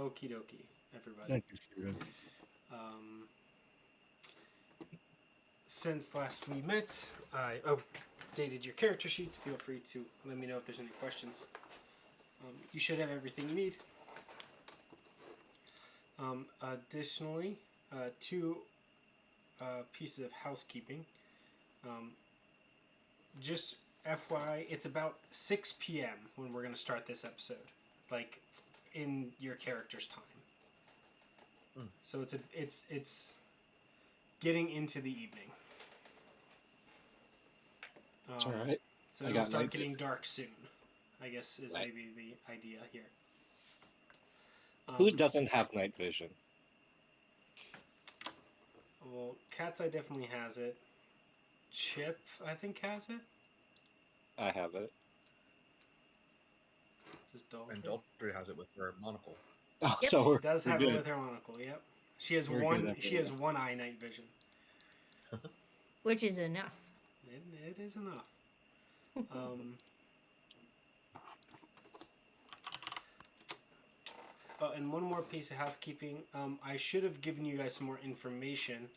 Okie dokie, everybody. Thank you, Steven. Um, since last we met, I updated your character sheets. Feel free to let me know if there's any questions. You should have everything you need. Additionally, two pieces of housekeeping. Just FYI, it's about 6 p.m. when we're going to start this episode. Like, in your character's time. So it's getting into the evening. All right. So it'll start getting dark soon, I guess is maybe the idea here. Who doesn't have night vision? Well, Catseye definitely has it. Chip, I think, has it. I have it. Just Daldrid. And Daldrid has it with her monocle. Oh, Yep, so she does have it with her monocle. Yep, she has She has one eye night vision, which is enough. It is enough. Oh, and one more piece of housekeeping. I should have given you guys some more information.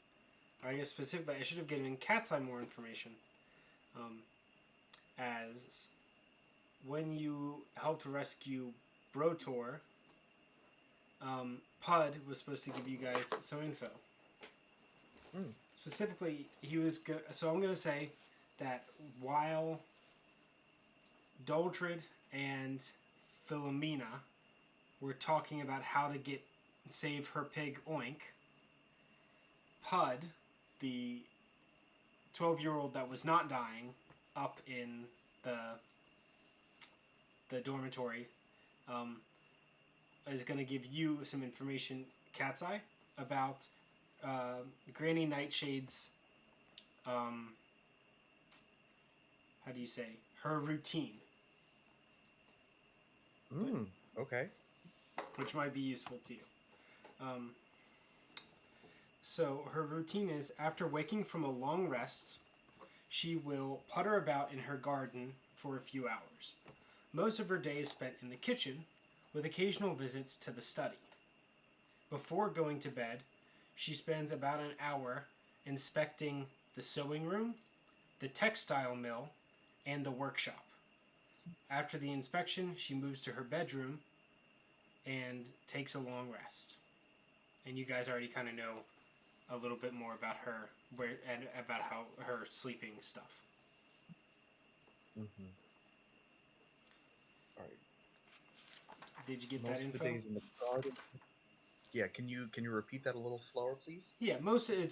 I guess specifically, I should have given Catseye more information. As when you helped rescue Brotor, Pud was supposed to give you guys some info. Specifically, he was so I'm gonna say that while Daldrid and Philomena were talking about how to save her pig Oink, Pud, the 12-year-old that was not dying, up in the dormitory, is going to give you some information, Catseye, about Granny Nightshade's, how do you say, her routine. Okay. Which might be useful to you. So her routine is, after waking from a long rest, she will putter about in her garden for a few hours. Most of her day is spent in the kitchen, with occasional visits to the study. Before going to bed, she spends about an hour inspecting the sewing room, the textile mill, and the workshop. After the inspection, she moves to her bedroom and takes a long rest. And you guys already kind of know a little bit more about her and about how her sleeping stuff. All right. Did you get most that info? Most of the days in the garden. Yeah, can you repeat that a little slower, please? Yeah, most of the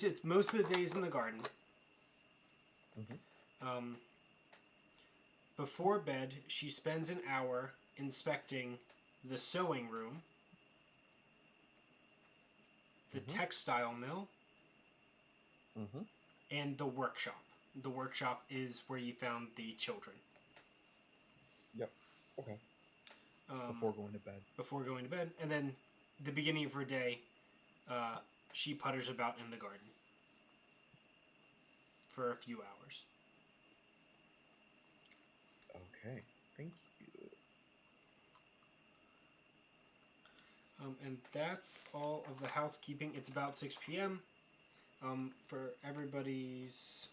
days in the garden. Before bed, she spends an hour inspecting the sewing room, the textile mill, and the workshop. The workshop is where you found the children. Yep. Okay. Before going to bed. Before going to bed. And then the beginning of her day, she putters about in the garden for a few hours. Okay. Thank you. And that's all of the housekeeping. It's about 6 p.m. For everybody's...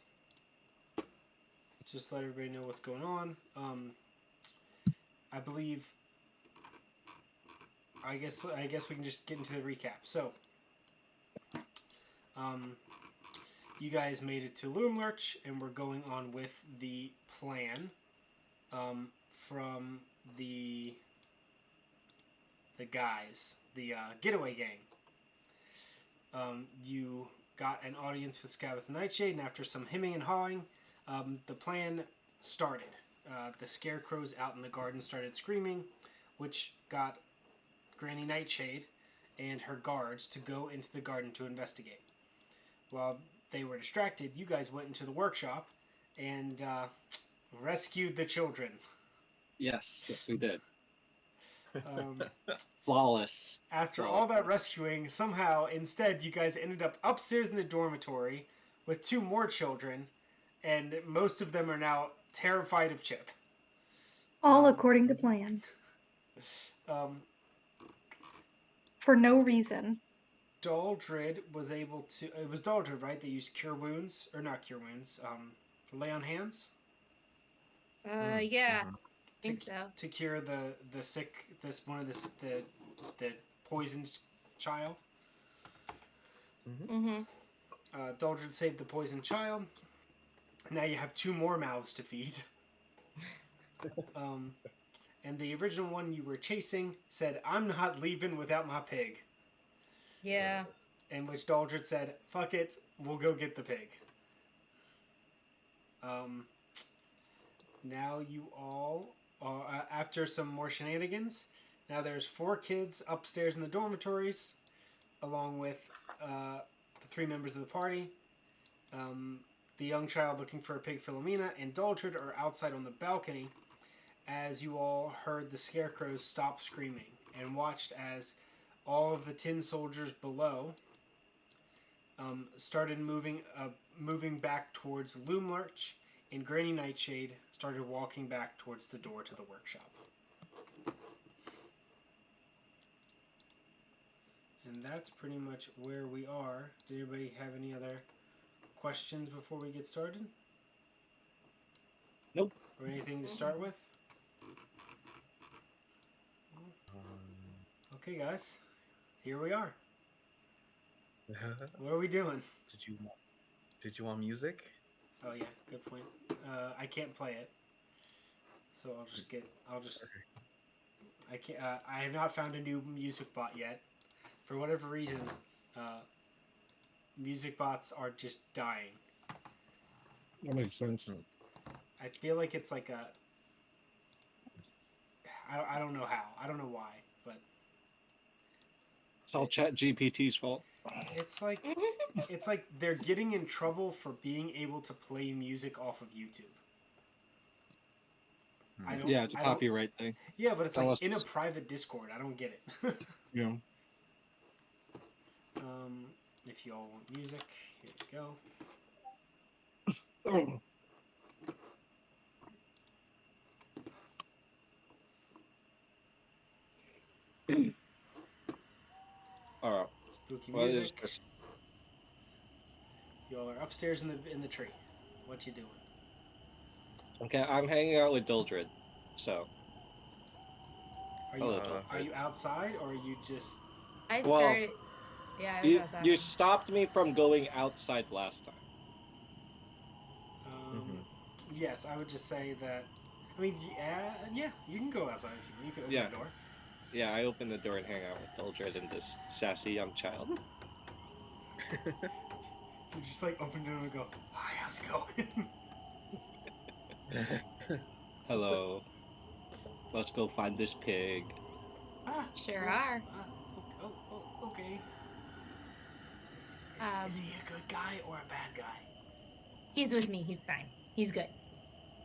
Just let everybody know what's going on. I believe... I guess we can just get into the recap. So, you guys made it to Loomlurch, and we're going on with the plan from the guys, the getaway gang. You got an audience with Granny Nightshade, and after some hemming and hawing, the plan started. The scarecrows out in the garden started screaming, which got Granny Nightshade and her guards to go into the garden to investigate. While they were distracted, you guys went into the workshop and rescued the children. Yes, we did. Flawless. After all that rescuing, somehow, instead, you guys ended up upstairs in the dormitory with 2 more children, and most of them are now terrified of Chip. All according to plan. for no reason. Daldrid was able to. It was Daldrid, right? They used cure wounds, or not cure wounds. Lay on hands. Yeah, I Mhm. think so. To cure the sick. This one of the poisoned child. Mm-hmm. Daldrid saved the poisoned child. Now you have 2 more mouths to feed. And the original one you were chasing said, "I'm not leaving without my pig." Yeah. In which Daldrid said, "Fuck it, we'll go get the pig." Now you all, after some more shenanigans, now there's 4 kids upstairs in the dormitories, along with the 3 members of the party. The young child looking for a pig, Philomena, and Daldrid are outside on the balcony as you all heard the scarecrows stop screaming and watched as all of the tin soldiers below started moving back towards Loomlurch, and Granny Nightshade started walking back towards the door to the workshop. And that's pretty much where we are. Did anybody have any other questions before we get started? Nope. Or anything to start with? Okay, guys. Here we are. What are we doing? Did you want music? Oh yeah, good point. I can't play it, so I can't. I have not found a new music bot yet. For whatever reason, music bots are just dying. That makes sense. I feel like it's like a. I don't know how. I don't know why, but It's all Chat GPT's fault. it's like they're getting in trouble for being able to play music off of YouTube. Yeah, it's a copyright thing. Yeah, but it's Unless like in a private Discord. I don't get it. Yeah. If you all want music, here you go. Oh. All right. Spooky What is music. this? You all are upstairs in the tree. What you doing? Okay, I'm hanging out with Daldrid, so. Are you Hello, are you outside or are you just? I Well, started. Yeah, I was outside. You stopped me from going outside last time. Yes, I would just say that. I mean, yeah, you can go outside if you want. You can open the door. Yeah, I opened the door and hang out with Daldrid and this sassy young child. So just like open the door and go, "Hi, how's it going?" Hello. Let's go find this pig. Sure are. Okay. Is he a good guy or a bad guy? He's with me. He's fine. He's good.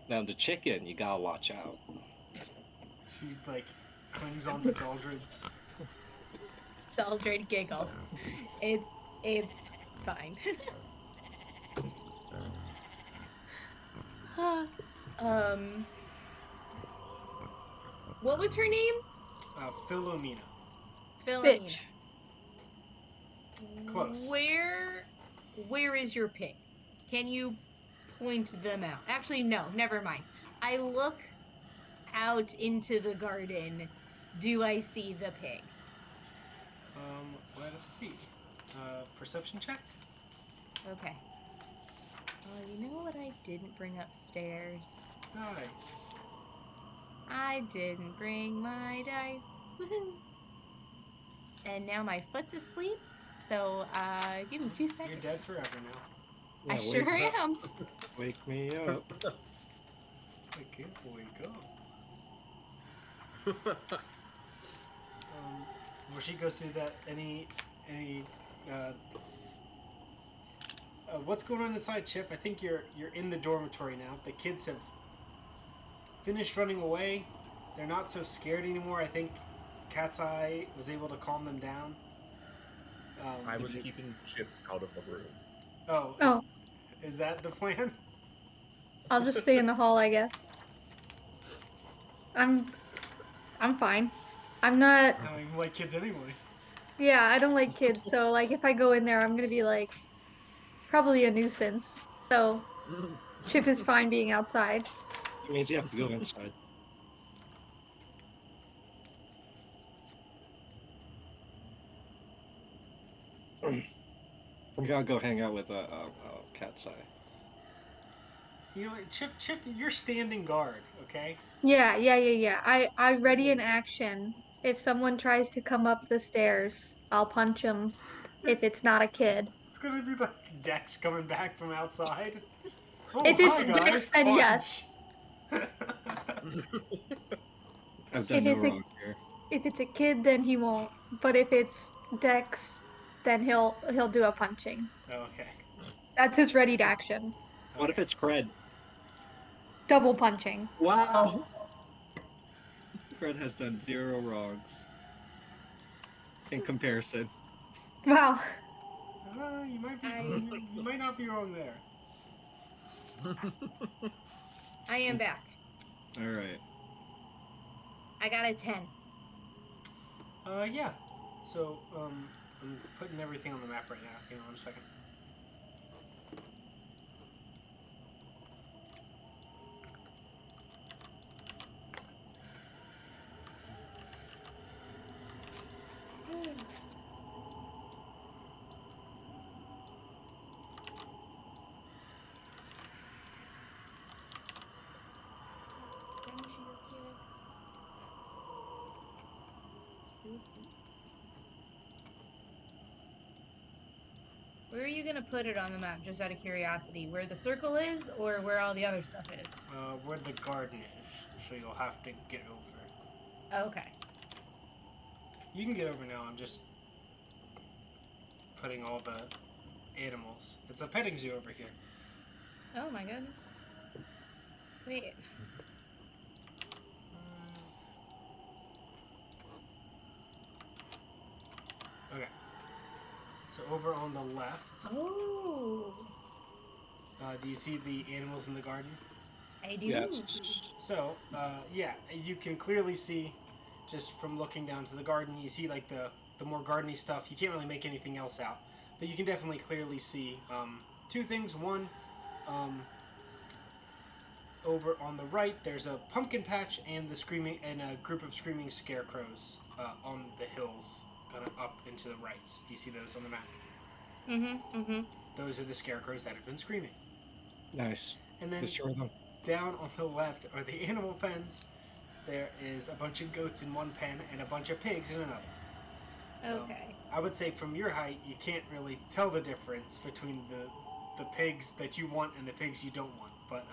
Now the chicken, you gotta watch out. She like clings onto Daldrid's. Daldrid giggles. It's fine. What was her name? Philomena. Philomena. Bitch. Close. Where is your pig? Can you point them out? Actually, no, never mind. I look out into the garden. Do I see the pig? Let us see. Perception check. Okay. You know what I didn't bring upstairs? Dice. I didn't bring my dice. Woohoo. And now my foot's asleep. So, give me 2 seconds. You're dead forever now. I Yeah, sure wake up. am. Wake me up. I can't wake up. Before she goes through that, what's going on inside, Chip? I think you're in the dormitory now. The kids have finished running away. They're not so scared anymore. I think Catseye was able to calm them down. I was keeping Chip out of the room. Oh. Is that the plan? I'll just stay in the hall, I guess. I'm fine. I'm not. I mean, you like kids anyway. Yeah, I don't like kids, so like if I go in there, I'm gonna be like probably a nuisance. So Chip is fine being outside. It means you have to go inside. We gotta go hang out with Catseye. You know what, Chip, you're standing guard, okay? Yeah. I ready in action. If someone tries to come up the stairs, I'll punch him if It's it's not a kid. it's gonna be like Dex coming back from outside. Oh, If it's hi Dex, guys, then punch. yes. I've done If no it's a wrong here. if it's a kid, then he won't. But if it's Dex, then he'll do a punching. Okay. That's his ready to action. What if Okay. it's Fred? Double punching. Wow! Fred has done 0 wrongs. In comparison. Wow. You might be. I- You might not be wrong there. I am back. Alright. I got a 10. Yeah. So, I'm putting everything on the map right now. Hang on a second. Where are you gonna put it on the map, just out of curiosity? Where the circle is, or where all the other stuff is? Where the garden is, so you'll have to get over. Oh, okay. You can get over now. I'm just putting all the animals. It's a petting zoo over here. Oh my goodness. Wait. Okay. So over on the left, Oh, do you see the animals in the garden? I do. Yes. So, yeah, you can clearly see, just from looking down to the garden, you see like the more gardeny stuff. You can't really make anything else out, but you can definitely clearly see two things. One, over on the right, there's a pumpkin patch and a group of screaming scarecrows on the hills, kind of up and to the right. Do you see those on the map? Mm-hmm. Those are the scarecrows that have been screaming. Nice. And then Destroy them. down on the left are the animal pens. There is a bunch of goats in one pen and a bunch of pigs in another. Okay. I would say from your height, you can't really tell the difference between the pigs that you want and the pigs you don't want. But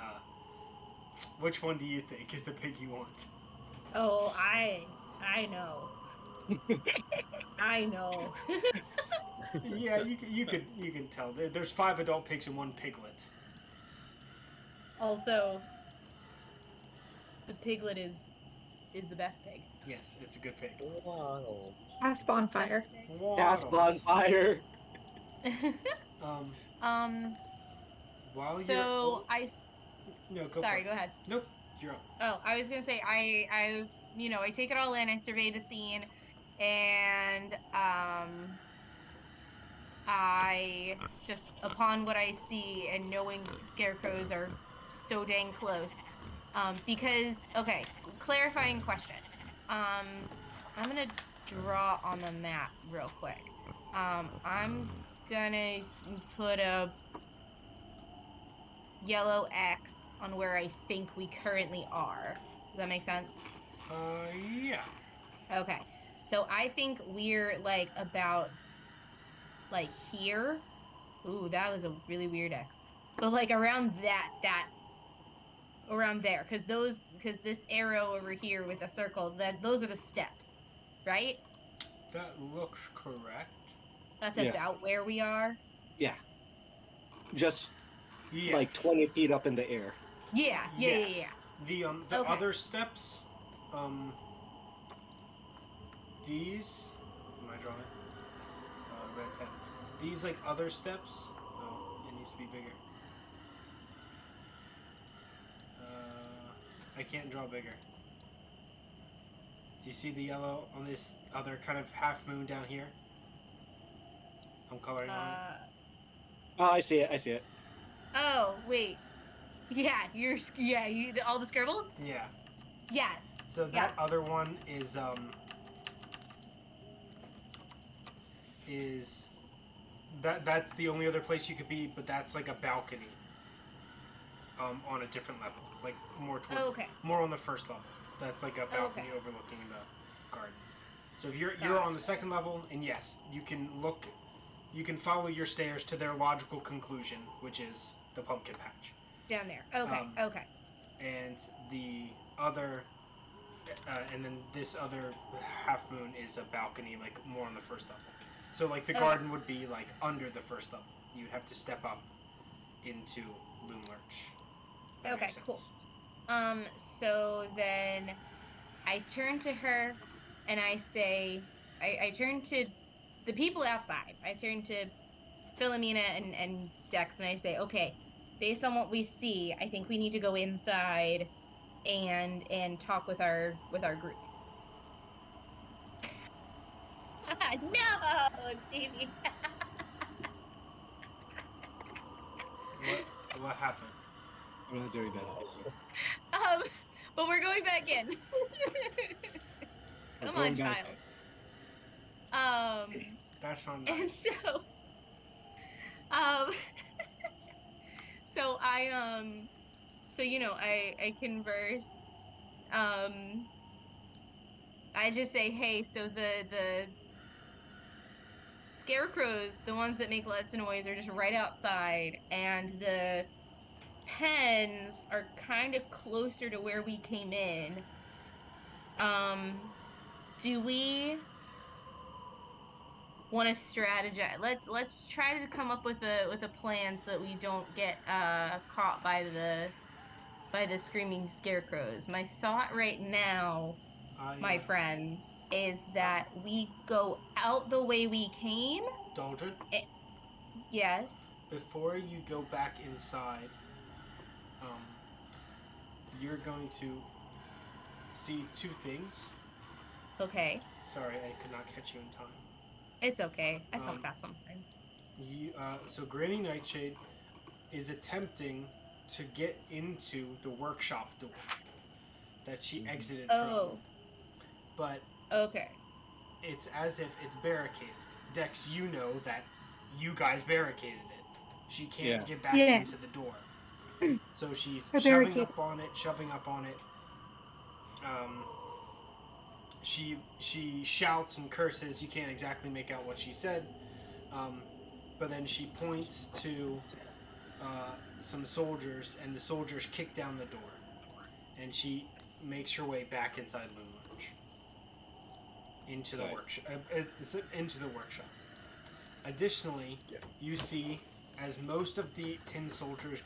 which one do you think is the pig you want? Oh, I know. I know. Yeah, you can tell. There's 5 adult pigs and 1 piglet. Also, the piglet is the best pig. Yes, it's a good pig. Wild. Have bonfire. Gas Waddles. bonfire! While So no, go sorry, for go it. ahead. Nope, you're up. Oh, I was gonna say I I take it all in. I survey the scene, and I just upon what I see and knowing scarecrows are so dang close, because okay, clarifying question. I'm gonna draw on the map real quick. I'm gonna put a yellow X on where I think we currently are. Does that make sense? Yeah. Okay. So I think we're like about like here. Ooh, that was a really weird X. But like around that around there, because this arrow over here with a circle, those are the steps, right? That looks correct. That's Yeah. about where we are. Yeah. Just Yeah. like 20 feet up in the air. Yeah. Yes. The Okay. other steps, these. Am I drawing? Red pen. These like other steps. Oh, it needs to be bigger. I can't draw bigger. Do you see the yellow on this other kind of half moon down here? I'm coloring on it. Oh, I see it. I see it. Oh, wait. Yeah, all the scribbles? Yeah. Yes. So that other one is that's the only other place you could be, but that's like a balcony. On a different level, like more on the first level. So that's like a balcony overlooking the garden. So if you're on the second level, and yes, you can follow your stairs to their logical conclusion, which is the pumpkin patch. Down there. Okay. And the other, and then this other half moon is a balcony, like more on the first level. So like the garden would be like under the first level. You'd have to step up into Loomlurch. Okay, cool. So then I turn to her and I say, I turn to the people outside. I turn to Philomena and Dex and I say, okay, based on what we see, I think we need to go inside and talk with our group. No, Stevie. What happened? I'm not doing that. But we're going back in. Come on, child. That's not nice. And so, so I converse. I just say, hey, so the scarecrows, the ones that make lots of noise, are just right outside, and the pens are kind of closer to where we came in. Do we want to strategize? Let's try to come up with a plan so that we don't get caught by the screaming scarecrows. My thought right now, my friends, is that we go out the way we came. Daldrid? Yes. Before you go back inside, you're going to see two things. Okay. Sorry, I could not catch you in time. It's okay. I talk fast sometimes. So Granny Nightshade is attempting to get into the workshop door that she exited from. But it's as if it's barricaded. Dex, you know that you guys barricaded it. She can't get back into the door. So she's shoving up on it. She shouts and curses. You can't exactly make out what she said. But then she points to some soldiers, and the soldiers kick down the door. And she makes her way back inside Loomlurch. Into the workshop. Additionally, you see, as most of the tin soldiers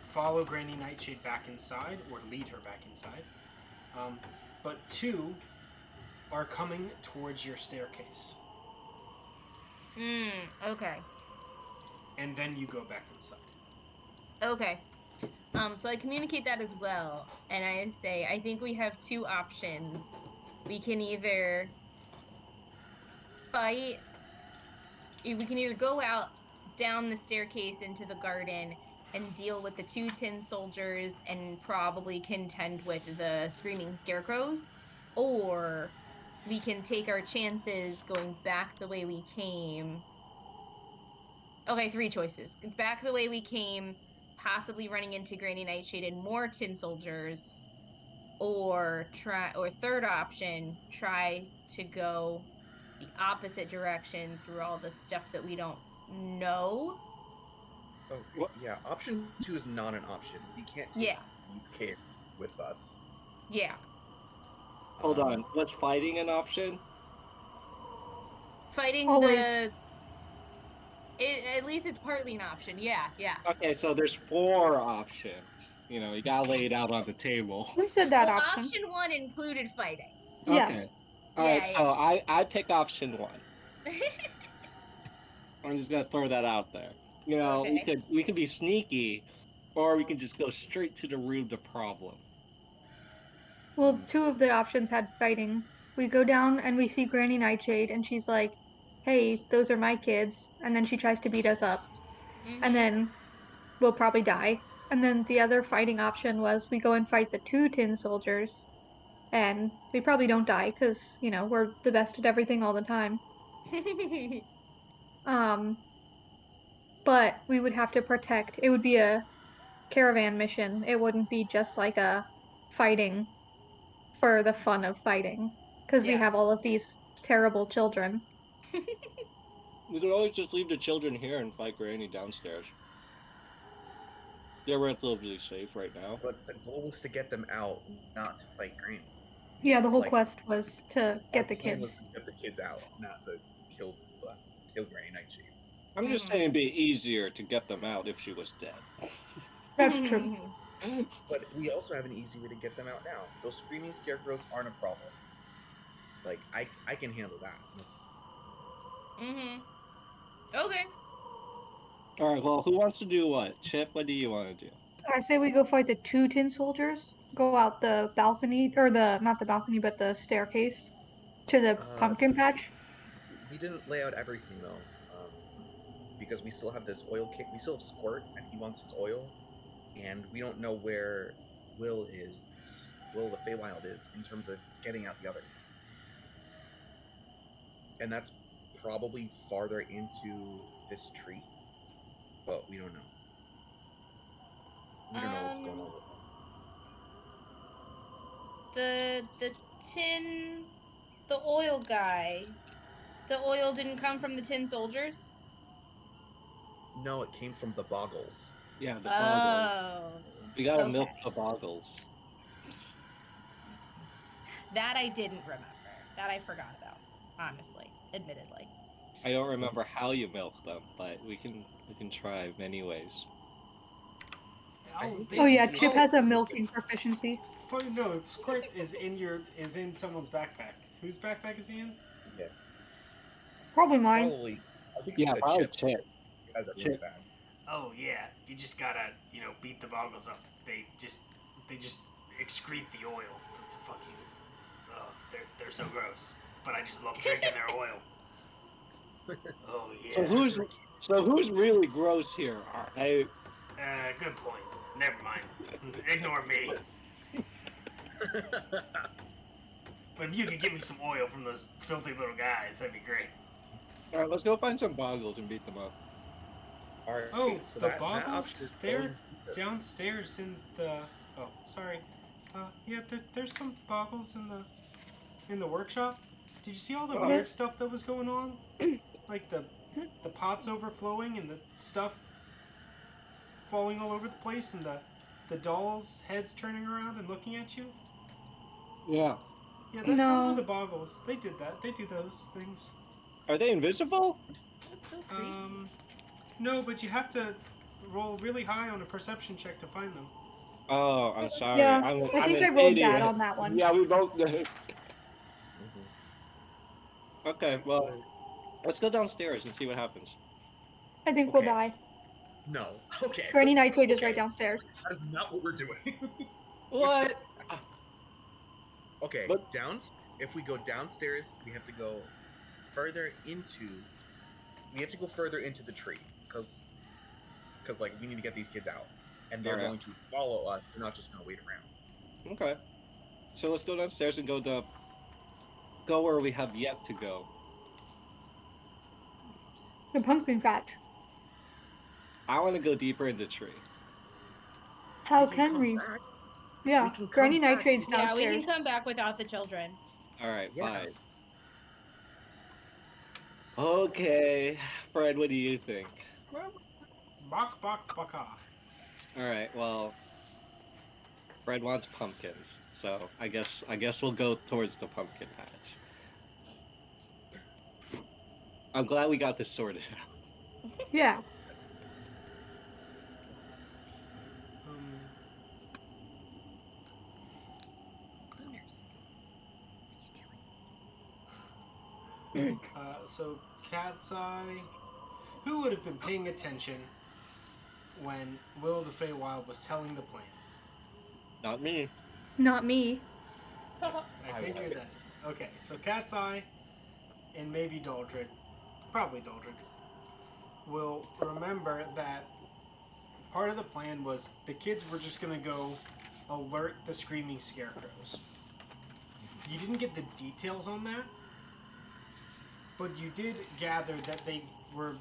follow Granny Nightshade back inside, or lead her back inside, but two are coming towards your staircase. Okay. And then you go back inside. Okay. So I communicate that as well, and I say, I think we have two options. We can either fight, we can either go out down the staircase into the garden and deal with the two tin soldiers and probably contend with the screaming scarecrows, or we can take our chances going back the way we came. Okay, three choices. Back the way we came, possibly running into Granny Nightshade and more tin soldiers, or third option, try to go the opposite direction through all the stuff that we don't know. Okay, yeah, option 2 is not an option. We can't take these care with us. Yeah. Hold on, was fighting an option? Fighting at least it's partly an option, yeah. Okay, so there's 4 options. You gotta lay it out on the table. Who said that option? Option 1 included fighting. Yes. Okay. Alright, so I pick option 1. I'm just gonna throw that out there. We can be sneaky, or we can just go straight to the root of the problem. Well, 2 of the options had fighting. We go down and we see Granny Nightshade, and she's like, hey, those are my kids, and then she tries to beat us up, Mhm. and then we'll probably die. And then the other fighting option was we go and fight the 2 tin soldiers, and we probably don't die because, we're the best at everything all the time. Um, but we would have to protect. It would be a caravan mission. It wouldn't be just like a fighting for the fun of fighting because we Yeah. have all of these terrible children. We could always just leave the children here and fight Granny downstairs. They're relatively safe right now. But the goal was to get them out, not to fight Granny. Yeah, the whole Like, quest was to Our get the plan was kids. to get the kids out, not to kill Granny Nightshade. I'm just saying it'd be easier to get them out if she was dead. That's true. But we also have an easy way to get them out now. Those screaming scarecrows aren't a problem. Like, I can handle that. Mhm. Okay. All right. Well, who wants to do what? Chip, what do you want to do? I say we go fight the 2 tin soldiers. Go out the balcony, or not the balcony, but the staircase to the pumpkin patch. We didn't lay out everything though, because we still have this oil kit. We still have Squirt, and he wants his oil, and we don't know where Will the Feywild is in terms of getting out the other kids. And that's probably farther into this tree, but we don't know. We don't know what's going on with them. The tin, the oil guy. The oil didn't come from the tin soldiers. No, it came from the Boggles. Yeah, the boggles. Oh. We gotta Okay. milk the boggles. That I didn't remember. That I forgot about. Honestly, admittedly. I don't remember how you milk them, but we can try many ways. Oh yeah, Chip has a milking proficiency. No, Squirt is in someone's backpack. Whose backpack is he in? Yeah, Probably mine. probably. I think Yeah, it was probably a Chip's. Chip. He has a really Chip. bad. Oh yeah, you just gotta beat the boggles up. They just excrete the oil. The fucking they're so gross. But I just love drinking their oil. Oh yeah. So who's really gross here? Good point. Never mind. Ignore me. But if you could give me some oil from those filthy little guys, that'd be great. All right, let's go find some boggles and beat them up. All right, Oh, so the that boggles? option is They're going- downstairs in the. Oh, sorry. Yeah, there's some boggles in the workshop. Did you see all the weird stuff that was going on? Like the pots overflowing and the stuff falling all over the place and the dolls' heads turning around and looking at you? Yeah. Yeah, No. those were the boggles. They did that. They do those things. Are they invisible? That's so creepy. No, but you have to roll really high on a perception check to find them. Oh, I'm sorry. Yeah, I'm I think an I rolled idiot. bad on that one. Yeah, we both did. Mhm. Okay, well, So- let's go downstairs and see what happens. I think we'll Okay. die. No. Okay. Granny Nightshade is Okay. right downstairs. That is not what we're doing. What? Okay, But- if we go downstairs, we have to go further into. We have to go further into the tree because like we need to get these kids out, and they're Alright. going to follow us. They're not just going to wait around. Okay. So let's go downstairs and go where we have yet to go. The pumpkin patch. I want to go deeper in the tree. How can can come we? back. Yeah, We can come Granny back. Nightshade's Yeah, we downstairs. can come back without the children. All right, Yeah. fine. Okay, Fred, what do you think? Bok bok baka. All right, well, Fred wants pumpkins, so I guess we'll go towards the pumpkin patch. I'm glad we got this sorted out. Yeah. So Catseye, who would have been paying attention when Will the Feywild was telling the plan? Not me. Not me. I figured was. that. Okay, so Catseye and maybe Daldrid probably Daldrid, will remember that part of the plan was the kids were just going to go alert the screaming scarecrows. You didn't get the details on that, but you did gather that they were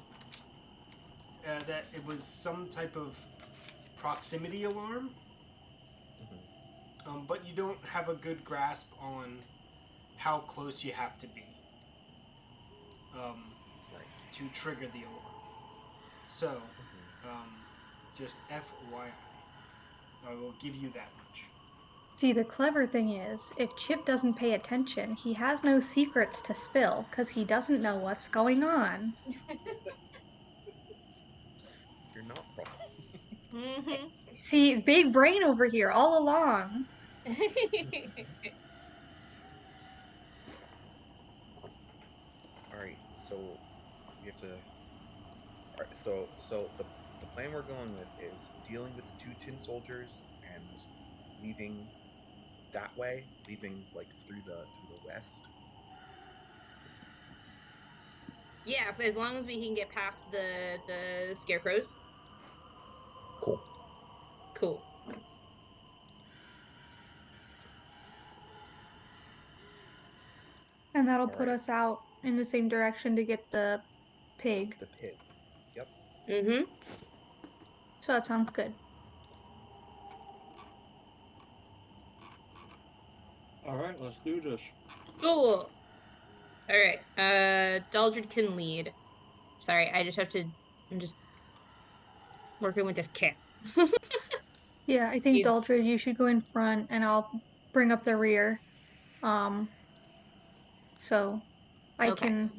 that it was some type of proximity alarm, but you don't have a good grasp on how close you have to be to trigger the alarm. So, just FYI, I will give you that much. See, the clever thing is, if Chip doesn't pay attention, he has no secrets to spill because he doesn't know what's going on. You're not wrong. Mm-hmm. See, big brain over here all along. All right, so we have to. All right, so the plan we're going with is dealing with the two tin soldiers and leaving that way, leaving like through the west. Yeah, as long as we can get past the scarecrows. Cool. Cool. And that'll put Alright. us out in the same direction to get the pig. The pit. Yep. Mm-hmm. So that sounds good. All right, let's do this. Cool. All right. Daldrid can lead. Sorry, I just have to. I'm just working with this kit. Yeah, I think Yeah. Daldrid, you should go in front and I'll bring up the rear. So I Okay. can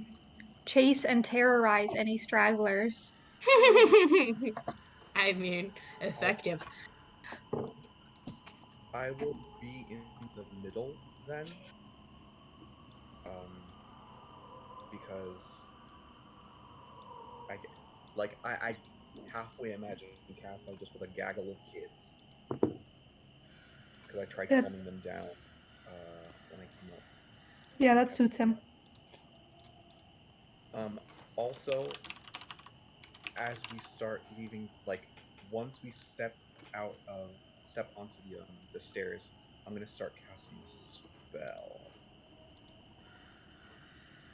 chase and terrorize any stragglers. I mean, effective. I will be in the middle then. Because I halfway imagine Catseye just with a gaggle of kids. Because I tried Yeah. calming them down when I came up. Yeah, that suits him. Also, as we start leaving, like once we step onto the stairs, I'm gonna start casting a spell.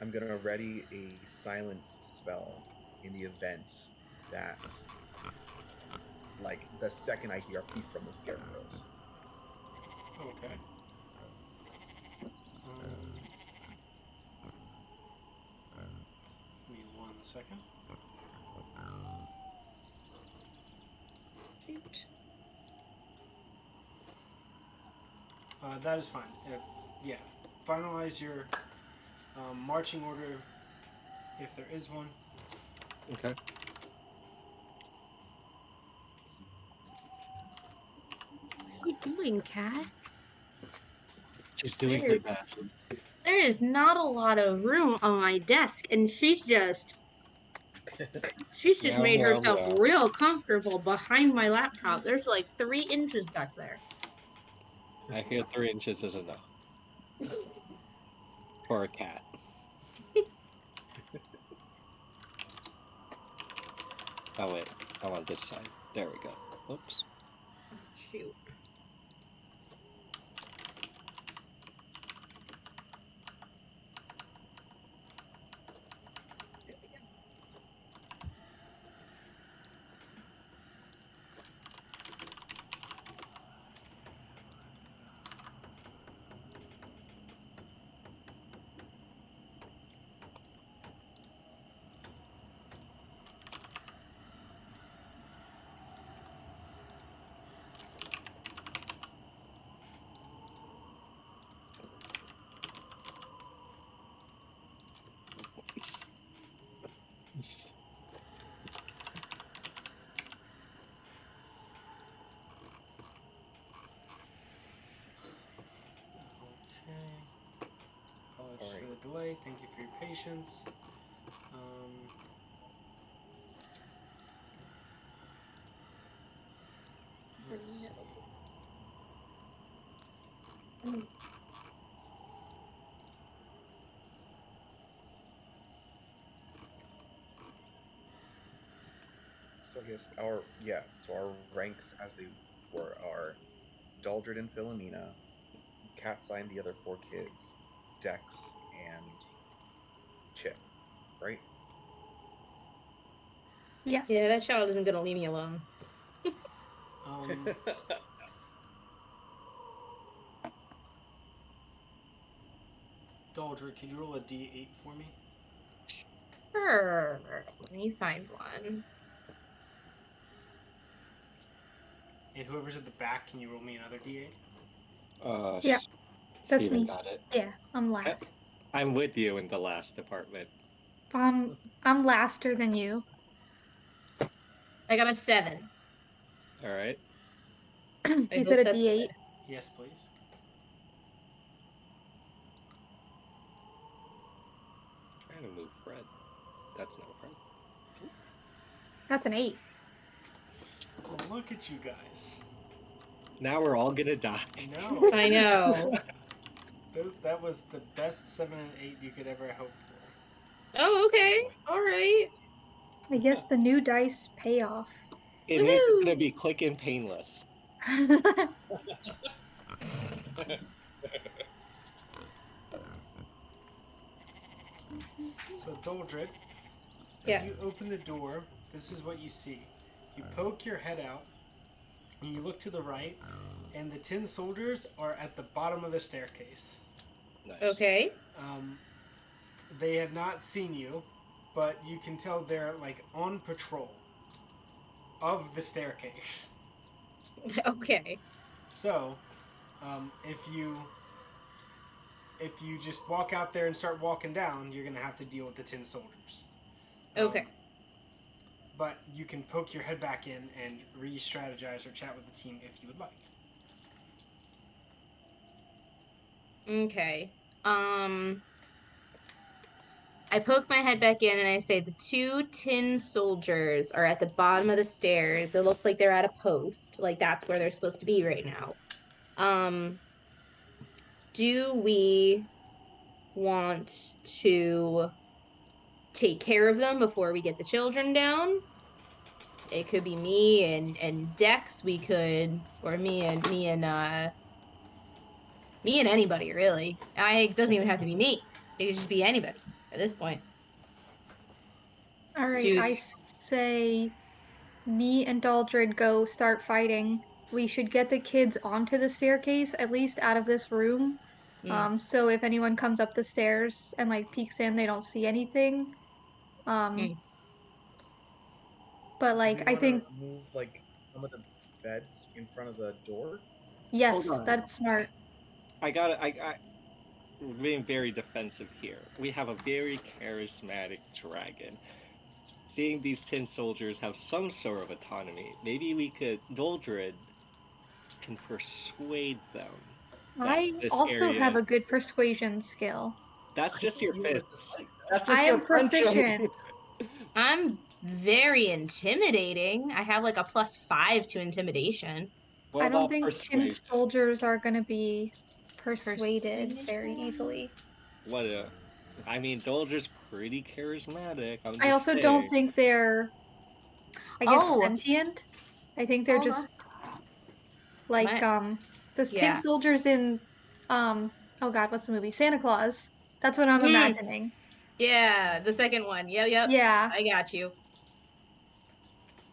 I'm gonna ready a silence spell in the event that, like, the second I hear a peep from the scarecrows. Okay. Give me 1 second. That is fine. Yeah. Finalize your marching order, if there is one. Okay. What are you doing, Cat? She's doing her best. There is not a lot of room on my desk, and she's just Meow, made meow, herself meow. real comfortable behind my laptop. There's like 3 inches back there. I hear 3 inches is enough for a cat. Oh wait, I'm on this side. There we go. Oops. Shoot. Okay. Apologies All right. for the delay. Thank you for your patience. Let's see. So I guess so our ranks as they were are Daldrid and Philomena, Catseye and the other 4 kids, Dex and Chip, right? Yes. Yeah, that child isn't gonna leave me alone. Daldrid, could you roll a d8 for me? Sure. Let me find one. And whoever's at the back, can you roll me another d8? Yeah, that's Steven me. got it. Yeah, I'm last. I'm with you in the last department. I'm laster than you. I got a 7. All right. I You said hope a that's D8. good. Yes, please. Trying to move Fred. That's no Fred. That's an 8. Well, look at you guys. Now we're all gonna die. No. I know. That was the best 7 and 8 you could ever hope for. Oh, okay. All right. I guess the new dice pay off. It means it's gonna Woohoo! be quick and painless. So, Daldrid, as Yes. you open the door, this is what you see. You poke your head out, and you look to the right, and the tin soldiers are at the bottom of the staircase. Nice. Okay. They have not seen you, but you can tell they're like on patrol of the staircase. Okay. So, if you just walk out there and start walking down, you're gonna have to deal with the tin soldiers. Okay. But you can poke your head back in and re-strategize or chat with the team if you would like. Okay. I poke my head back in and I say the 2 tin soldiers are at the bottom of the stairs. It looks like they're at a post. Like that's where they're supposed to be right now. Do we want to take care of them before we get the children down? It could be me and Dex. We could, or me and anybody really. It doesn't even have to be me. It could just be anybody at this point. All right, Dude. I say me and Daldrid go start fighting. We should get the kids onto the staircase, at least out of this room. So if anyone comes up the stairs and like peeks in, they don't see anything. But Do like we I want think to move like some of the beds in front of the door? yes, Hold on. that's smart. I being very defensive here. We have a very charismatic dragon. Seeing these tin soldiers have some sort of autonomy, maybe Daldrid can persuade them that I this also area have is. a good persuasion skill. That's I just thought your you were fist. just like that. That's I just your am punching. proficient. I'm very intimidating. I have like a +5 to intimidation. What I don't about think tin persuasion? soldiers are going to be persuaded very Persuasion? easily. What if? I mean, Daldrid's pretty charismatic. I'm I just also saying. don't think they're, I guess, Oh, sentient. I think they're hold just on. like those tin Yeah. soldiers in oh god, what's the movie? Santa Claus. That's what I'm imagining. Yeah, the second one. Yep. Yeah. I got you.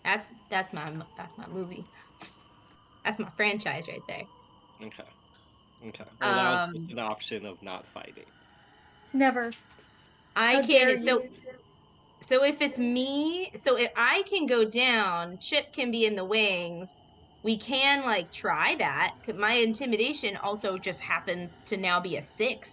That's my movie. That's my franchise right there. Okay. Well, now it's Um, an option of not fighting. Never. I How dare can you? so if it's me, so if I can go down, Chip can be in the wings. We can like try that. My intimidation also just happens to now be a 6,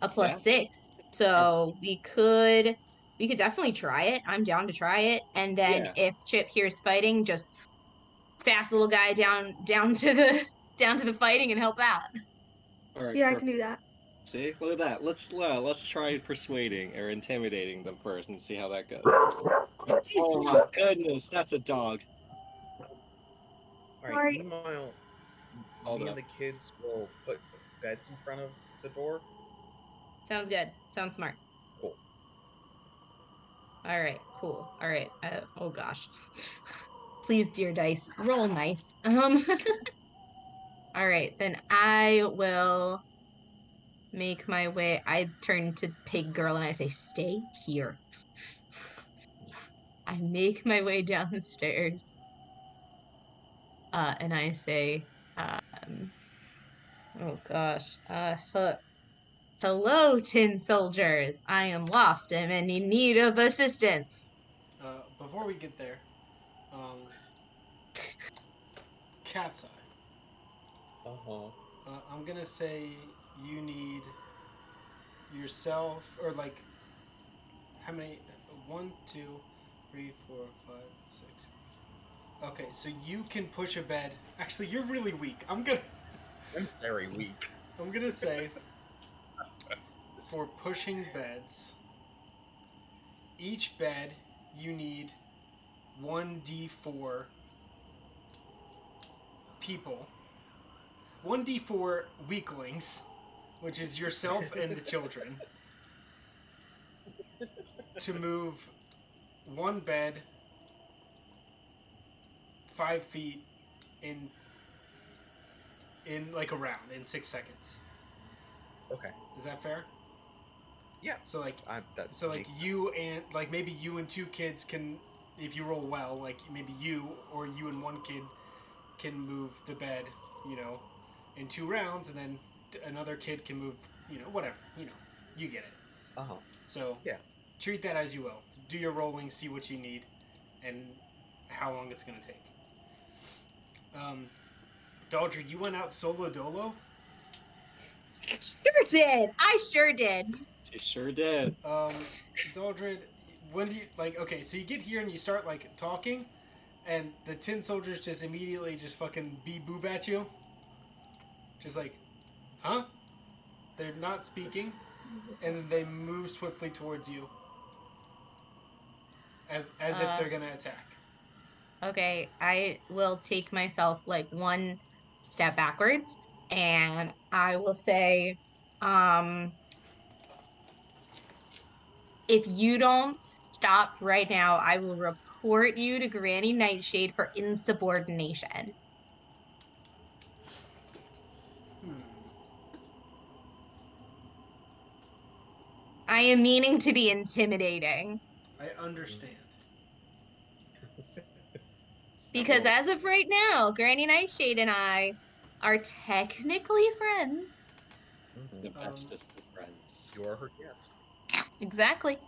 a Yeah. +6. So we could definitely try it. I'm down to try it. And then Yeah. if Chip hears fighting, just fast little guy down to the fighting and help out. All right. Yeah, I can Perfect. do that. See, look at that. Let's try persuading or intimidating them first and see how that goes. Oh my goodness, that's a dog. All right. Sorry. Meanwhile, Hold me up. and the kids will put beds in front of the door. Sounds good. Sounds smart. Cool. All right, cool. All right. Oh gosh. Please, dear dice, roll nice. All right, then I will make my way. I turn to Pig Girl and I say, "Stay here." I make my way down the stairs. And I say, oh gosh, hello, tin soldiers. I am lost and in need of assistance. Before we get there, Cat's Eye. Uh-huh. I'm gonna say you need yourself, or like, how many? 1, 2, 3, 4, 5, 6. Okay, so you can push a bed. Actually, you're really weak. I'm very weak. I'm gonna say for pushing beds, each bed you need 1d4 people, 1d4 weaklings, which is yourself and the children, to move one bed 5 feet in like a round in 6 seconds. Okay. Is that fair? Yeah. So like that's so like you and like maybe you and 2 kids can, if you roll well, like maybe you or you and 1 kid can move the bed, you know, in 2 rounds, and then another kid can move, you know, whatever, you know, you get it. Uh-huh. So yeah, treat that as you will. Do your rolling, see what you need, and how long it's gonna take. Daldrid, you went out solo dolo? Sure did. I sure did. She sure did. Daldrid, when do you, like, okay, so you get here and you start, like, talking, and the tin soldiers just immediately just fucking boob at you. Just like, huh? They're not speaking, and then they move swiftly towards you. As if they're gonna attack. Okay, I will take myself like 1 step backwards, and I will say, if you don't stop right now, I will report you to Granny Nightshade for insubordination. I am meaning to be intimidating. I understand. Because as of right now, Granny Nightshade and I are technically friends. Mm-hmm. The bestest of friends. You are her guest. Exactly.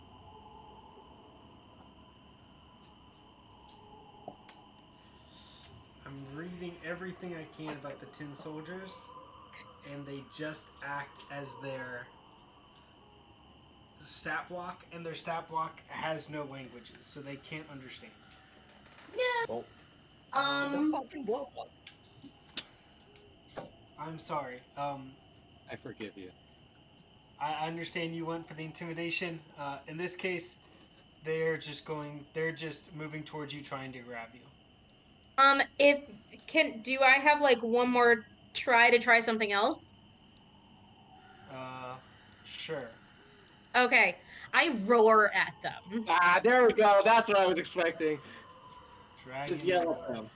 I'm reading everything I can about the tin soldiers, and they just act as their stat block, and their stat block has no languages, so they can't understand. Yeah. Well, fucking blow up. I'm sorry. I forgive you. I understand you went for the intimidation. In this case, they're just moving towards you, trying to grab you. Do I have like 1 more try something else? Sure. Okay, I roar at them. Ah, there we go. That's what I was expecting. Dragon Just yell roar. at them.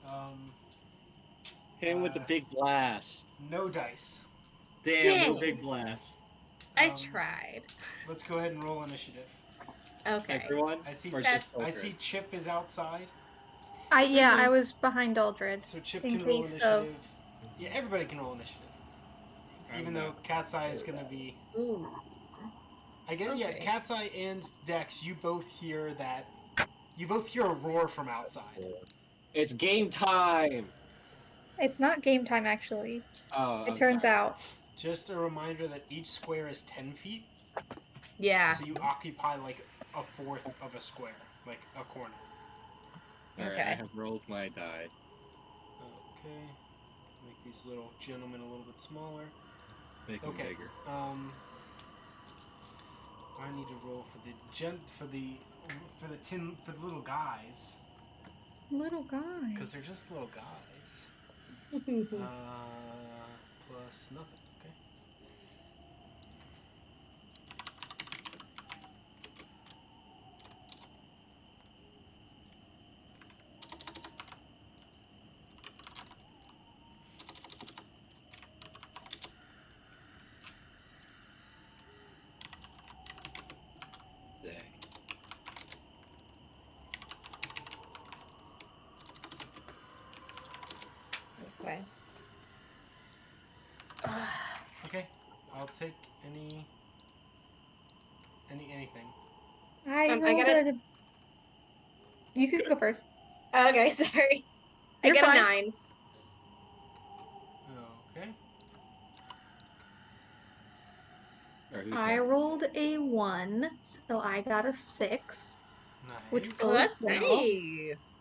Um, Hit him with the big blast. no dice. Damn, no Dang. big blast. I tried. Let's go ahead and roll initiative. Okay. Everyone? I see. Or That's- just I see Chip is outside, I was behind Daldrid. so Chip In can roll case of- initiative. Yeah, everybody can roll initiative. Even though Catseye is gonna be. Ooh. I guess yeah. Okay. Catseye and Dex, you both hear that. You both hear a roar from outside. It's game time! It's not game time, actually. Oh, It I'm turns sorry. out. Just a reminder that each square is 10 feet, Yeah. so you occupy like a fourth of a square, like a corner. Alright, Okay. I have rolled my die. Okay. Make these little gentlemen a little bit smaller. Make them Okay. bigger. I need to roll for the little guys, Little guy. because they're just little guys. Plus nothing. Okay. take anything. I I rolled got a. You can go first. Okay, sorry. You're I got fine. a 9. Okay. Or who's I that? rolled a 1, so I got a 6, which Nice. Oh, bodes that's well. nice.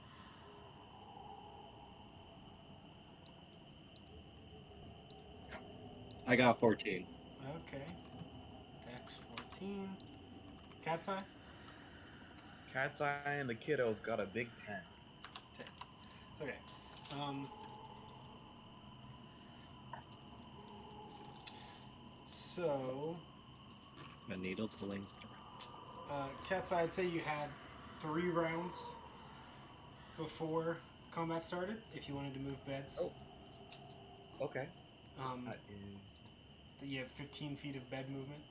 I got 14. Okay. Dex 14. Catseye? Catseye and the kiddos got a big 10. 10. Okay. So, A needle pulling. Catseye, I'd say you had 3 rounds before combat started, if you wanted to move beds. Oh. Okay. Um, That is you have 15 feet of bed movement.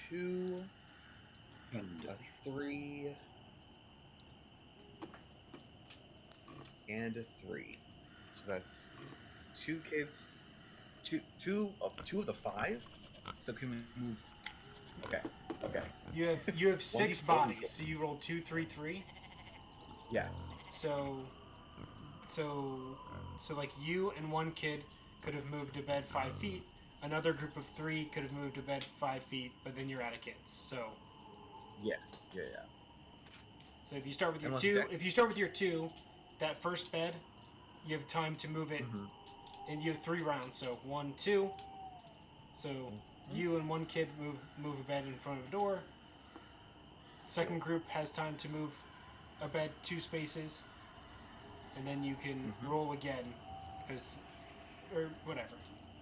2, And a 3, and a 3. So that's 2 kids, two of the 5. So can we move? Okay. You have 6 d4, bodies, d4. so you rolled 2, 3, 3. Yes. So like you and 1 kid could have moved to bed 5 feet. Another group of 3 could have moved to bed 5 feet, but then you're out of kids. So Yeah. if you start with your Unless 2, Dex- if you start with your 2, that first bed, you have time to move it, Mhm. and you have 3 rounds. So 1, 2. So you and 1 kid move a bed in front of a door. Second group has time to move a bed 2 spaces, and then you can roll again, or whatever.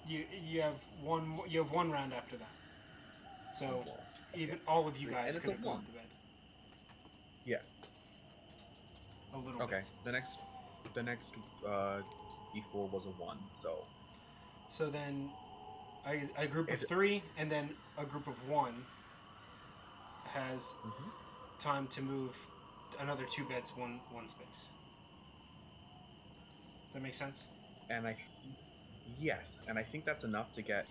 You have one round after that. So even all of you guys And it's could a have 1. moved the bed Yeah. a little Okay. bit. The next d4 was a 1. So then a group of If- 3 and then a group of 1 has time to move another 2 beds one space. That makes sense? And yes, and I think that's enough to get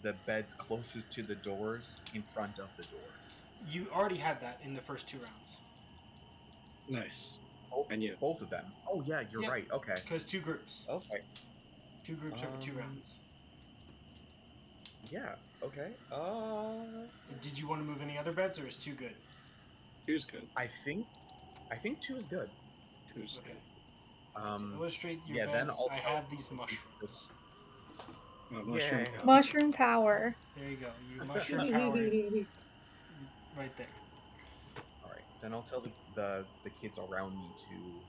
the beds closest to the doors in front of the doors. You already had that in the first 2 rounds. nice. Both, And you. both of them. Oh yeah, you're Yep. right. Okay. Because 2 groups. Okay. 2 groups over 2 rounds. Yeah. Okay. Did you want to move any other beds, or is 2 good? 2's good. I think 2 is good. 2's Okay. good. To illustrate your yeah, then beds, I'll I have these mushrooms. Mushroom Yeah. power. Mushroom power. There you go. You mushroom powered right there. All right. Then I'll tell the kids around me to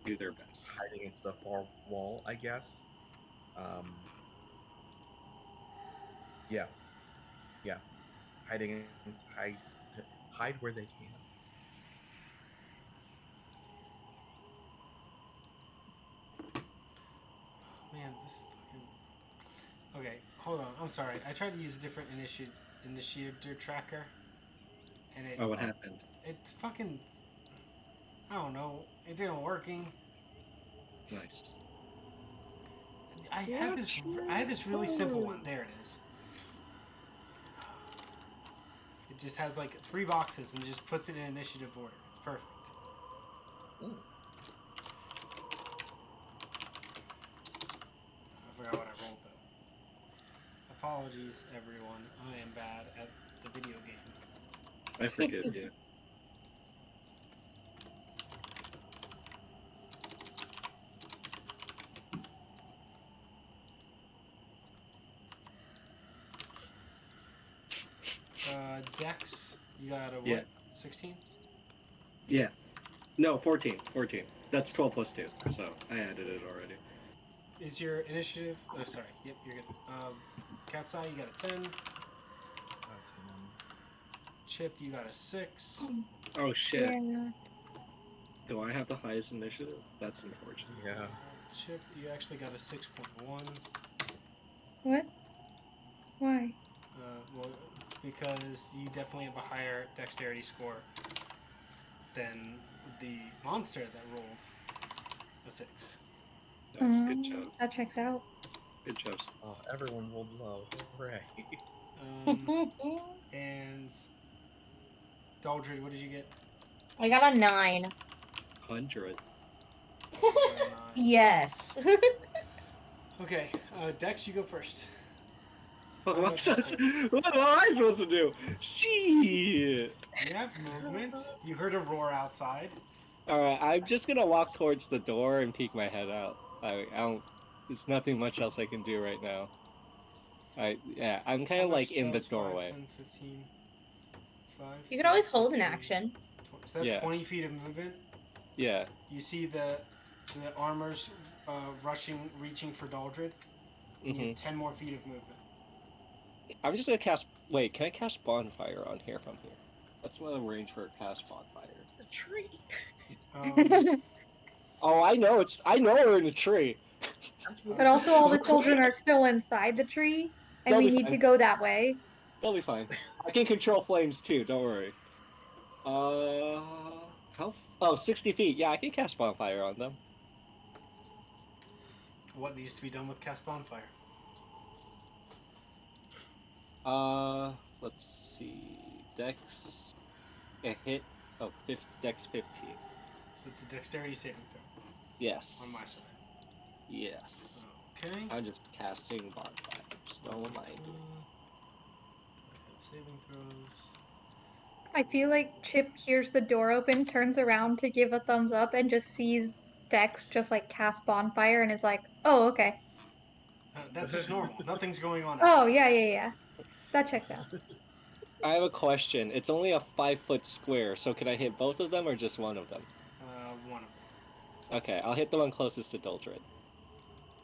Do their best. hide against the far wall, I guess. Yeah. Hide where they can. Man, this fucking. Okay, hold on. I'm sorry. I tried to use a different initiator tracker, and Oh, what happened? it's fucking. I don't know. It didn't working. Nice. I had this really simple one. There it is. It just has like 3 boxes and just puts it in initiative order. It's perfect. Ooh. I forgot what I rolled though. Apologies, everyone. I am bad at the video game. I forgive you. Dex, you got a what? Yeah. 16? Yeah. No, 14. 14. That's 12 plus 2, so I added it already. Is your initiative? Oh, sorry. Yep, you're good. Catseye, you got a 10. Chip, you got a 6. Oh shit. Yeah. Do I have the highest initiative? That's unfortunate. Yeah. Chip, you actually got a 6.1. What? Why? Well, because you definitely have a higher dexterity score than the monster that rolled a 6. Nice, good job. That checks out. Good job. Oh, everyone rolled low. Hooray. And Daldrid, what did you get? I got a 9. 100. You got a 9. Yes. Okay, Dex, you go first. Fuck, I'm what at this am I supposed to do? Shit. You have movement. You heard a roar outside. Alright, I'm just gonna walk towards the door and peek my head out. I don't. There's nothing much else I can do right now. I'm kind How of much like in the does 5, doorway. 10, 15, 5, You could 10, always hold an 15, action. 20. So that's Yeah. 20 feet of movement. Yeah. You see the armors reaching for Daldrid. And you have 10 more feet of movement. I'm just gonna cast. Wait, can I cast bonfire on here from here? That's what I'm range for cast bonfire. The tree. Oh, I know we're in a tree. But also, all the children are still inside the tree, and They'll we be need fine. to go that way. They'll be fine. I can control flames too. Don't worry. Oh, 60 feet. Yeah, I can cast bonfire on them. What needs to be done with cast bonfire? Let's see. Dex. A hit of Dex 15. So it's a dexterity saving throw Yes. on my side. Yes. Okay. I'm just casting bonfire. Just don't mind it. Saving throws. I feel like Chip hears the door open, turns around to give a thumbs up, and just sees Dex just like cast bonfire and is like, oh, okay. That's just normal. Nothing's going on Oh, outside. yeah. That checks out. I have a question. It's only a 5-foot square, so can I hit both of them or just one of them? One of them. Okay, I'll hit the one closest to Daldrid.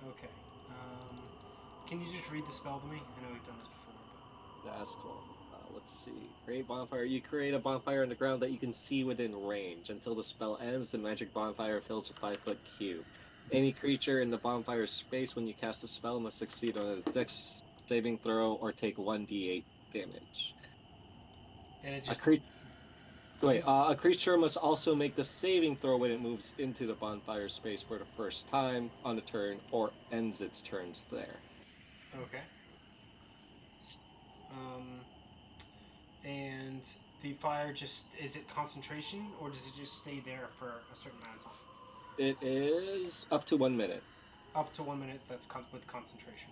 Okay. Can you just read the spell to me? I know we've done this before. But... That's cool. Let's see. Create bonfire. You create a bonfire on the ground that you can see within range. Until the spell ends, the magic bonfire fills a 5-foot cube. Any creature in the bonfire space when you cast a spell must succeed on its dex saving throw or take 1d8 damage. And it just... A creature must also make the saving throw when it moves into the bonfire space for the first time on a turn or ends its turns there. Okay. And the fire is it concentration, or does it just stay there for a certain amount of time? It is up to 1 minute. Up to 1 minute, that's with concentration.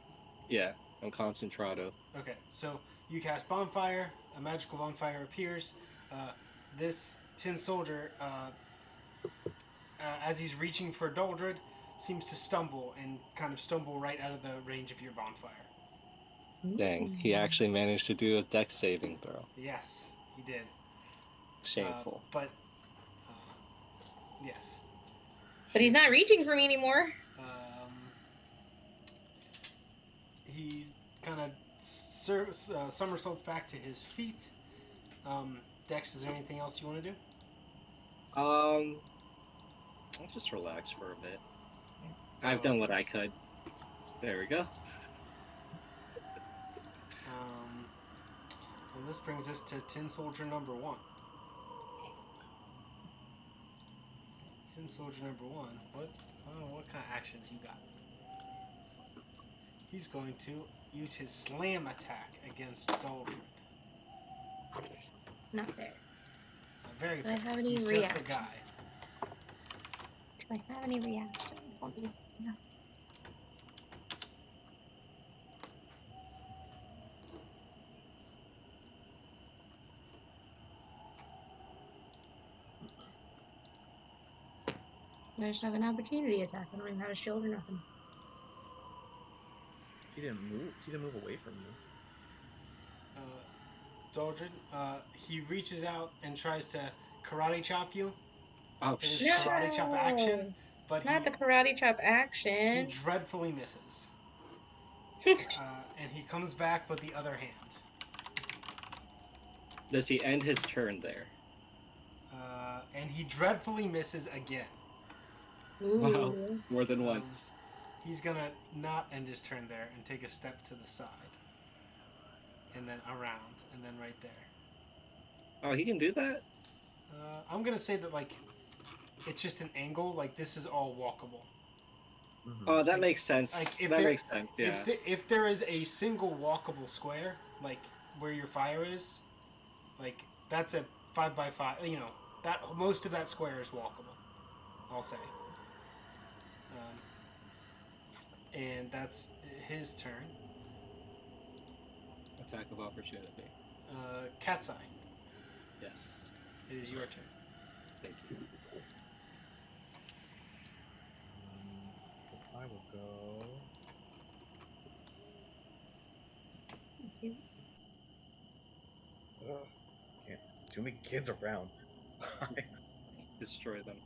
Yeah, I'm concentrado. Okay, so you cast bonfire, a magical bonfire appears. This tin soldier, as he's reaching for Daldrid, seems to stumble right out of the range of your bonfire. Dang, he actually managed to do a dex saving throw. Yes, he did. Shameful. Yes. But he's not reaching for me anymore. He kind of somersaults back to his feet. Dex, is there anything else you want to do? I'll just relax for a bit. I've done what I could. There we go. And this brings us to Tin Soldier number 1. Tin Soldier number 1. What kind of actions you got? He's going to use his slam attack against Daldrid. Not fair. Very Do I fair. have any He's just a reaction? guy. Do I have any reactions? Let me... No. I just have an opportunity attack. I don't even have a shield or nothing. He didn't move. He didn't move away from you. Daldrid, he reaches out and tries to karate chop you. Oh, In his shit. karate chop action, but Not the karate chop he action. dreadfully misses. And he comes back with the other hand. Does he end his turn there? And he dreadfully misses again. Ooh. Wow, more than once. He's gonna not end his turn there and take a step to the side. And then around, and then right there. Oh, he can do that? I'm gonna say that, like, it's just an angle, like, this is all walkable. Oh, that makes sense. Like, if that there- makes sense. Yeah. If there is a single walkable square, like where your fire is, like that's a 5x5. You know that most of that square is walkable. I'll say. And that's his turn. Attack of opportunity. Catseye, Yes. it is your turn. Thank you. I will go. Thank you. Can't. Too many kids around. Destroy them.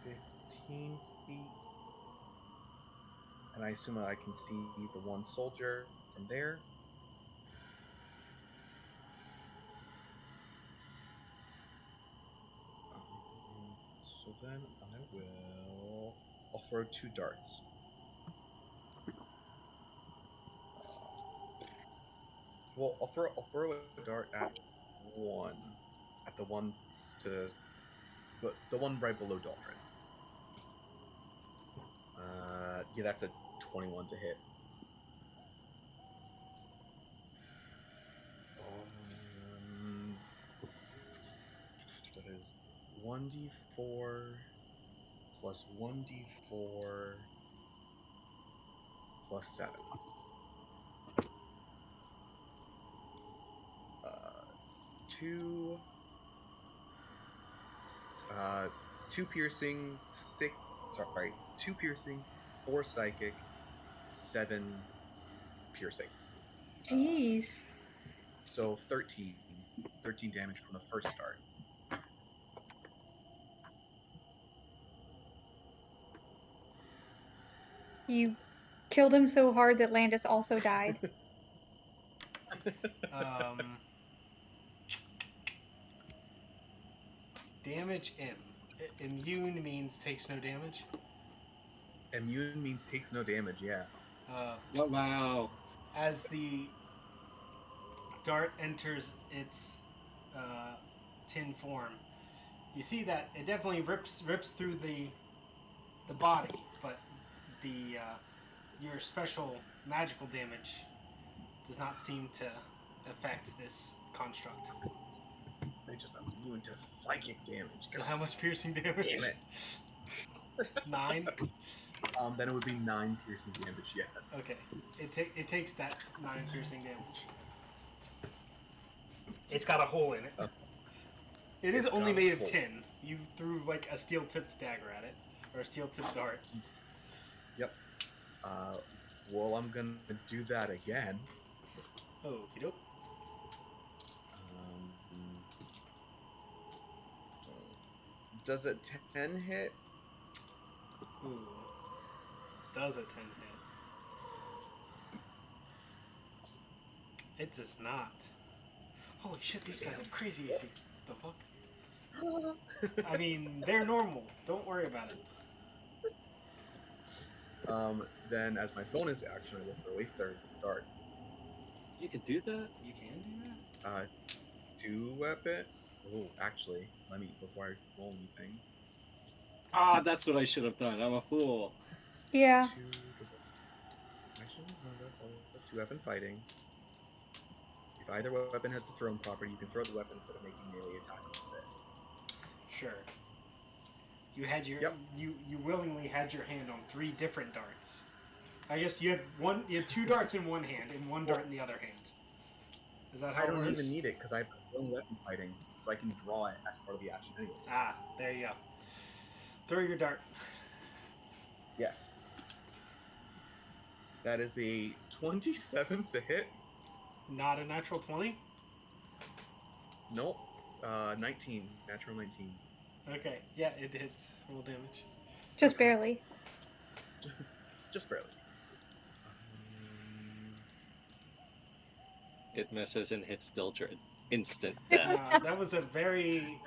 15 feet. And I assume I can see the one soldier from there. So then I'll throw 2 darts. Well, I'll throw a dart at the one to the one right below Daldrid. Yeah, that's a 21 to hit. That is 1d4 plus 1d4 plus 7. Two piercing, 2 piercing, 4 psychic, 7 piercing. Jeez. So 13 damage from the first start. You killed him so hard that Landis also died. Damage M. Immune means takes no damage. Immune means takes no damage, yeah. Oh, wow. As the dart enters its tin form, you see that it definitely rips through the body, but the your special magical damage does not seem to affect this construct. They just immune to psychic damage. So how much piercing damage? Damn it. 9? Then it would be 9 piercing damage, yes. Okay. It takes that 9 piercing damage. It's got a hole in it. It is It's only got a made of hole. tin. You threw like a steel-tipped dagger at it. Or a steel-tipped dart. Yep. Well, I'm gonna do that again. Okie doke. Does a 10 hit? Ooh. Does a 10 hit? It does not. Holy shit, these guys have crazy AC. The fuck? I mean, they're normal. Don't worry about it. Then as my bonus action, I will throw a 3rd dart. You can do that? You can do that? 2 weapon. Oh, actually, let me before I roll anything. Ah, that's what I should have done. I'm a fool. Yeah. 2 weapon fighting. If either weapon has the thrown property, you can throw the weapon instead of making melee attack with it. Sure. You had your you willingly had your hand on 3 different darts. I guess you had 2 darts in one hand and 1 dart in the other hand. Is that how I it don't works? even need it because I have thrown weapon fighting, so I can draw it as part of the action anyways. Ah, there you go. Throw your dart. Yes. That is a 27 to hit. Not a natural 20? Nope. 19. Natural 19. Okay, yeah, it hits. Roll damage. Just barely. Just barely. It misses and hits Daldrid. Instant death. That was a very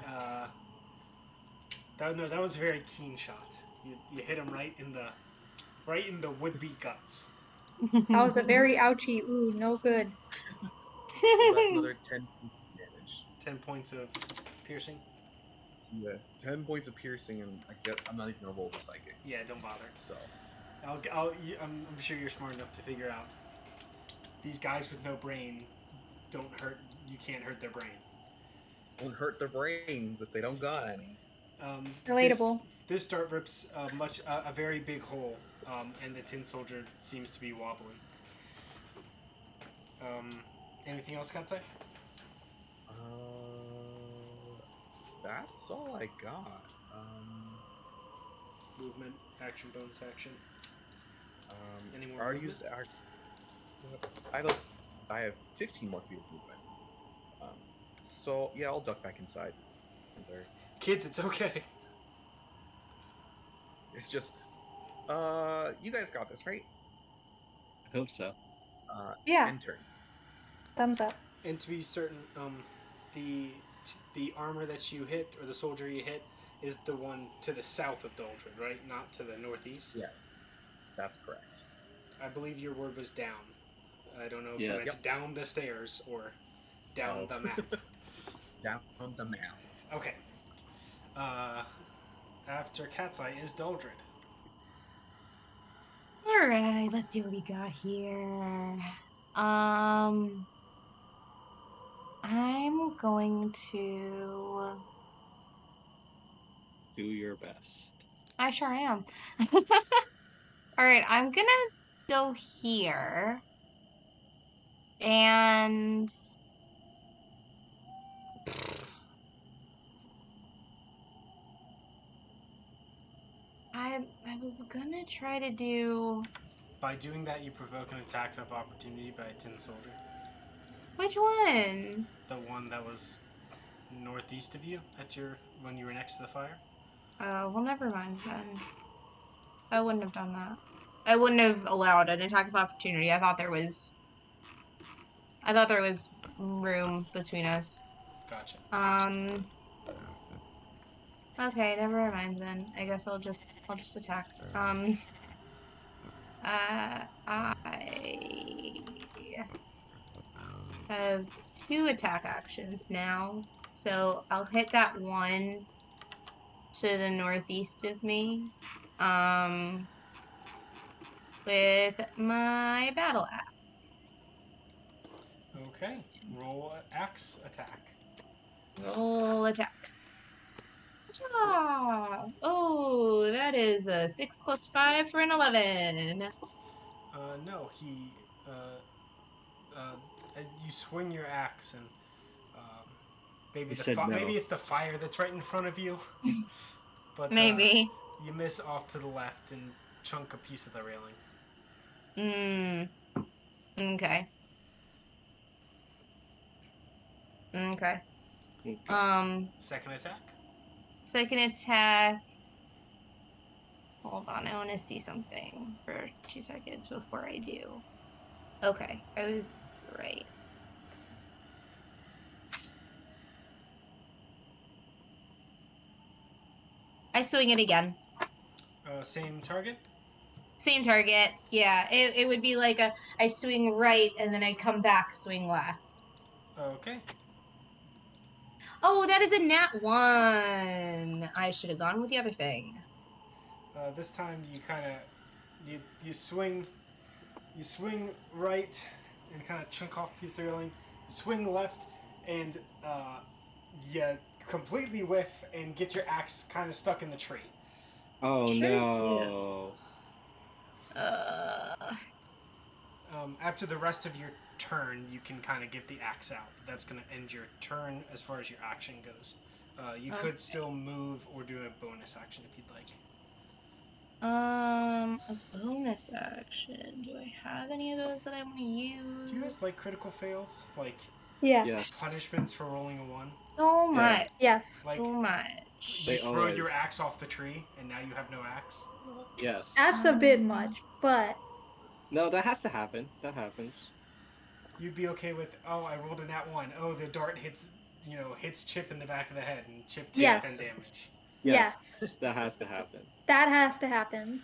that was a very keen shot. You hit him right in the would-be guts. That was a very ouchy. Ooh, no good. Well, that's another 10 damage. 10 points of piercing. Yeah, 10 points of piercing, and I'm not even gonna roll the psychic. Yeah, don't bother. So I'm sure you're smart enough to figure out. These guys with no brain don't hurt. You can't hurt their brain. won't hurt their brains if they don't got any. Relatable. This dart rips a very big hole, and the tin soldier seems to be wobbling. Anything else, Catseye? That's all I got. Movement, action, bonus action. Any more I already movement? used. I have 15 more feet of movement. So yeah, I'll duck back inside. There. Kids, it's okay. It's just, you guys got this, right? I hope so. Yeah. Intern. Thumbs up. And to be certain, the armor that you hit, or the soldier you hit, is the one to the south of Daldrid, right? Not to the northeast? Yes, that's correct. I believe your word was down. I don't know if Yeah. you meant down the stairs or down the map. Down on the map. Okay. After Catseye is Daldrid. Alright, let's see what we got here. I'm going to... Do your best. I sure am. Alright, I'm gonna go here. And... I was gonna try to do... By doing that, you provoke an attack of opportunity by a tin soldier. Which one? The one that was northeast of you when you were next to the fire. Well, never mind then. I wouldn't have done that. I wouldn't have allowed an attack of opportunity. I thought there was room between us. Gotcha. Okay, never mind then. I guess I'll just attack. I have 2 attack actions now, so I'll hit that one to the northeast of me, with my battle axe. Okay. Roll axe attack. Roll attack. Ah! Oh, that is a 6 + 5 for an 11. No, as you swing your axe and maybe maybe it's the fire that's right in front of you. But Maybe. You miss off to the left and chunk a piece of the railing. Okay. Okay. Second attack. Second attack. Hold on, I want to see something for 2 seconds before I do. Okay, I was right. I swing it again. Same target? Same target. Yeah, it would be like I swing right and then I come back, swing left. Okay. Oh, that is a nat 1. I should have gone with the other thing. This time you kind of you swing right and kind of chunk off a piece of the railing. You swing left and you completely whiff and get your axe kind of stuck in the tree. Oh Sure no. After the rest of your turn, you can kind of get the axe out. That's going to end your turn as far as your action goes. You could still move or do a bonus action if you'd like. A bonus action. Do I have any of those that I want to use? Do you guys like critical fails? Like Yes. punishments for rolling a 1? So much. Yes. Like So much. you They throw always- your axe off the tree and now you have no axe? Yes. That's a bit much, but No, that has to happen. That happens. You'd be okay with, oh, I rolled a nat 1. Oh, the dart hits Chip in the back of the head and Chip takes Yes. 10 damage. Yes. That has to happen. that has to happen.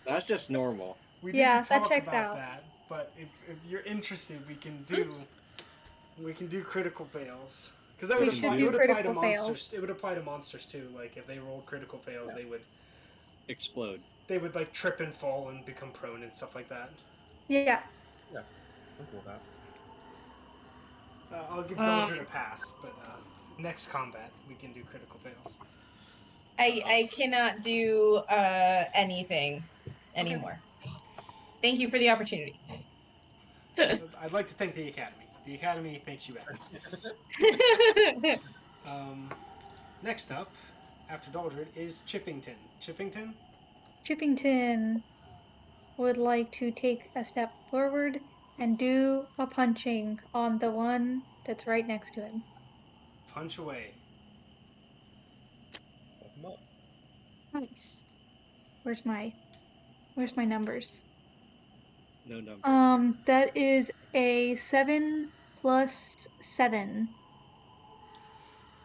That's just normal. We Yeah, didn't that talk checks about out. that, but if you're interested, we can do critical fails. Because that We would should apply. It do would apply to critical monsters. fails. It would apply to monsters too. Like if they rolled critical fails, they would Explode. like trip and fall and become prone and stuff like that. Yeah. Yeah, I'm cool with that. I'll give Daldrid a pass, but next combat we can do critical fails. I cannot do anything anymore. Thank you for the opportunity. I'd like to thank the Academy. The Academy thanks you back. Next up, after Daldrid, is Chippington. Chippington would like to take a step forward and do a punching on the one that's right next to him. Punch away. Fuck 'em up. Nice. Where's my numbers? No numbers. That is a 7 plus 7.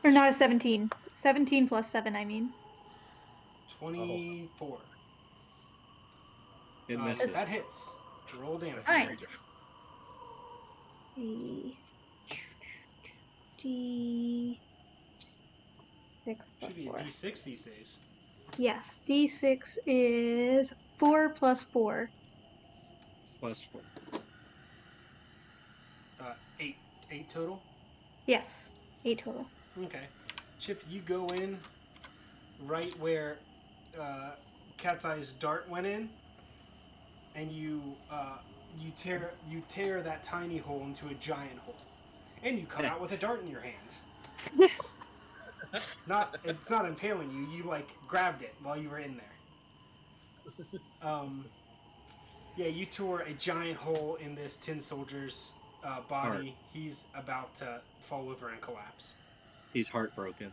Or not a 17. 17 plus 7, I mean. 24. It misses. That hits. Roll damage. Alright. D6 plus Should be a 4. D6 these days. Yes, D6 is 4 plus 4. Plus 4. 8 total. Yes, 8 total. Okay. Chip, you go in right where Catseye's dart went in, and you tear that tiny hole into a giant hole, and you come out with a dart in your hand. It's not impaling you. You like grabbed it while you were in there. Yeah, you tore a giant hole in this tin soldier's body. Heart. He's about to fall over and collapse. He's heartbroken.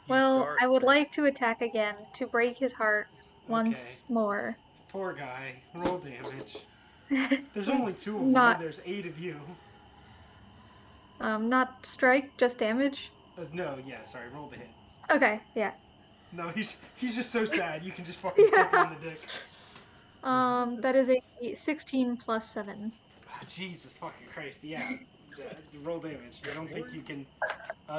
Well, I would like to attack again to break his heart once more. Poor guy. Roll damage. There's only 2 of them, Not- and there's 8 of you. Not strike, just damage. No, yeah, sorry, roll the hit. Okay, yeah. No, he's just so sad. You can just fucking kick him in the dick. That is a 16 plus 7. Jesus fucking Christ, yeah. Roll damage. I don't think you can.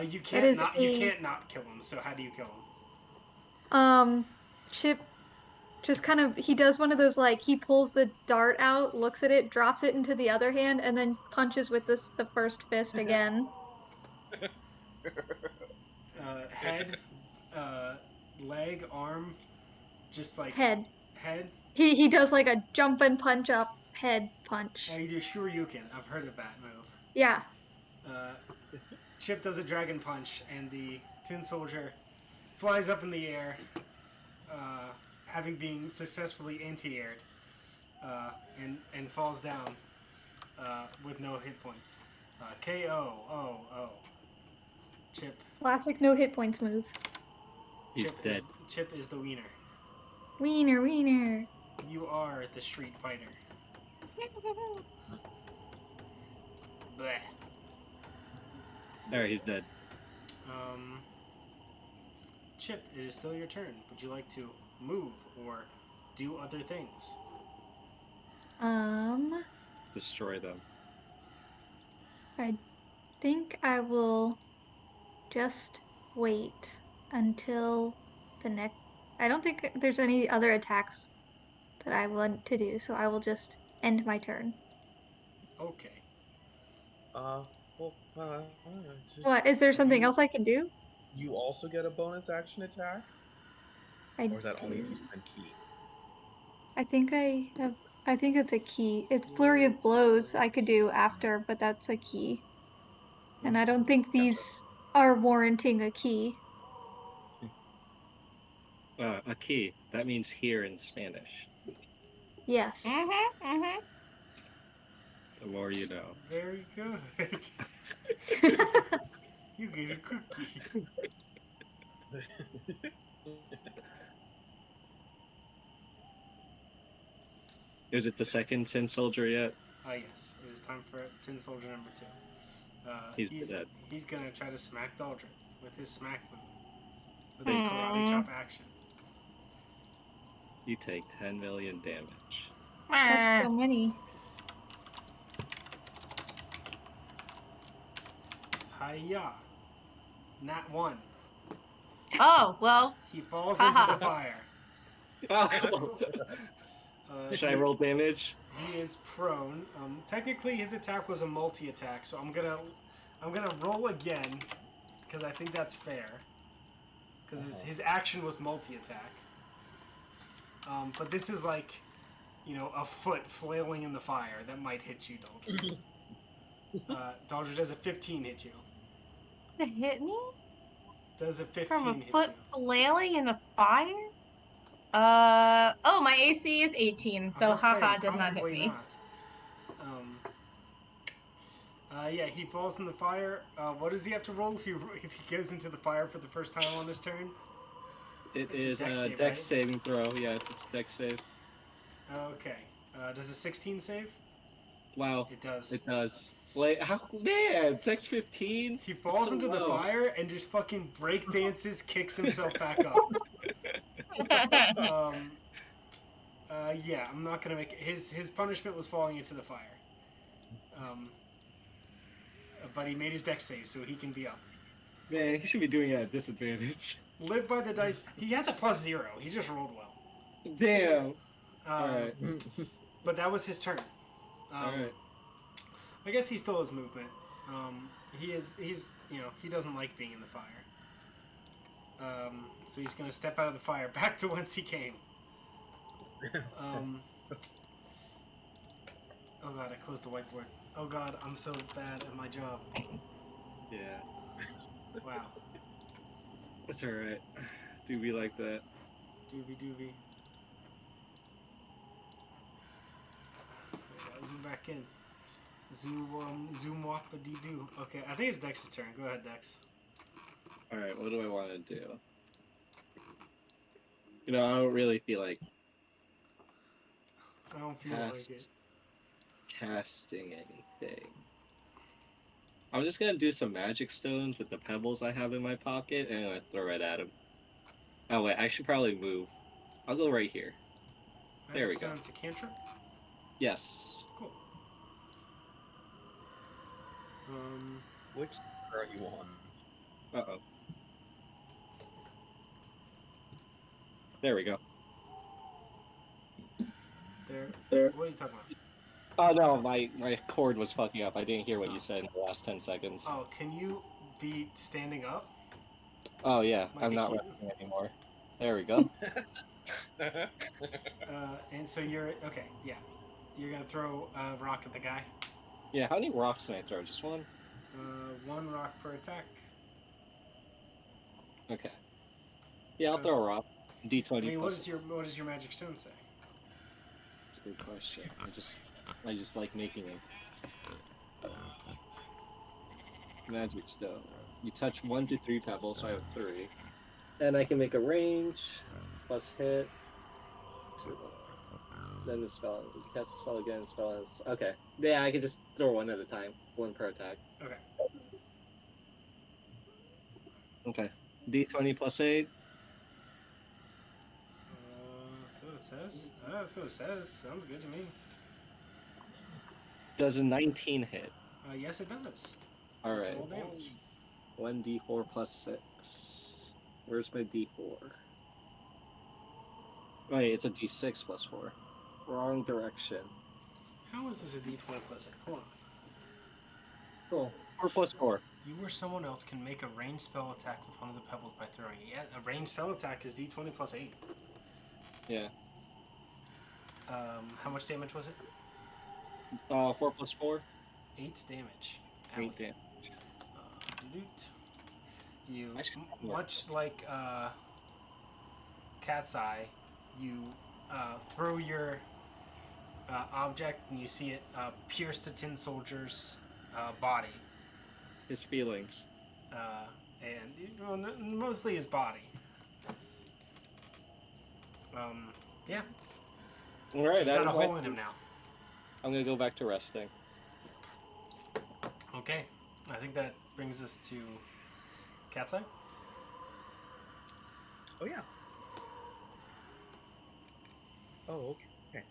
You That can't is not. You can't not kill him. So how do you kill him? Chip just kind of, he does one of those, like, he pulls the dart out, looks at it, drops it into the other hand, and then punches with the first fist again. Head, leg, arm, just like Head. Head. He does like a jump and punch up head punch. You do Shoryuken. I've heard of that move. Yeah. Chip does a dragon punch, and the tin soldier flies up in the air, having been successfully anti-aired, and falls down with no hit points. KO. Oh. Chip. Classic no hit points move. He's dead. Chip is the wiener. Wiener. You are the street fighter. Bleh. There, he's dead. Chip, it is still your turn. Would you like to move or do other things? Destroy them. I think I will just wait until the next. I don't think there's any other attacks that I want to do, so I will just end my turn. Okay. What? Is there something else I can do? You also get a bonus action attack? Or is that only if you spend key? I think I have. I think it's a key. It's flurry of blows I could do after, but that's a key. And I don't think these are warranting a key. A key. That means here in Spanish. Yes. The more you know. Very good. You get a cookie. Is it the second tin soldier yet? Yes. It is time for tin soldier number 2. He's dead. He's gonna try to smack Daldrid with his smack move. With his karate chop action. You take 10 million damage. That's so many. Hiya. Nat 1. Oh, well. He falls Haha. into the fire. Oh, should I roll damage? He is prone. Technically, his attack was a multi-attack, so I'm gonna roll again because I think that's fair. Because his action was multi-attack. But this is like, a foot flailing in the fire that might hit you, Daldrid. Daldrid, does a 15 hit you? To hit me? Does a 15 From a hit foot you? flailing in the fire? Oh, my AC is 18, so haha does not hit me. Not. Yeah, he falls in the fire. What does he have to roll if he goes into the fire for the first time on this turn? It's a dex a save, dex right? saving throw. Yeah, it's a dex save. Okay. Does a 16 save? Wow. It does. It does. Like, how, man, dex 15? He falls so into the low. fire and just fucking break dances, kicks himself back up. Yeah, I'm not gonna make it. His punishment was falling into the fire. But he made his dex save, so he can be up. Man, he should be doing it at disadvantage. Live by the dice. He has a +0. He just rolled well. Damn. Alright. But that was his turn. Alright. I guess he still has movement. He's he doesn't like being in the fire. So he's gonna step out of the fire back to whence he came. Oh god, I closed the whiteboard. Oh god, I'm so bad at my job. Yeah. Wow. It's alright. Do be like that. Doobie doobie. Zoom back in. Zoom walk a dee doo. Okay, I think it's Dex's turn. Go ahead, Dex. Alright, what do I want to do? I don't really feel like I don't feel like it. casting anything. I'm just gonna do some magic stones with the pebbles I have in my pocket and I'm gonna throw it at him. Oh wait, I should probably move. I'll go right here. There we go. Magic Stone's a cantrip? Yes. Cool. Which are you on? Uh-oh. There we go. There. What are you talking about? Oh no, my cord was fucking up. I didn't hear what you said in the last 10 seconds. Oh, can you be standing up? Oh yeah, Might I'm be not heat. resting anymore. There we go. And so you're okay. Yeah, you're gonna throw a rock at the guy. Yeah, how many rocks can I throw? Just one? 1 rock per attack. Okay. Yeah, I'll throw a rock. D20 I mean, plus. what does your magic stone say? That's a good question. I just like making them. Magic stone. You touch 1 to 3 pebbles, so I have 3. And I can make a range plus hit. Then the spell. You cast the spell again. Spell is okay. Yeah, I can just throw 1 at a time. 1 per attack. Okay. Okay. D20 plus 8. That's what it says. That's what it says. Sounds good to me. Does a 19 hit? Yes, it does. All right. Roll damage. 1d4 plus 6. Where's my d4? Wait, it's a d6 plus 4. Wrong direction. How is this a D20 plus 8? Hold on. Cool. 4 plus 4. You or someone else can make a ranged spell attack with one of the pebbles by throwing it. Yeah, a ranged spell attack is D20 plus 8. Yeah. How much damage was it? 4 plus 4. 8 damage. 8 damage. You, Actually, much like Catseye, you throw your object and you see it pierce the tin soldier's body. His feelings. And mostly his body. Yeah. All right, He's got a hole in him now. I'm gonna go back to resting. Okay. I think that brings us to Catseye. Oh yeah. Oh okay.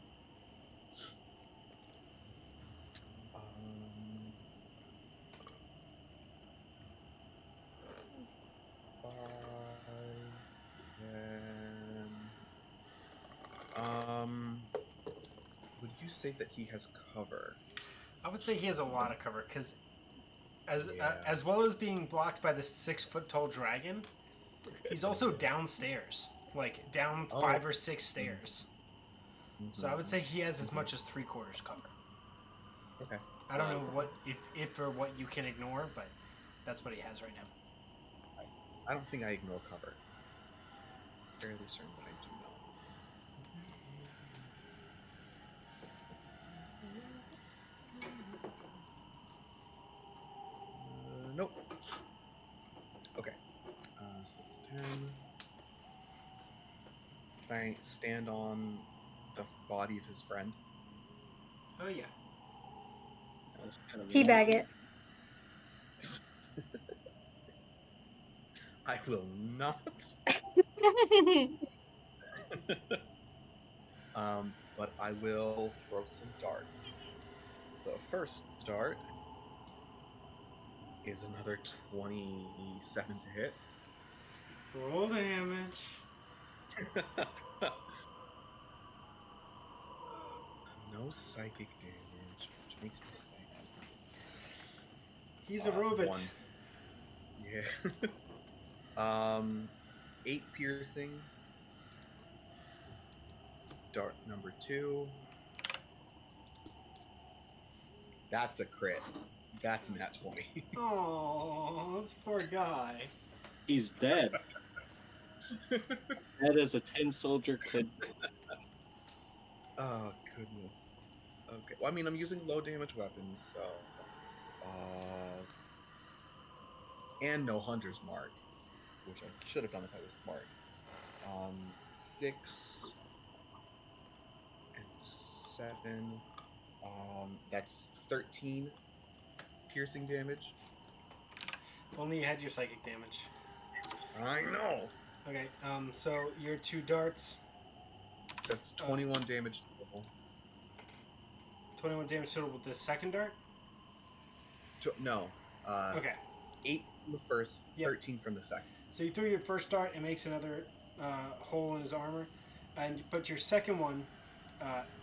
say that he has cover? I would say he has a lot of cover because, Yeah. as well as being blocked by the 6-foot-tall dragon, he's also downstairs, like down 5 or 6 stairs. So I would say he has as much as 3/4 cover. Okay. I don't know what if or what you can ignore, but that's what he has right now. I don't think I ignore cover. Fairly certain that I do not. Nope. Okay. So that's 10. Can I stand on the body of his friend? Oh yeah. Teabag it. I will not. But I will throw some darts. The first dart is another 27 to hit. Roll damage. No psychic damage, which makes me sad. He's a robot. 1. Yeah. 8 piercing. Dart number 2. That's a crit. That's a nat 20. Oh, this poor guy. He's dead. Dead as a tin soldier could. Oh, goodness. Okay. Well, I mean, I'm using low damage weapons, so. And no hunter's mark, which I should have done if I was smart. 6 and 7. That's 13 piercing damage. Only you had your psychic damage. I know. Okay, so your 2 darts. That's 21 damage total. 21 damage total with the second dart? No. Okay. 8 from the first, Yep. 13 from the second. So you threw your first dart and makes another hole in his armor, but your second one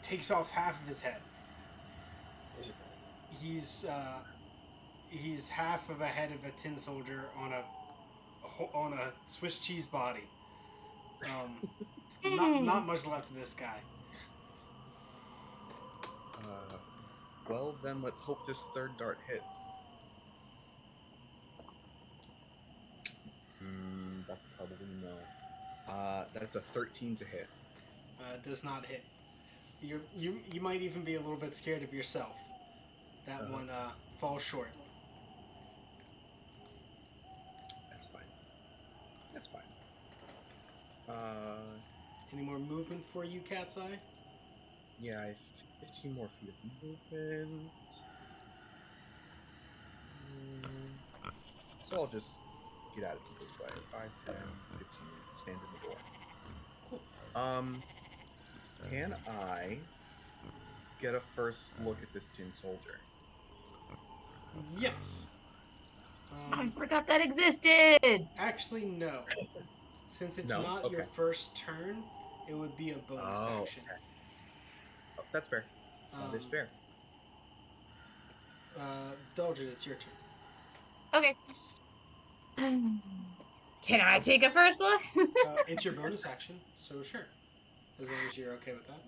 takes off half of his head. He's half of a head of a tin soldier on a Swiss cheese body. Not much left of this guy. Well, then let's hope this third dart hits. That's probably no. That's a 13 to hit. Does not hit. You might even be a little bit scared of yourself. That one falls short. That's fine. That's fine. Any more movement for you, Catseye? Yeah, I have 15 more feet of movement. So I'll just get out of people's way. 5, 10, 15, stand in the door. Cool. Can I get a first look at this tin soldier? Yes. I forgot that existed. Actually, no. Since it's No? not your Okay. first turn, it would be a bonus action. Okay. Oh, that's fair. That is fair. Daldrid, it's your turn. Okay. Can I take a first look? It's your bonus action, so sure. As long as you're okay with that.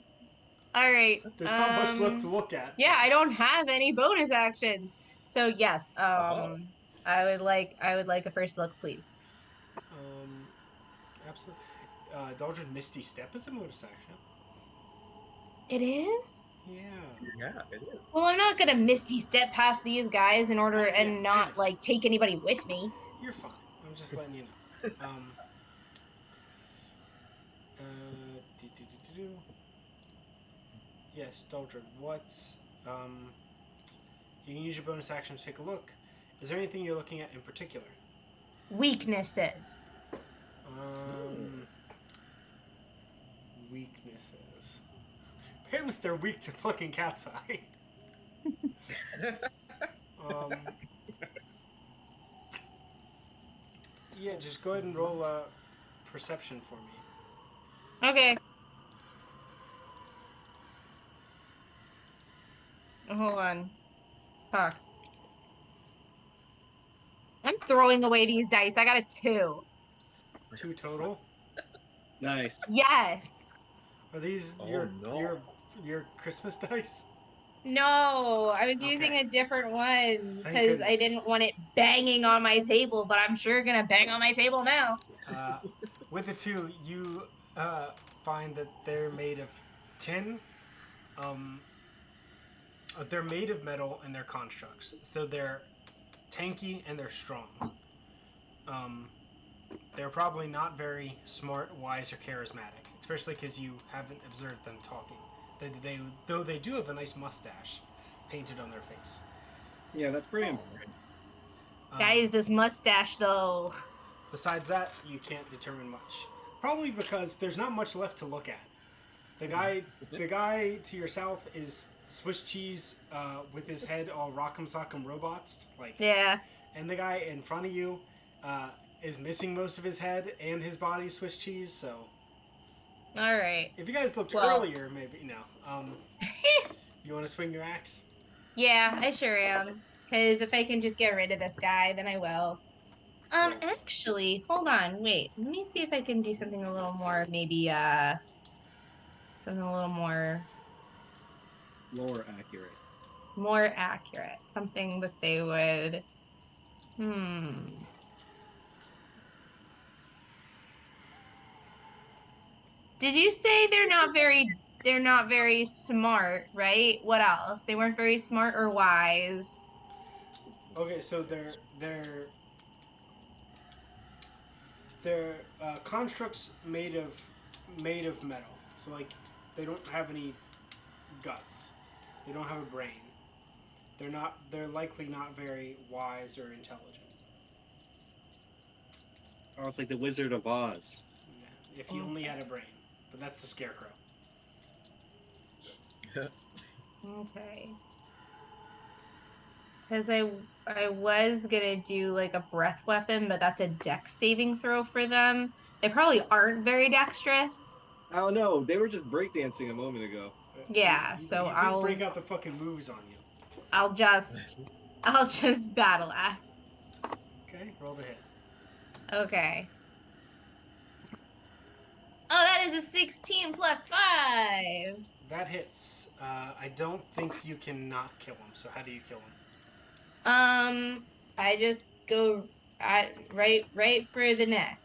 All right. There's not much left to look at. Yeah, I don't have any bonus actions. So yes, I would like a first look, please. Absolutely. Daldrid, Misty Step is a bonus action. It is? Yeah. Yeah, it is. Well, I'm not gonna misty step past these guys in order and not like take anybody with me. You're fine. I'm just letting you know. Yes, Daldrid, what's you can use your bonus action to take a look. Is there anything you're looking at in particular? Weaknesses. Weaknesses. Apparently they're weak to fucking Catseye. Yeah, just go ahead and roll perception for me. Okay. Hold on. Fuck. I'm throwing away these dice. I got a 2. 2 total. Nice. Yes. Are these Oh, no. your Christmas dice? No, I was using Okay. a different one Thank because I goodness. didn't want it banging on my table, but I'm sure gonna bang on my table now. With the 2, you find that they're made of tin. They're made of metal and they're constructs, so they're tanky and they're strong. They're probably not very smart, wise, or charismatic, especially because you haven't observed them talking. Though they do have a nice mustache painted on their face. Yeah, that's pretty important. Guys, this mustache though. Besides that, you can't determine much. Probably because there's not much left to look at. The guy to your south is Swiss cheese with his head all rock'em sock'em robots, like. Yeah. And the guy in front of you is missing most of his head and his body Swiss cheese. So. All right. If you guys looked Well. earlier, maybe you want to swing your axe? Yeah, I sure am. Because if I can just get rid of this guy, then I will. Actually, hold on, wait. Let me see if I can do something a little more, maybe, something a little more accurate. more accurate. Something that they would, Did you say they're not very smart, right? What else? They weren't very smart or wise. Okay, so they're constructs made of metal. So like they don't have any guts. They don't have a brain. They're likely not very wise or intelligent. Oh, it's like the Wizard of Oz. Yeah, if he only had a brain. But that's the Scarecrow. Okay. Because I was gonna do like a breath weapon, but that's a dex saving throw for them. They probably aren't very dexterous. I don't know. They were just breakdancing a moment ago. Yeah, He so did break out the fucking moves on you. I'll just battle axe. Okay, roll the hit. Okay. Oh, that is a 16 plus 5. That hits. I don't think you can not kill him. So how do you kill him? I just go right for the neck.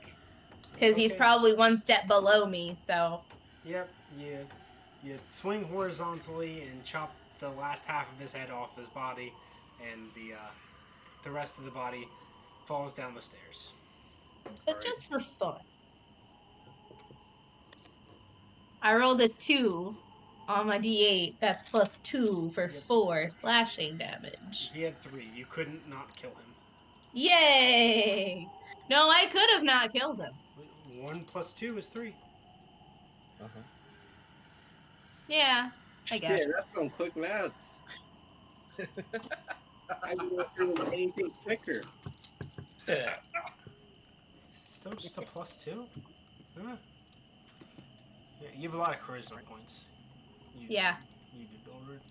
Because he's Okay. probably one step below me, so. Yep. You swing horizontally and chop the last half of his head off his body, and the rest of the body falls down the stairs. But just for fun. I rolled a 2 on my d8. That's plus 2 for 4 slashing damage. He had 3. You couldn't not kill him. Yay! No, I could have not killed him. 1 plus 2 is 3. Uh-huh. Yeah, I guess. Yeah, that's some quick maths. I didn't know it was anything quicker. Is it still just a plus 2? Huh. Yeah, you have a lot of charisma points. You do, Daldrid.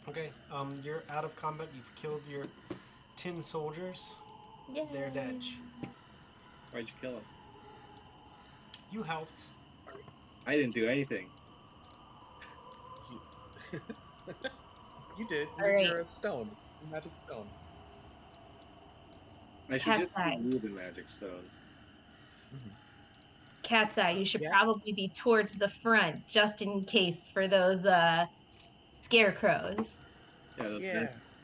Okay, you're out of combat. You've killed your tin soldiers. Yay. They're dead. Why'd you kill him? You helped. I didn't do anything. You did. You're a stone. A magic stone. I should just Catseye. remove the magic stone. Catseye, you should probably be towards the front, just in case for those scarecrows. Yeah, those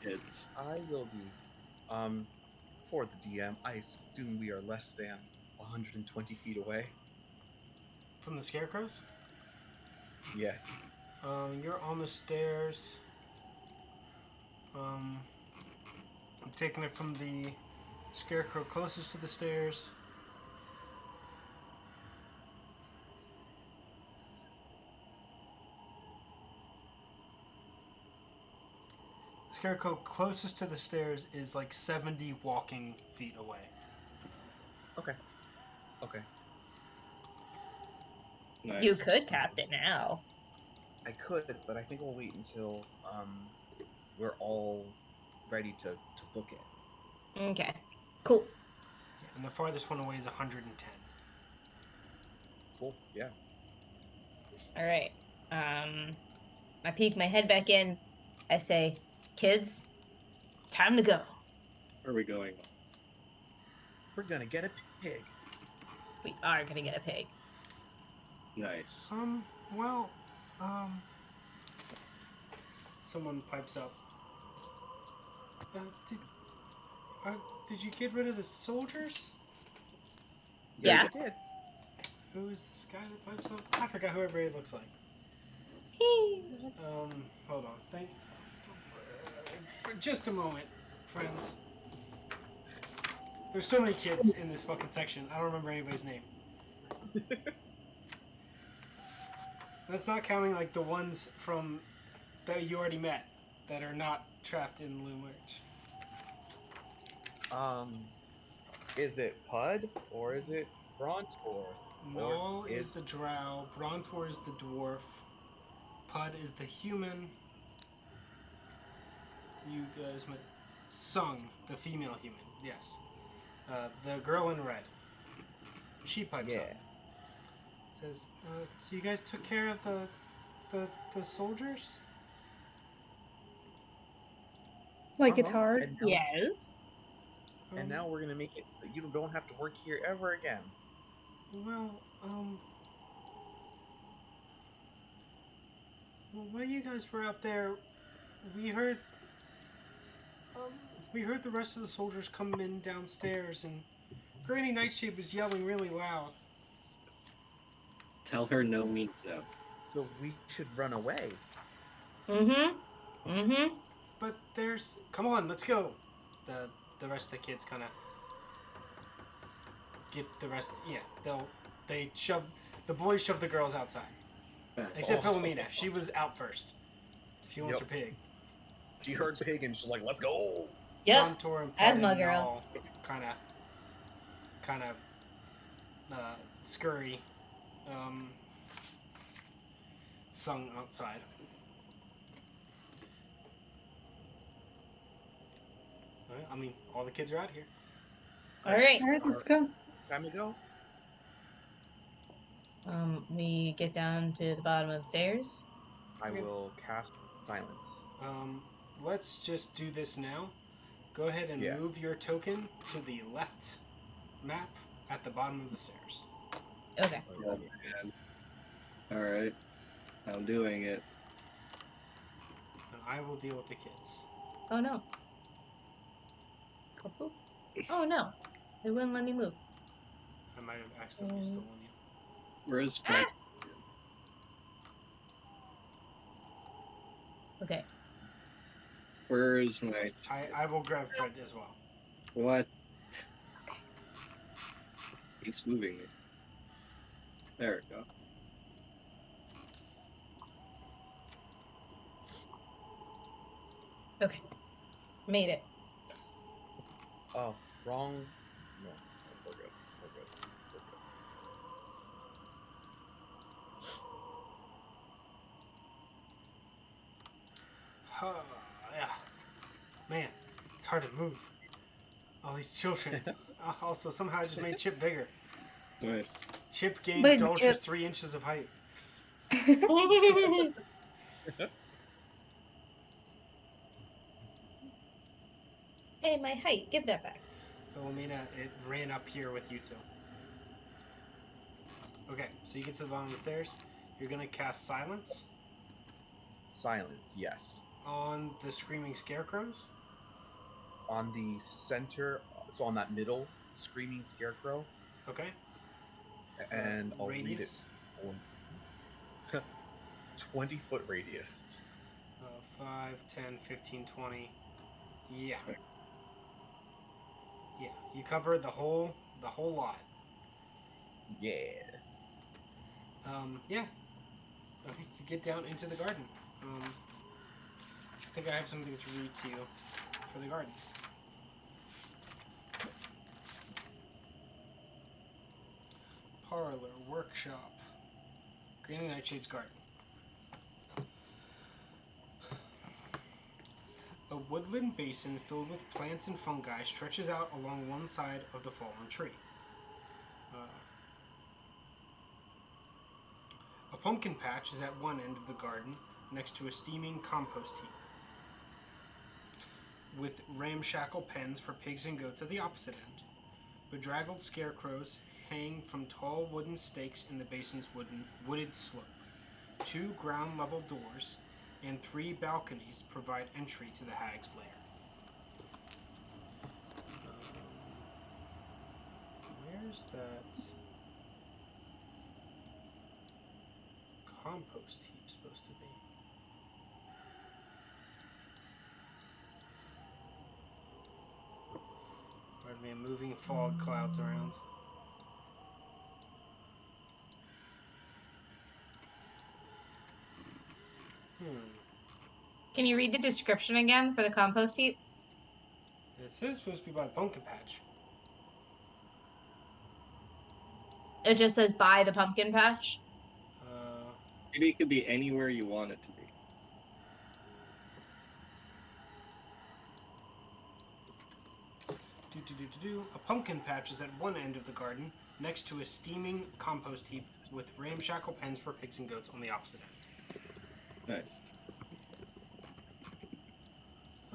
kids. I will be. For the DM, I assume we are less than 120 feet away. From the scarecrows? Yeah. You're on the stairs. I'm taking it from the scarecrow closest to the stairs. Scarecrow closest to the stairs is like 70 walking feet away. Okay. You could cast it now. I could, but I think we'll wait until we're all ready to book it. Okay. Cool. Yeah, and the farthest one away is 110. Cool. Yeah. All right. I peek my head back in. I say, kids, it's time to go. Where are we going? We're gonna get a pig. We are gonna get a pig. Nice. Well, someone pipes up. Did you get rid of the soldiers? Yeah. We did. Who is this guy that pipes up? I forgot who everybody looks like. Hold on. For just a moment, friends. There's so many kids in this fucking section. I don't remember anybody's name. That's not counting like the ones from that you already met that are not trapped in Loomlurch. Is it Pud or is it Brontor? Maul is the drow, Brontor is the dwarf, Pud is the human. You guys met Sung, the female human. Yes. The girl in red. She pipes up. Says, so you guys took care of the soldiers? Like it's hard. And now, Yes. and now we're gonna make it that you don't have to work here ever again. Well, while you guys were out there, we heard the rest of the soldiers come in downstairs, and Granny Nightshade was yelling really loud. Tell her no means no. So we should run away. But come on, let's go. The rest of the kids kind of get the rest. Yeah, the boys shove the girls outside. Except Philomena, she was out first. She wants her pig. She heard pig and she's like, "Let's go." Yep. As my girl. All kind of scurry. Sung outside. I mean, all the kids are out here. All right. All right, let's go. Time to go. We get down to the bottom of the stairs. I will cast silence. Let's just do this now. Go ahead and move your token to the left map at the bottom of the stairs. Okay. Oh, man. All right, I'm doing it. And I will deal with the kids. Oh no. Oh no. They wouldn't let me move. I might have accidentally stolen you. Where's my... Okay. Where is my... I will grab Fred as well. What? He's moving it. There we go. Okay. Made it. Oh, wrong. No, we're good. We're good. We're good. Yeah. Man, it's hard to move. All these children. Also, somehow I just made Chip bigger. Nice. Chip gained But Daldrid's 3 inches of height. Hey, my height. Give that back. Philomena, it ran up here with you two. Okay, so you get to the bottom of the stairs. You're going to cast Silence Silence, yes. on the Screaming Scarecrows. On the center, so on that middle screaming scarecrow, Okay. and I'll read it. Radius. 20-foot radius. 5, 10, 15, 20. Yeah. Yeah, you cover the whole lot. Yeah. Yeah. Okay, you get down into the garden. I think I have something to read to you for the garden. Parlor, workshop, Granny Nightshade's garden. A woodland basin filled with plants and fungi stretches out along one side of the fallen tree. A pumpkin patch is at one end of the garden, next to a steaming compost heap, with ramshackle pens for pigs and goats at the opposite end. Bedraggled scarecrows hang from tall wooden stakes in the basin's wooded slope. 2 ground-level doors and 3 balconies provide entry to the hag's lair. Where's that compost heap supposed to be? Pardon me, moving fog clouds around. Can you read the description again for the compost heap? It says supposed to be by the pumpkin patch. It just says by the pumpkin patch. Maybe it could be anywhere you want it to be. A pumpkin patch is at one end of the garden, next to a steaming compost heap with ramshackle pens for pigs and goats on the opposite end. Nice.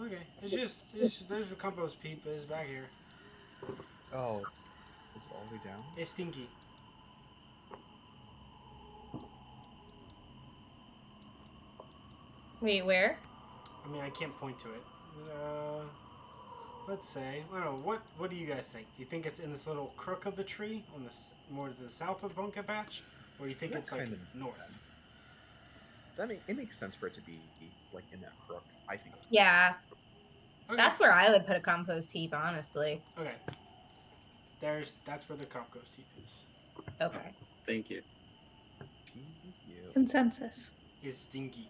Okay, there's the compost heap is back here. Oh, it's all the way down? It's stinky. Wait, where? I mean, I can't point to it. Let's say, I don't know, what do you guys think? Do you think it's in this little crook of the tree, on this more to the south of the pumpkin patch? Or do you think it's like north? It makes sense for it to be like in that crook, I think. Yeah. Okay. That's where I would put a compost heap, honestly. Okay. That's where the compost heap is. Okay. Thank you. Consensus. Is stinky.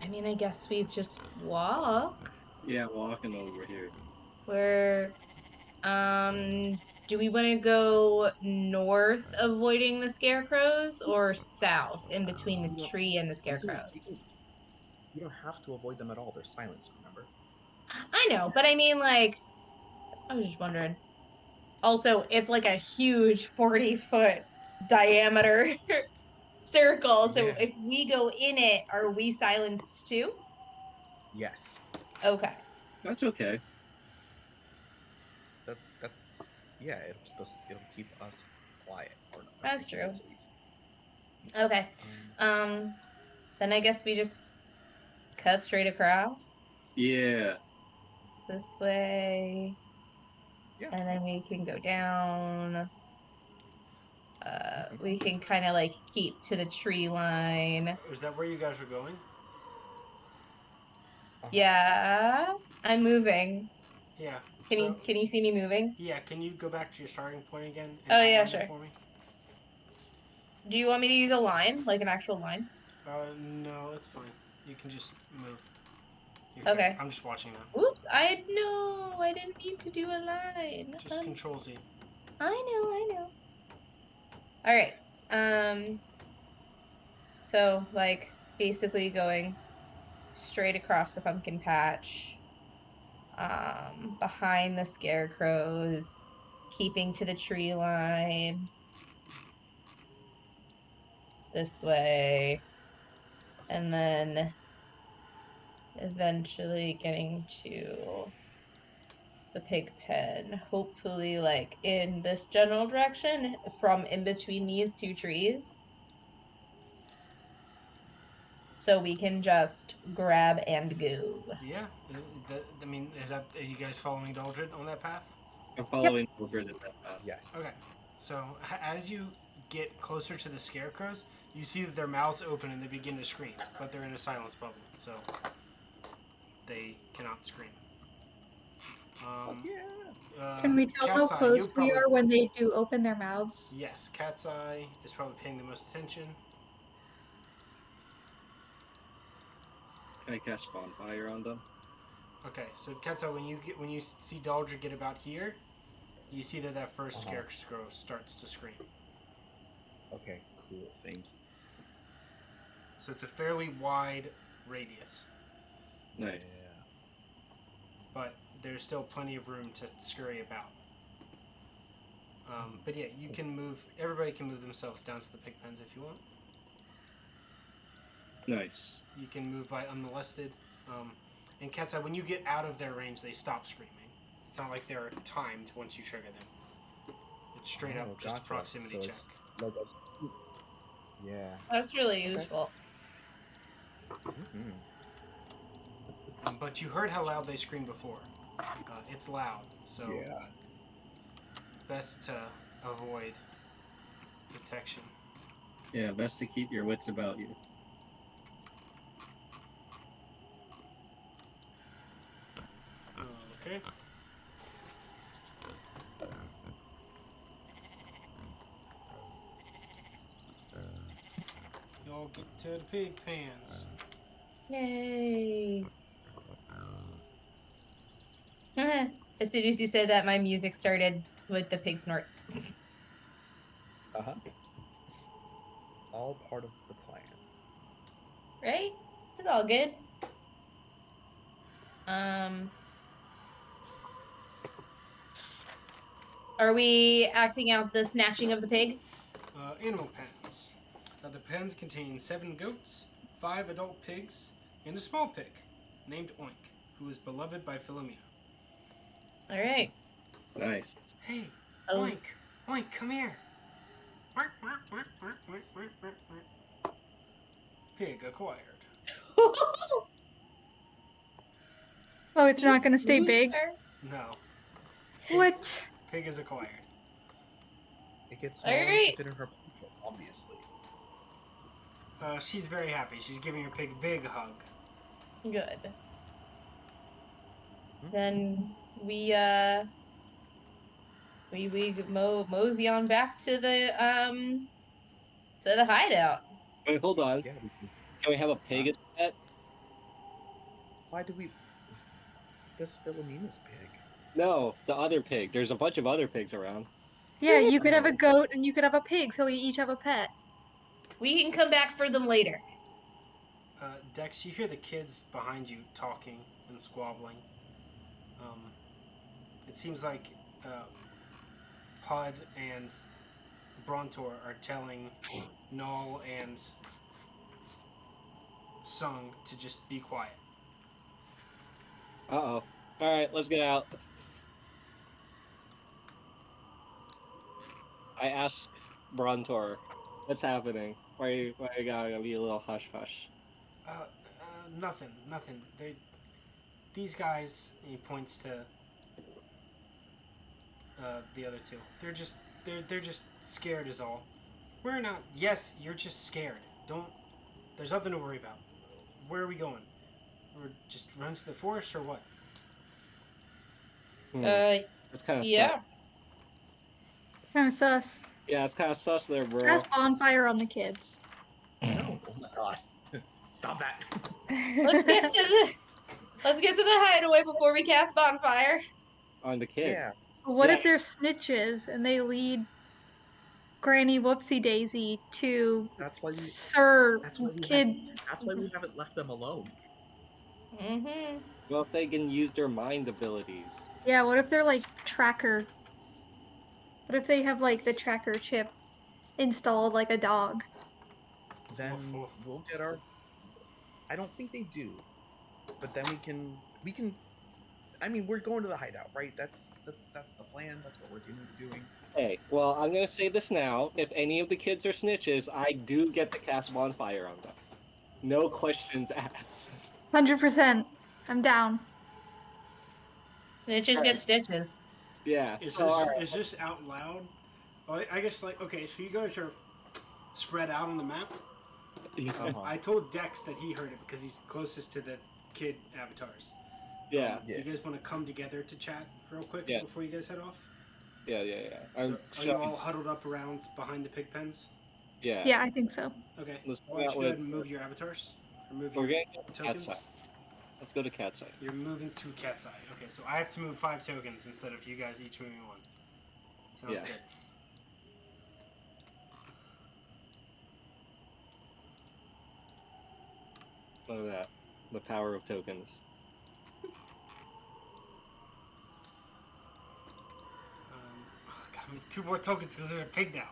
I mean, I guess we just walk. Yeah, walking over here. Do we want to go north, avoiding the scarecrows, or south, in between the tree and the scarecrows? You don't have to avoid them at all. They're silenced, remember? I know, but I mean, like, I was just wondering. Also, it's like a huge 40-foot diameter circle, so Yeah. if we go in it, are we silenced too? Yes. Okay. That's okay. That's yeah. It'll keep us quiet. That's true. Okay. Then I guess we just cut straight across Yeah. this way. Yeah. And then we can go down. We can kind of like keep to the tree line. Is that where you guys are going? Yeah, I'm moving. Yeah. Can you see me moving? Yeah, can you go back to your starting point again? Oh, yeah, outline it sure. For me? Do you want me to use a line, like an actual line? No, it's fine. You can just move. Okay. Good. I'm just watching now. Oops, I didn't mean to do a line. Just Control Z. I know. All right. So like basically going straight across the pumpkin patch, behind the scarecrows, keeping to the tree line. This way, and then eventually getting to the pig pen, hopefully like in this general direction from in between these two trees, so we can just grab and go. Yeah. I mean, are you guys following Daldrid on that path? I'm following over the path. Yes. Okay. So as you get closer to the scarecrows, you see that their mouths open and they begin to scream, but they're in a silence bubble, so they cannot scream. Can we tell how Catseye, close we are when they do open their mouths? Yes, Catseye is probably paying the most attention. Can I cast bonfire on them? Okay, so Catseye, when you see Daldrid get about here, you see that first scarecrow starts to scream. Okay, cool. Thank you. So it's a fairly wide radius, Nice. Yeah. but there's still plenty of room to scurry about. But yeah, you can move. Everybody can move themselves down to the pig pens if you want. Nice. You can move by unmolested. And Catseye, when you get out of their range, they stop screaming. It's not like they're timed once you trigger them. It's straight up just a Gotcha. proximity So check. it's like yeah. That's really Okay. useful. Mm-hmm. But you heard how loud they screamed before. It's loud, so Yeah. best to avoid detection. Yeah, best to keep your wits about you. Okay. Y'all get to the pig pans. Yay. As soon as you said that, my music started with the pig snorts. Uh-huh. All part of the plan. Right? It's all good. Are we acting out the snatching of the pig? Animal pens. The pens contain 7 goats, 5 adult pigs, and a small pig named Oink, who is beloved by Philomena. All right. Nice. Hey, Oh. Oink, Oink, come here. Pig acquired. Oh, it's not gonna stay big? No, What? pig is acquired. It gets smaller Alright. to fit in her pocket, obviously. She's very happy. She's giving her pig a big hug. Good. Hmm? Then we mosey on back to the hideout. Wait, hold on. Yeah. Can we have a pig as a pet? Why do we? This Philomena's pig. No, the other pig. There's a bunch of other pigs around. Yeah, you could have a Oh. goat and you could have a pig, so we each have a pet. We can come back for them later. Dex, you hear the kids behind you talking and squabbling. It seems like Pod and Brontor are telling Null and Sung to just be quiet. Uh-oh. Alright, let's get out. I asked Brontor, what's happening? Why you gotta be a little hush-hush? Nothing. These guys, and he points to the other two. They're just scared is all. We're not. Yes, you're just scared. Don't. There's nothing to worry about. Where are we going? We're just run to the forest or what? That's kind of Yeah. sus. Kind of sus. Yeah, it's kind of sus there, bro. Cast bonfire on the kids. No. Oh my god. Stop that. Let's get to the hideaway before we cast bonfire. On the kid. Yeah. What Yeah. if they're snitches and they lead Granny Whoopsie Daisy to That's why we. Sir That's why we Kid? That's why we haven't left them alone. Mm-hmm. Well, if they can use their mind abilities. Yeah, what if they're like tracker? What if they have like the tracker chip installed like a dog? Then Woof, woof. we'll get our. I don't think they do, but then we can. I mean, we're going to the hideout, right? That's the plan. That's what we're doing. Hey, well, I'm gonna say this now. If any of the kids are snitches, I do get to cast bonfire on them. No questions asked. 100%. I'm down. Snitches get stitches. Yeah. Is so, this alright. is this out loud? Well, I guess like okay, so you guys are spread out on the map. Uh-huh. I told Dex that he heard it because he's closest to the kid avatars. Yeah. Do you guys want to come together to chat real quick Yeah. before you guys head off? Yeah. So, are you all huddled up around behind the pig pens? Yeah. Yeah, I think so. Okay. Let's Why don't start you go ahead with- and move your avatars? Or move We're your gonna go to tokens? Catseye. Let's go to Catseye. You're moving to Catseye. Okay, so I have to move 5 tokens instead of you guys each moving 1. Sounds Yeah. good. some of that. The power of tokens. Got me 2 more tokens because there's a pig now.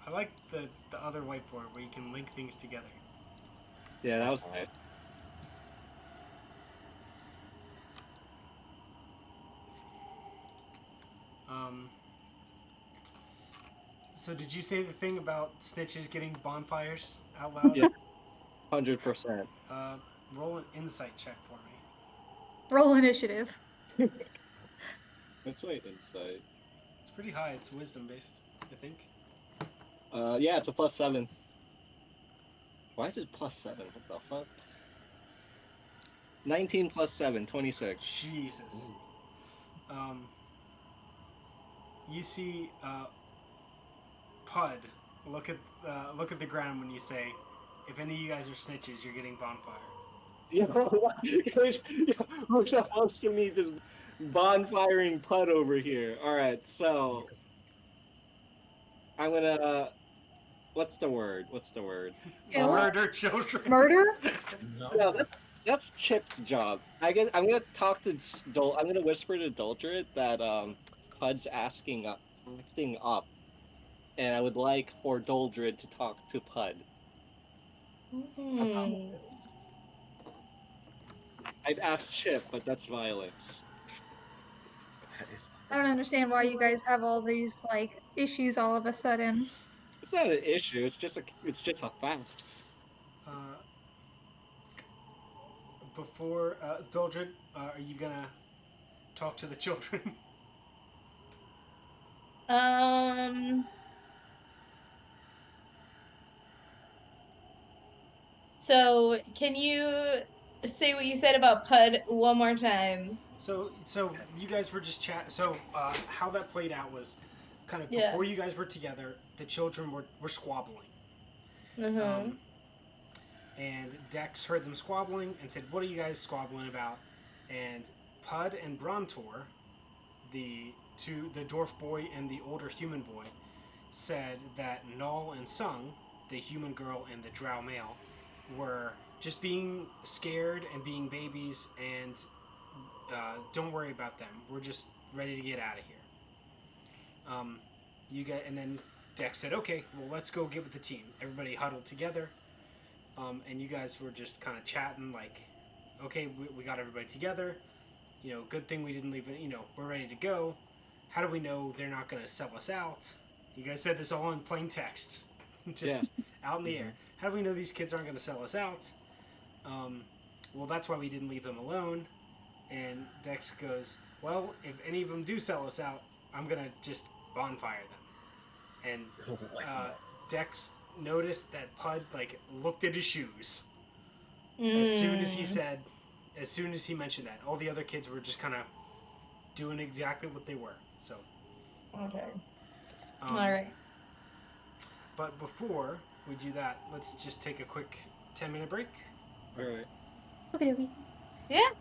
I like the other whiteboard where you can link things together. Yeah, that was nice. So did you say the thing about snitches getting bonfires out loud? Yeah, 100%. Roll an insight check for me. Roll initiative. That's my insight. It's pretty high. It's wisdom based, I think. Yeah, it's a +7. Why is it +7? What the fuck? 19 + 7, 26. Jesus. You see Pud look at the ground when you say, "If any of you guys are snitches, you're getting bonfire." Who's supposed to me just bonfiring Pud over here? Alright, so I'm gonna what's the word? Kill? Murder children. Murder? No, that's Chip's job. I guess I'm gonna talk to I'm gonna whisper to Daldrid that Pud's acting up, and I would like for Daldrid to talk to Pud. I'd ask Chip, but that's violence. That is. I don't understand why you guys have all these like issues all of a sudden. It's not an issue. It's just a fact. Before Daldrid, are you gonna talk to the children? So can you say what you said about Pud one more time? So you guys were just chatting. So how that played out was kind of before you guys were together, the children were squabbling. And Dex heard them squabbling and said, "What are you guys squabbling about?" And Pud and Brontor, the dwarf boy and the older human boy, said that Null and Sung, the human girl and the drow male, were just being scared and being babies, and don't worry about them. We're just ready to get out of here. And then Dex said, "Okay, well, let's go get with the team." Everybody huddled together, and you guys were just kind of chatting like, "Okay, we got everybody together. You know, good thing we didn't leave it. You know, we're ready to go. How do we know they're not going to sell us out?" You guys said this all in plain text, just out in the air. How do we know these kids aren't going to sell us out? Well, that's why we didn't leave them alone. And Dex goes, "Well, if any of them do sell us out, I'm going to just bonfire them." And Dex noticed that Pud like looked at his shoes. As soon as he mentioned that, all the other kids were just kind of doing exactly what they were. So. Okay. All right. But before we do that, let's just take a quick 10-minute break. All right. Okay. Yeah.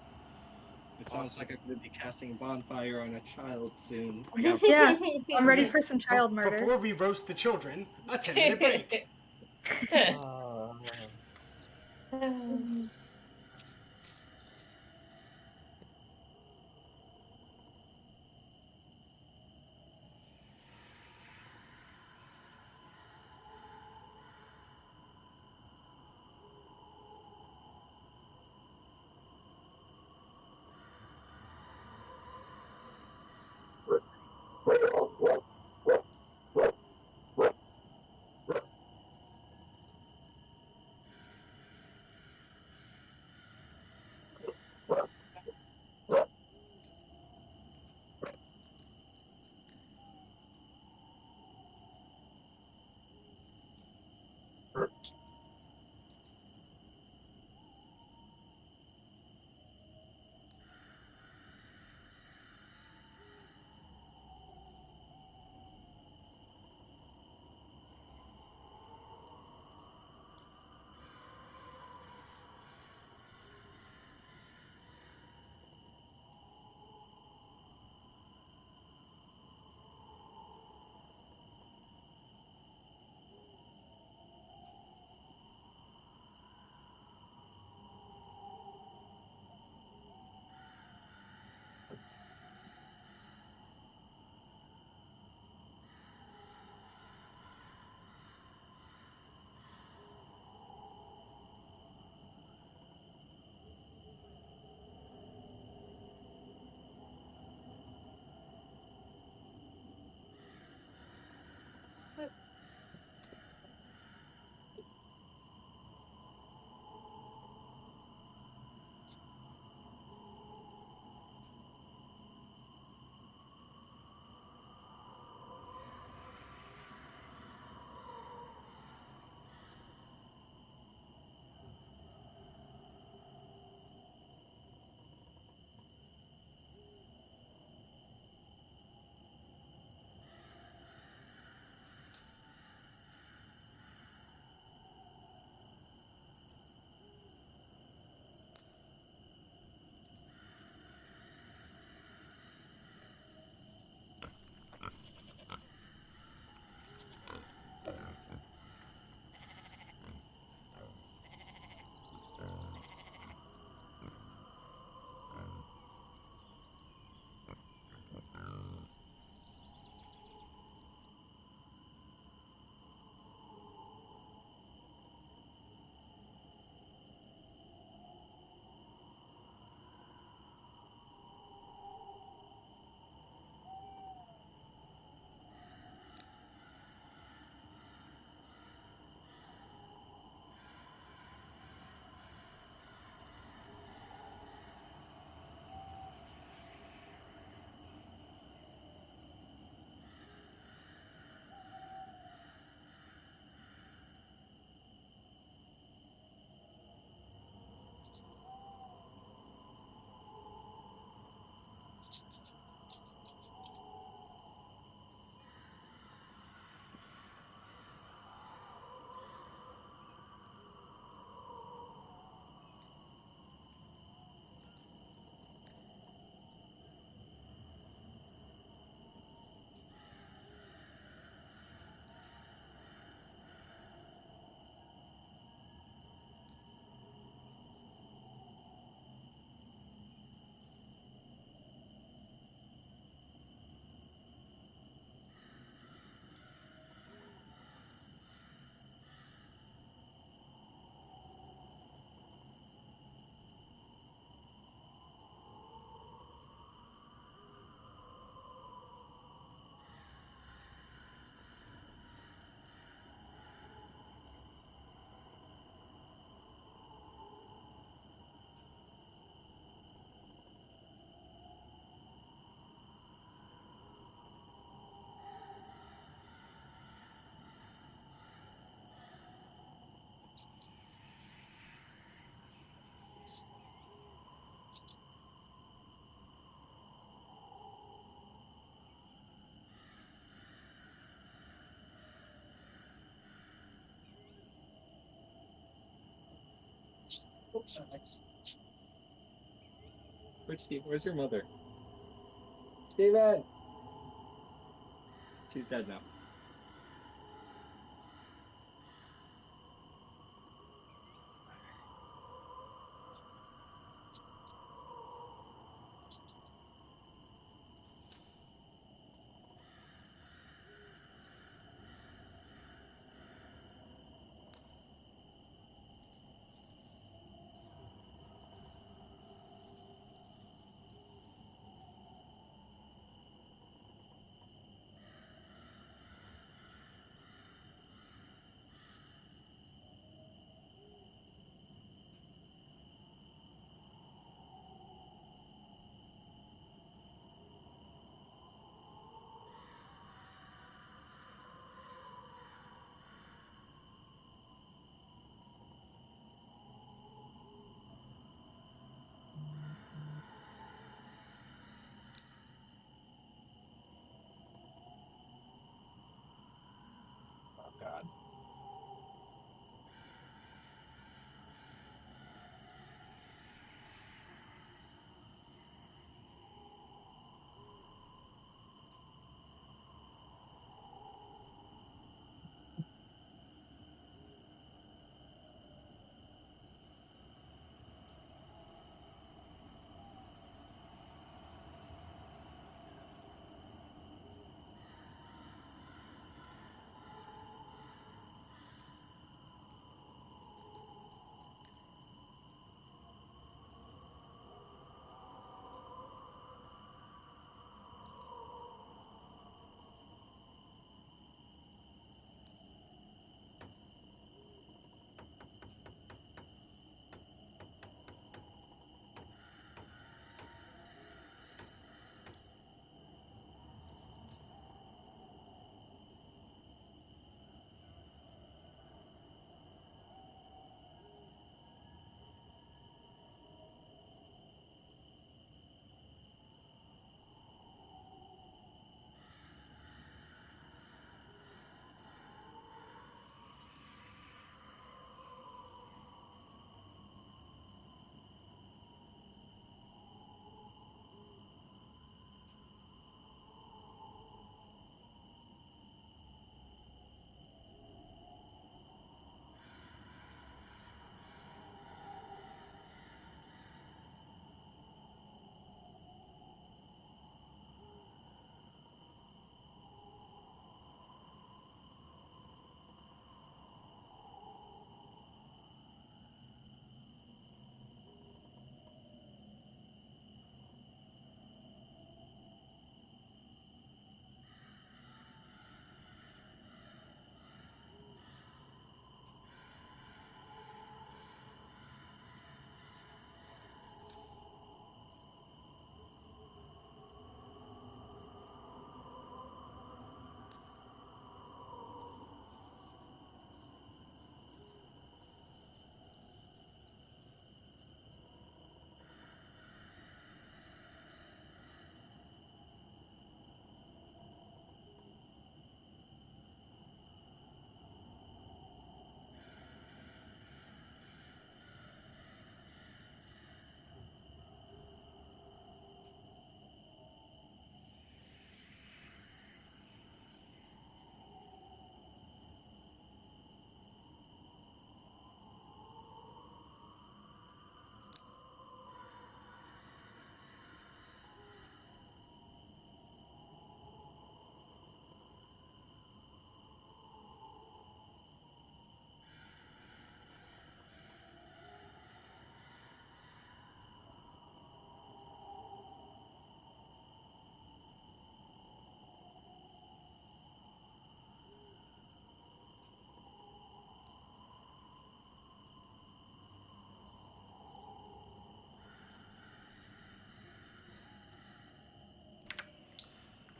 It sounds like I'm going to be casting bonfire on a child soon. Yeah, I'm ready for some child murder. Before we roast the children, a 10-minute break. Oops. Where's Steve? Where's your mother? Steven! She's dead now. Oh, God.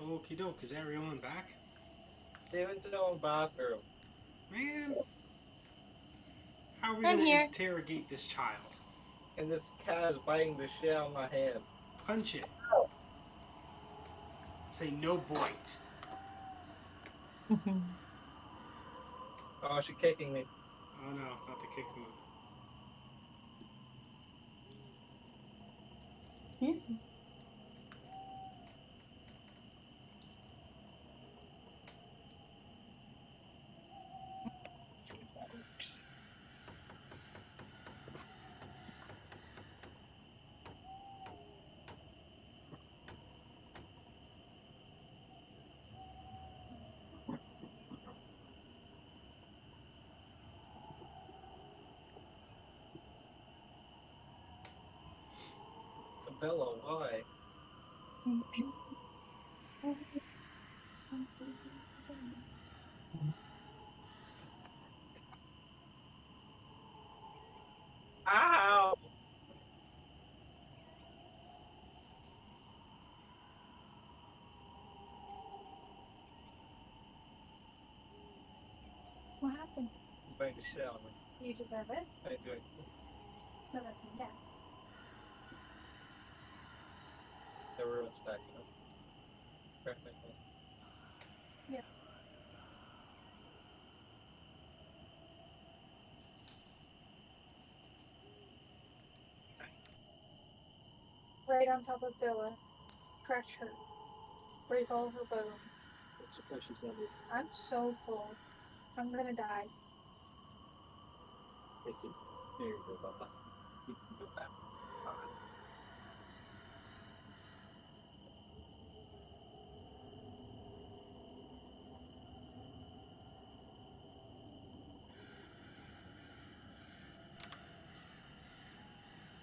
Okie doke, is everyone back? Steven's in the bathroom. Man, how are we I'm gonna here. interrogate this child? And this cat is biting the shit out of my hand. Punch it. Say no bite. Oh, she's kicking me. Oh no, not the kick move. Yeah. See if that works. Bella, why? Ow! What happened? He's going to shower. You deserve it. I do it. So that's a yes. Everyone's back up. Perfect. Yeah. Right on top of Bella. Crush her. Break all her bones. Suppose she's not moving. I'm so full. I'm gonna die. There you go, Baba. You can go back.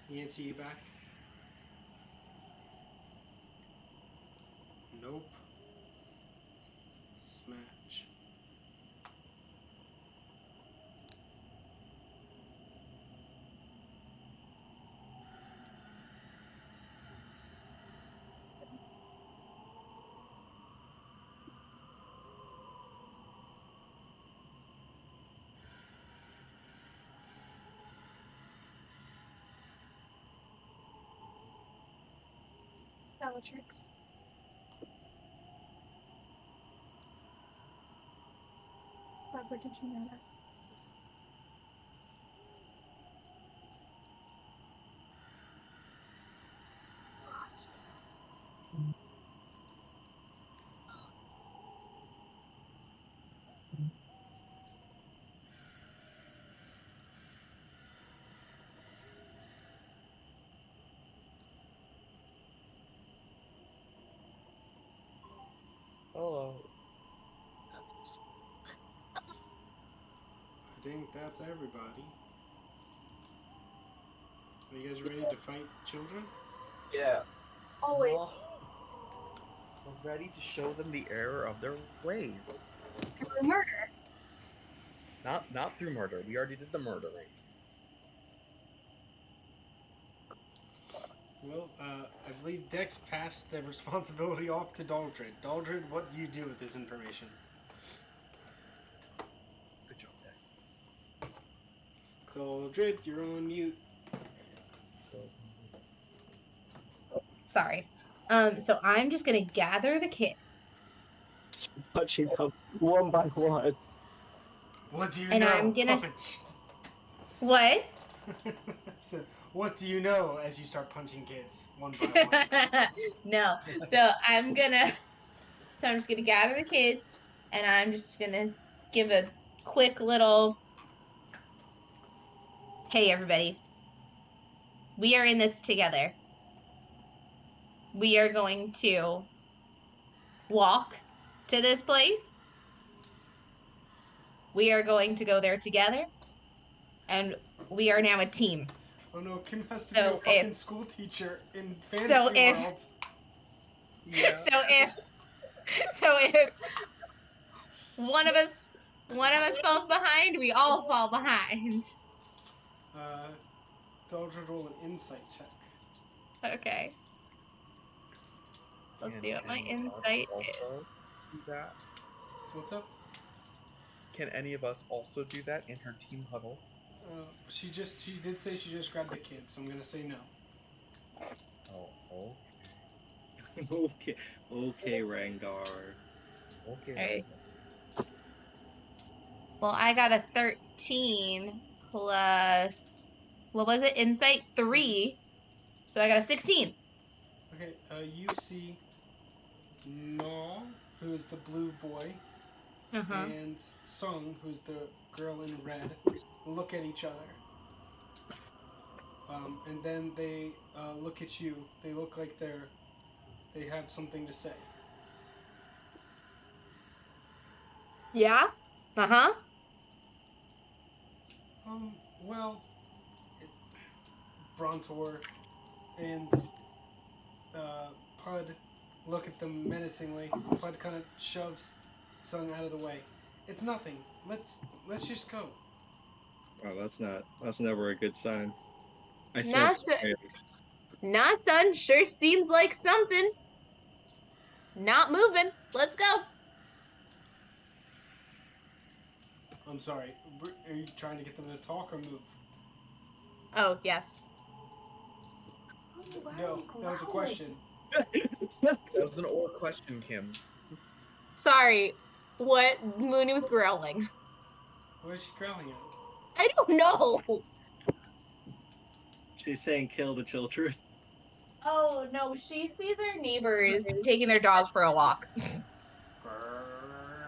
Yancey, you back? Nope. Smash. Bellatrix. Barbara, did you know that? Hello. I think that's everybody. Are you guys ready to fight children? Yeah. Always. No. We're ready to show them the error of their ways. Through murder. Not through murder. We already did the murdering. Well, I believe Dex passed the responsibility off to Daldrid. Daldrid, what do you do with this information? Good job, Dex. Daldrid, you're on mute. Sorry. So I'm just gonna gather the kid. Punching them one by one. What do you And know? I'm gonna- Punch. What? So, what do you know as you start punching kids one by one? No. So I'm just gonna gather the kids, and I'm just gonna give a quick little, hey everybody, we are in this together. We are going to walk to this place. We are going to go there together, and we are now a team. Oh no, Kim has to So be a fucking if- school teacher in fantasy if- world. Yeah. So if one of us falls behind, we all fall behind. Daldrid, roll an insight check. Okay. Let's Can see what my any of us insight is. also do that? What's up? Can any of us also do that in her team huddle? She did say she just grabbed the kid, so I'm gonna say no. Oh, Okay, Rangar. okay. Alright. Well, I got a 13 plus, what was it? Insight 3. So I got a 16. Okay, you see Naw, who's the blue boy, and Sung, who's the girl in red, look at each other. And then they look at you. They look like they have something to say. Yeah? Uh-huh. Well, Brontor and Pud look at them menacingly. Pud kind of shoves Sung out of the way. It's nothing. Let's just go. Oh, that's never a good sign. I Not swear. Not done. Sure seems like something. Not moving. Let's go. I'm sorry. Are you trying to get them to talk or move? Oh, yes. No, that was a question. That was an old question, Kim. Sorry. What? Mooney was growling. What is she growling at? I don't know. She's saying kill the children. Oh, no. She sees her neighbors taking their dog for a walk. Grrr,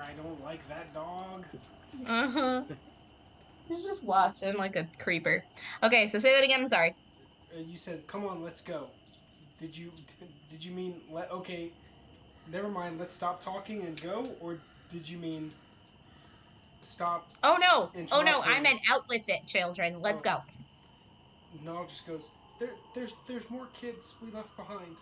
I don't like that dog. Uh-huh. She's just watching like a creeper. Okay, so say that again. I'm sorry. You said, "Come on, let's go." Did you mean okay? Never mind. Let's stop talking and go, or did you mean stop? Oh, no. Oh, no. Interrupting. I meant out with it, children. Let's go. Nall just goes. There's more kids we left behind.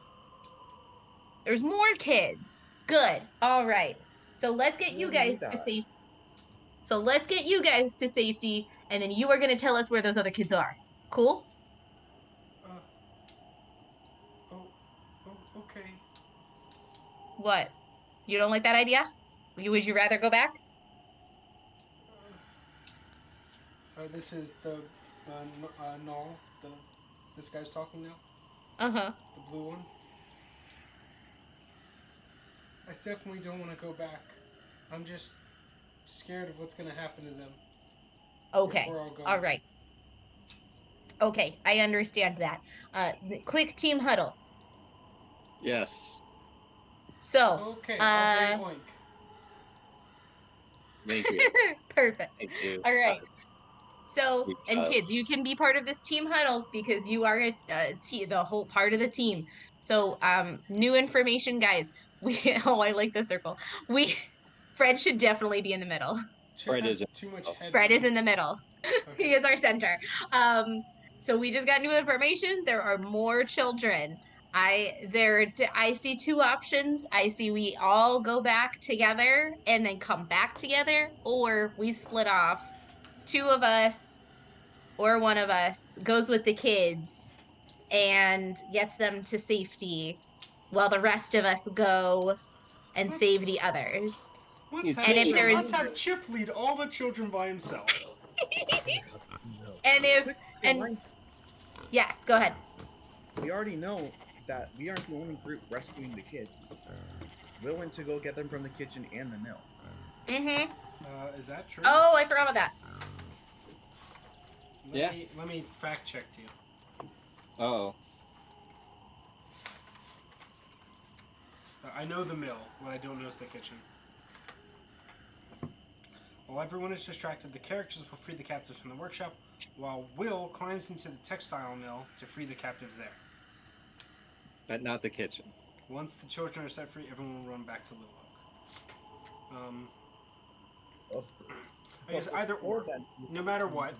There's more kids. Good. All right. So let's get We you already knew guys to that. safety. So let's get you guys to safety, and then you are going to tell us where those other kids are. Cool? Okay. What? You don't like that idea? Would you rather go back? This is the Nall. This guy's talking now. Uh-huh. The blue one. I definitely don't want to go back. I'm just scared of what's going to happen to them. Okay. All right. Okay, I understand that. Quick team huddle. Yes. So, okay, I'll bring Oink. Thank you. Perfect. Thank you. All right. So, Sweet and child. kids, you can be part of this team huddle because you are the whole part of the team. So, new information, guys. I like the circle. Fred should definitely be in the middle. Fred is has too much headroom. Fred is in the middle. Okay. He is our center. So we just got new information. There are more children. I see two options. I see we all go back together and then come back together, or we split off. Two of us or one of us goes with the kids and gets them to safety, while the rest of us go and save the others. Let's have Chip lead all the children by himself. And yes, go ahead. We already know that we aren't the only group rescuing the kids. Will went to go get them from the kitchen and the mill. Mm-hmm. Is that true? Oh, I forgot about that. Let me fact check you. Oh. I know the mill. What I don't know is the kitchen. While everyone is distracted, the characters will free the captives from the workshop, while Will climbs into the textile mill to free the captives there. But not the kitchen. Once the children are set free, everyone will run back to Little Oak. I guess either or. No matter what.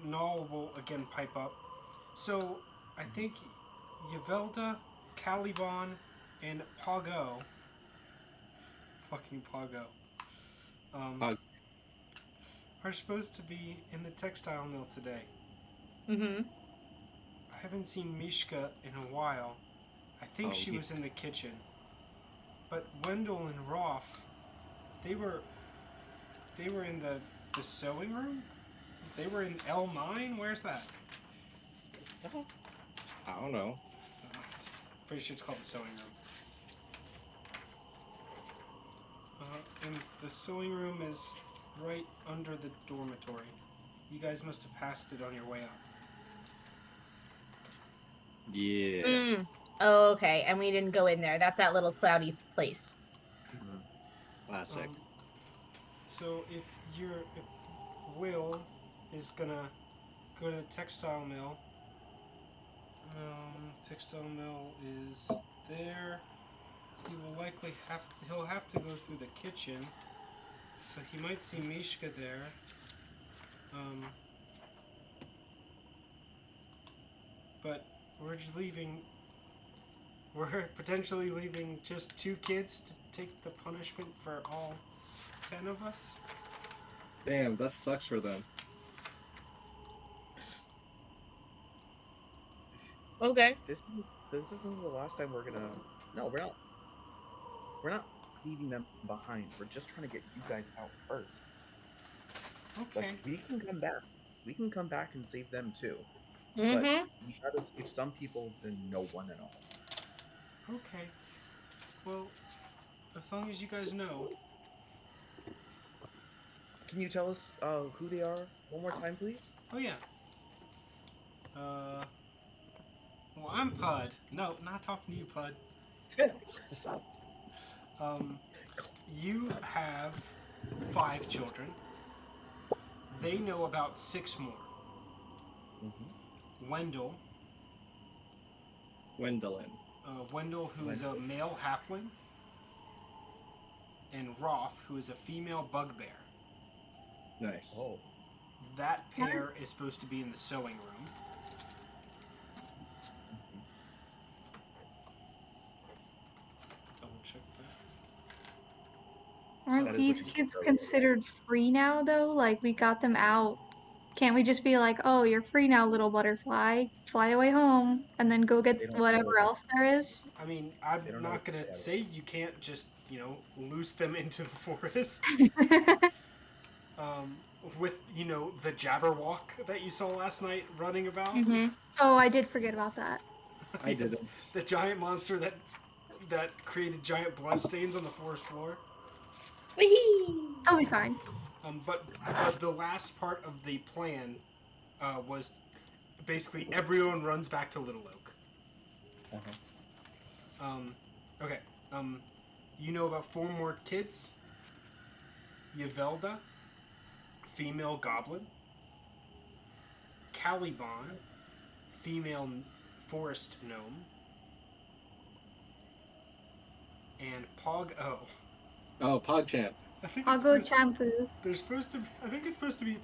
Null will again pipe up. So, I think Yvelda, Caliban, and Pago. Fucking Pago. Are supposed to be in the textile mill today. Mm-hmm. I haven't seen Mishka in a while. I think she was in the kitchen. But Wendell and Rolf, they were in the sewing room? They were in L9? Where's that? I don't know. Pretty sure it's called the sewing room. And the sewing room is right under the dormitory. You guys must have passed it on your way up. Yeah. Mm. Oh, okay. And we didn't go in there. That's that little cloudy place. Mhm. Classic. So if Will is gonna go to the textile mill, textile mill is there. He'll have to go through the kitchen, so he might see Mishka there. But we're just leaving. We're potentially leaving just 2 kids to take the punishment for all 10 of us. Damn, that sucks for them. Okay. This isn't the last time we're gonna. No, we're not. We're not leaving them behind. We're just trying to get you guys out first. Okay. Like we can come back. We can come back and save them too. But Mm-hmm. we gotta save some people than no one at all. Okay. Well, as long as you guys know. Can you tell us who they are one more time, please? Oh yeah. Well, I'm Pud. No, not talking to you, Pud. You have 5 children. They know about 6 more. Wendell. Wendell, who is a male halfling. And Roth, who is a female bugbear. Nice. Oh. That pair is supposed to be in the sewing room. Double check that. Aren't that is what these you kids said earlier, considered free now, though? Like, we got them out. Can't we just be like, oh, you're free now, little butterfly. Fly away home, and then go get They don't whatever know. else there is? I mean, I'm They don't know not what gonna that say is. you can't just, loose them into the forest. With, the Jabberwock that you saw last night running about. Mm-hmm. Oh, I did forget about that. I didn't. The giant monster that created giant bloodstains on the forest floor. Whee! I'll be fine. But the last part of the plan was basically everyone runs back to Little Oak. Okay. You know about 4 more kids. Yavelda, female goblin. Caliban, female forest gnome. And Pog-O. Oh, PogChamp. I think I'll it's go supposed, shampoo. they're supposed to. I think it's supposed to be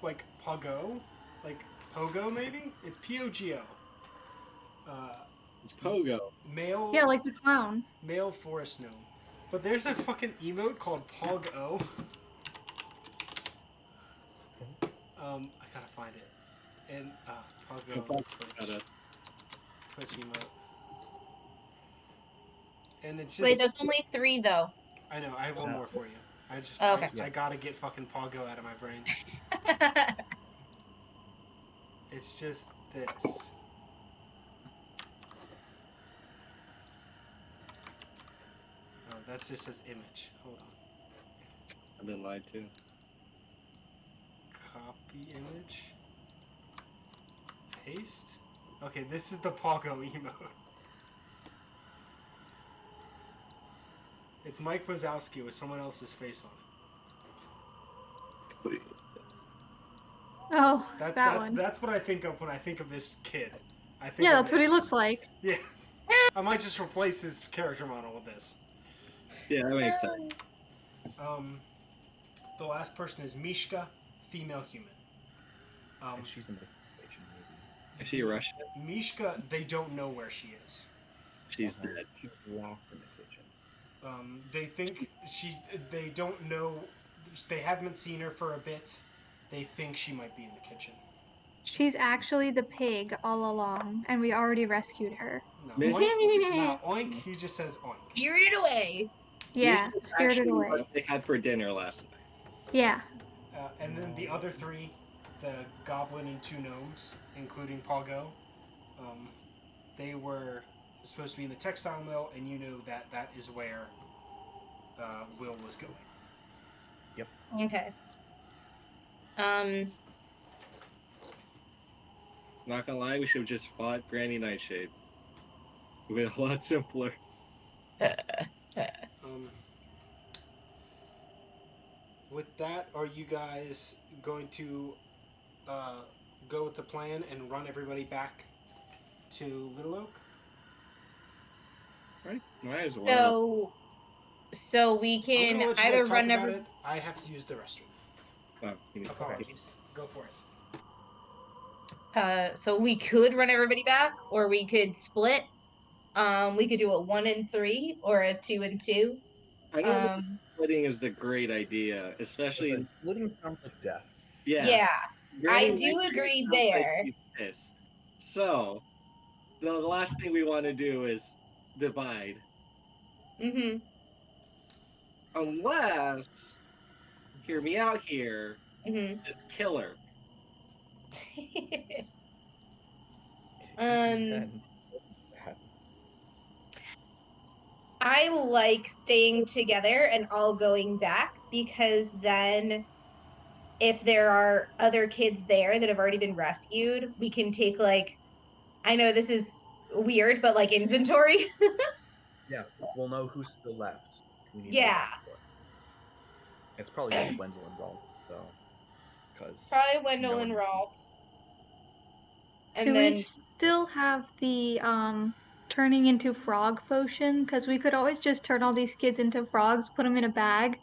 like Pogo, like Pogo maybe. It's Pogo. It's Pogo. Male. Yeah, like the clown. Male forest gnome. But there's a fucking emote called Pog-O. I gotta find it. And Pog-O Twitch emote. And it's just. Wait, that's only 3 though. I know. I have one more for you. Okay. I gotta get fucking Pog-O out of my brain. It's just this. Oh, that just says image. Hold on. I've been lied to. Copy image. Paste. Okay, this is the Pog-O emote. It's Mike Wazowski with someone else's face on it. Oh, that one. That's what I think of when I think of this kid. Yeah, that's what he looks like. Yeah. I might just replace his character model with this. Yeah, that makes sense. The last person is Mishka, female human. And she's in the kitchen, maybe. Is she Russian? Mishka, they don't know where she is. She's dead. She's lost in the kitchen. They think they don't know. They haven't seen her for a bit. They think she might be in the kitchen. She's actually the pig all along, and we already rescued her. No, oink, he just says oink. Spirited away. Yeah, This is spirited actually away. what they had for dinner last night. Yeah. And then the other 3, the goblin and 2 gnomes, including Pog-O, they were supposed to be in the textile mill, and you know that is where Will was going. Yep. Okay. Not gonna lie, we should have just fought Granny Nightshade. It would have been a lot simpler. With that, are you guys going to go with the plan and run everybody back to Little Oak? Right? Might as well. So we I'm can gonna let you either guys talk run about it. I have to use the restroom. Oh, you know, Apologies. Go for it. So we could run everybody back, or we could split. We could do a 1 and 3 or a 2 and 2. I don't think splitting is a great idea, especially. Splitting sounds like death. Yeah, Granny I do Nightshade agree sounds like there. she's pissed. So, the last thing we want to do is divide. Mm-hmm. Unless, hear me out here, just kill her. I like staying together and all going back, because then if there are other kids there that have already been rescued, we can take, like, I know this is weird, but like inventory. Yeah, we'll know who's still left. We need to go Yeah. back for. It's probably gonna be Wendell and Rolf, though, because Probably Wendell and Rolf. And Do then we still have the turning into frog potion? Because we could always just turn all these kids into frogs, put them in a bag,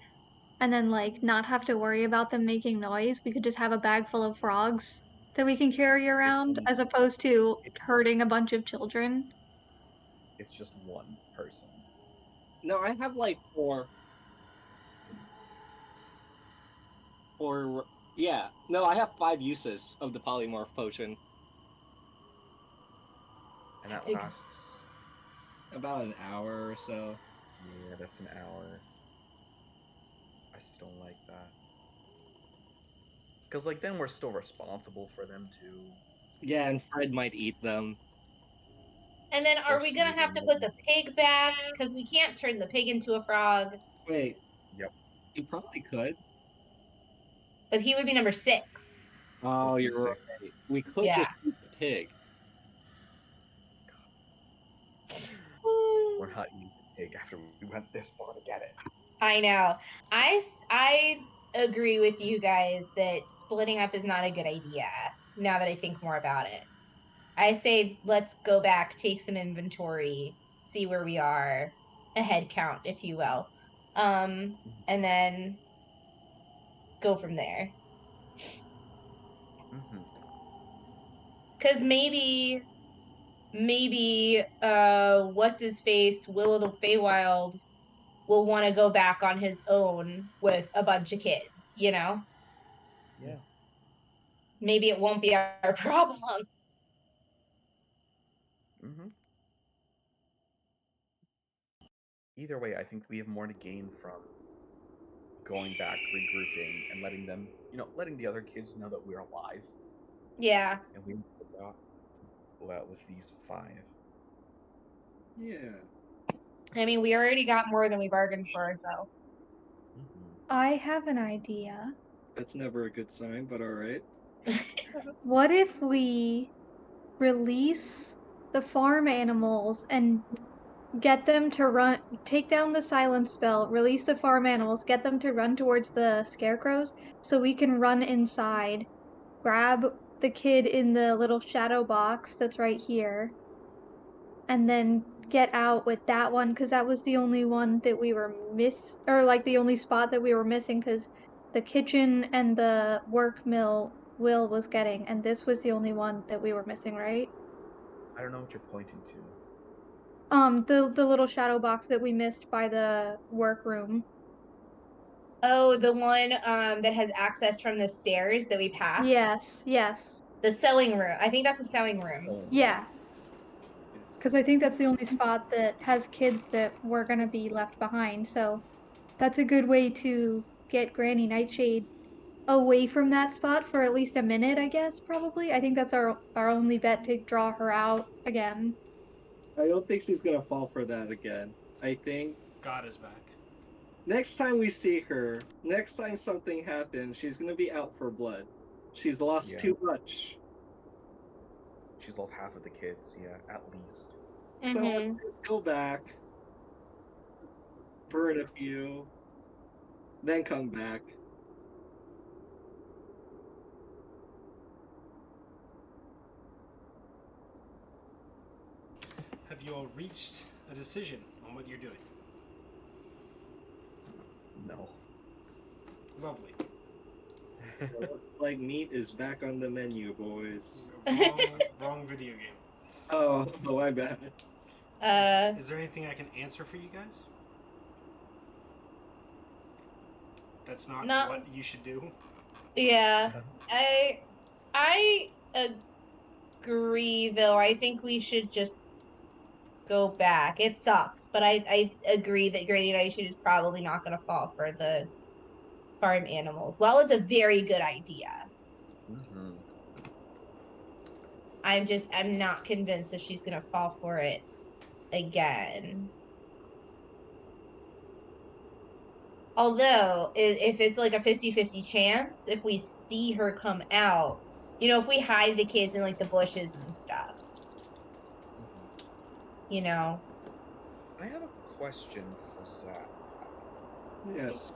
and then like not have to worry about them making noise. We could just have a bag full of frogs that we can carry around, as opposed to hurting a bunch of children. It's just one person. No, I have like four. Yeah. No, I have 5 uses of the polymorph potion. And that lasts about an hour or so. Yeah, that's an hour. I still don't like that. Because, like, then we're still responsible for them, too. Yeah, and Fred might eat them. And then are we going to have to put the pig back? Because we can't turn the pig into a frog. Wait. Yep. You probably could. But he would be number 6. Oh, you're right. We could just eat the pig. We're not eating the pig after we went this far to get it. I know. I agree with you guys that splitting up is not a good idea, now that I think more about it. I say let's go back, take some inventory, see where we are, a head count, if you will, and then go from there. Because maybe what's his face, Will of the Feywild, will want to go back on his own with a bunch of kids, you know? Yeah. Maybe it won't be our problem. Either way, I think we have more to gain from going back, regrouping, and letting them, letting the other kids know that we're alive. Yeah. And we got with these 5. Yeah. I mean, we already got more than we bargained for, so. I have an idea. That's never a good sign, but alright. What if we release the farm animals and get them to run, take down the silence spell, release the farm animals, get them to run towards the scarecrows so we can run inside, grab the kid in the little shadow box that's right here, and then get out with that one, because that was the only one that we were the only spot that we were missing, because the kitchen and the work mill Will was getting, and this was the only one that we were missing, right? I don't know what you're pointing to. The little shadow box that we missed by the workroom. Oh, the one that has access from the stairs that we passed? Yes. The sewing room. I think that's the sewing room. Yeah. Because I think that's the only spot that has kids that were going to be left behind. So that's a good way to get Granny Nightshade away from that spot for at least a minute, I guess, probably. I think that's our only bet to draw her out again. I don't think she's gonna fall for that again. I think God is back. Next time we see her, next time something happens, she's gonna be out for blood. She's lost too much. she's lost half of the kids. Yeah, at least. So Mm-hmm. let's just go back, burn a few, then come back. Have you all reached a decision on what you're doing? No. Lovely. Like meat is back on the menu, boys. Wrong video game. Oh, my bad. Is there anything I can answer for you guys? That's not No. what you should do. Yeah. I agree, though. I think we should just go back. It sucks, but I agree that Granny Nightshade is probably not going to fall for the farm animals. Well, it's a very good idea. Mm-hmm. I'm not convinced that she's going to fall for it again. Although, if it's like a 50-50 chance, if we see her come out, if we hide the kids in like the bushes and stuff, I have a question for Zach. Yes.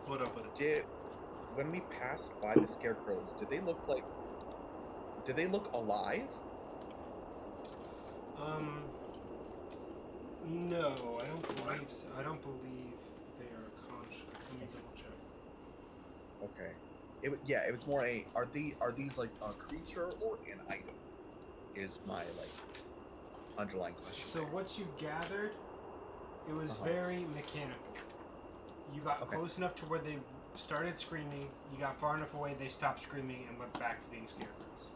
What up with it? When we passed by the scarecrows, did they look alive? No, I don't believe so. I don't believe they are conscious. Let me double check. Okay. It was more are these like a creature or an item? Is my underlying question. So what you gathered, it was very mechanical. You got close enough to where they started screaming, you got far enough away they stopped screaming and went back to being scarecrows.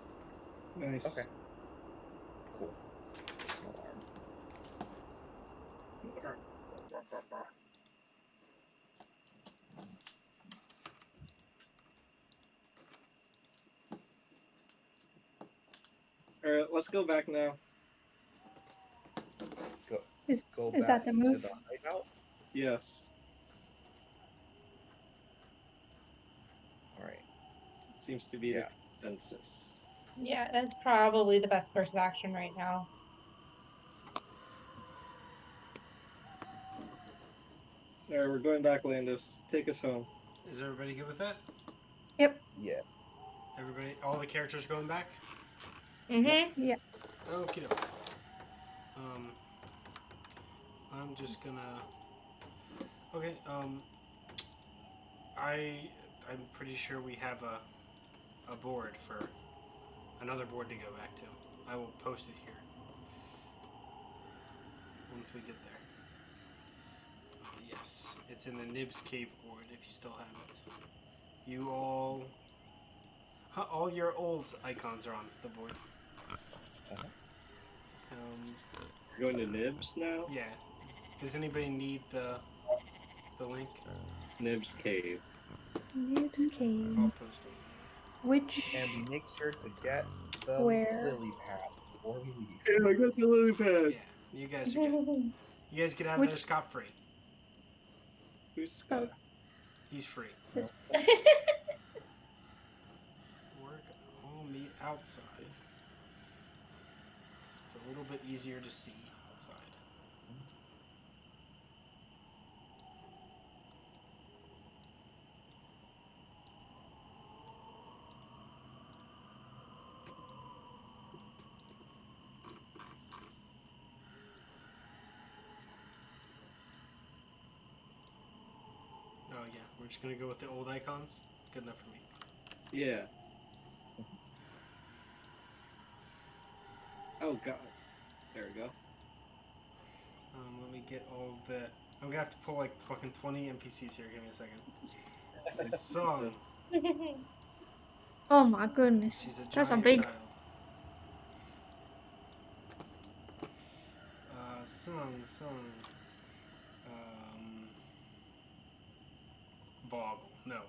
Nice. Okay. Cool. Alright, let's go back now. Go Is back that the to move? the hideout. Yes. All right. It seems to be the consensus. Yeah, that's probably the best course of action right now. Alright, we're going back, Landis. Take us home. Is everybody good with that? Yep. Yeah. Everybody, all the characters going back? Mm-hmm. Yeah. Okie doke. I'm just gonna. Okay. I'm pretty sure we have a board for another board to go back to. I will post it here once we get there. Yes, it's in the Nibs Cave board if you still have it. You all your old icons are on the board. We're going to Nibs now? Yeah. Does anybody need the link? Nibs Cave. Nibs Cave. I'll post it. Which? And we make sure to get the Where? lily pad before we leave. Yeah, I got the lily pad. Yeah, you guys are good. You guys get out of there scot-free. Who's Scott? He's free. This- We're gonna all meet outside. It's a little bit easier to see outside. Oh yeah, we're just gonna go with the old icons. Good enough for me. Yeah. Oh god. There we go. Let me get all the. I'm gonna have to pull like fucking 20 NPCs here. Give me a second. Song. Oh my goodness. She's a That's a giant big. child. Song. Boggle. No.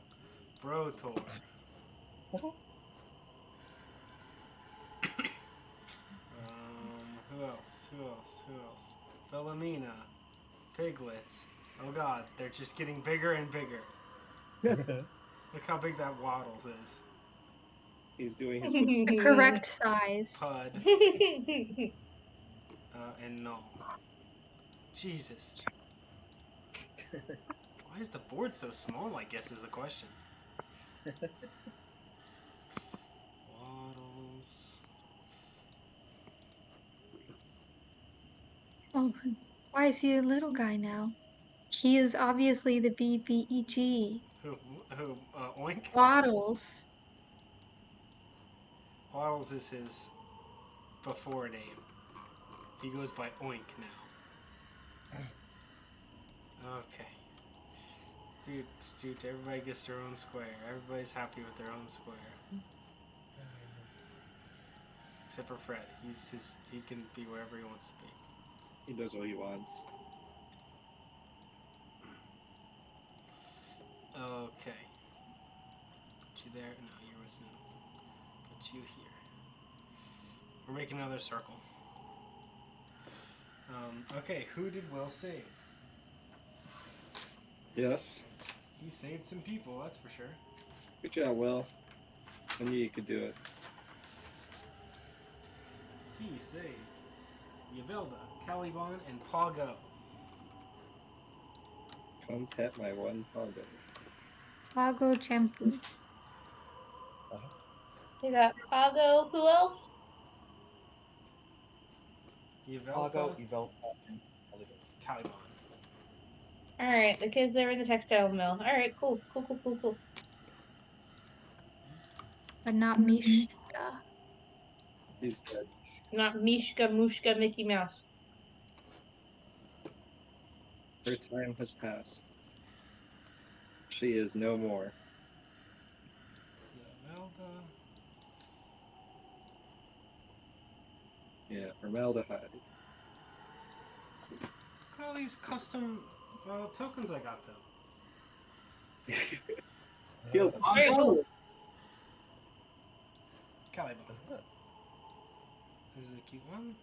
Brotor. Who else? Philomena. Piglets. Oh god, they're just getting bigger and bigger. Look how big that Waddles is. He's doing his. The correct size. Pud, and Null. Jesus. Why is the board so small, I guess is the question. Waddles. Oh, why is he a little guy now? He is obviously the BBEG. Who, Oink? Waddles. Waddles is his before name. He goes by Oink now. Okay. Dude, everybody gets their own square. Everybody's happy with their own square. Except for Fred. He can be wherever he wants to be. He does what he wants. Okay. Put you there. No, you're listening. Put you here. We're making another circle. Okay, who did Will save? Yes. He saved some people, that's for sure. Good job, Will. I knew you could do it. He saved Yavilda, Caliban, and Pago. Come pet my one Pago. Pago Champu. We got Pago. Who else? Pago, Yavilda, Evel, and Caliban. All right, the kids that are in the textile mill. All right, cool. But not Mishka. He's dead. Not Mishka, Mushka, Mickey Mouse. Her time has passed. She is no more. Yavilda. Yeah, formaldehyde. Look at all these custom tokens I got though. Kill Very cool. Caliban. This is a cute one.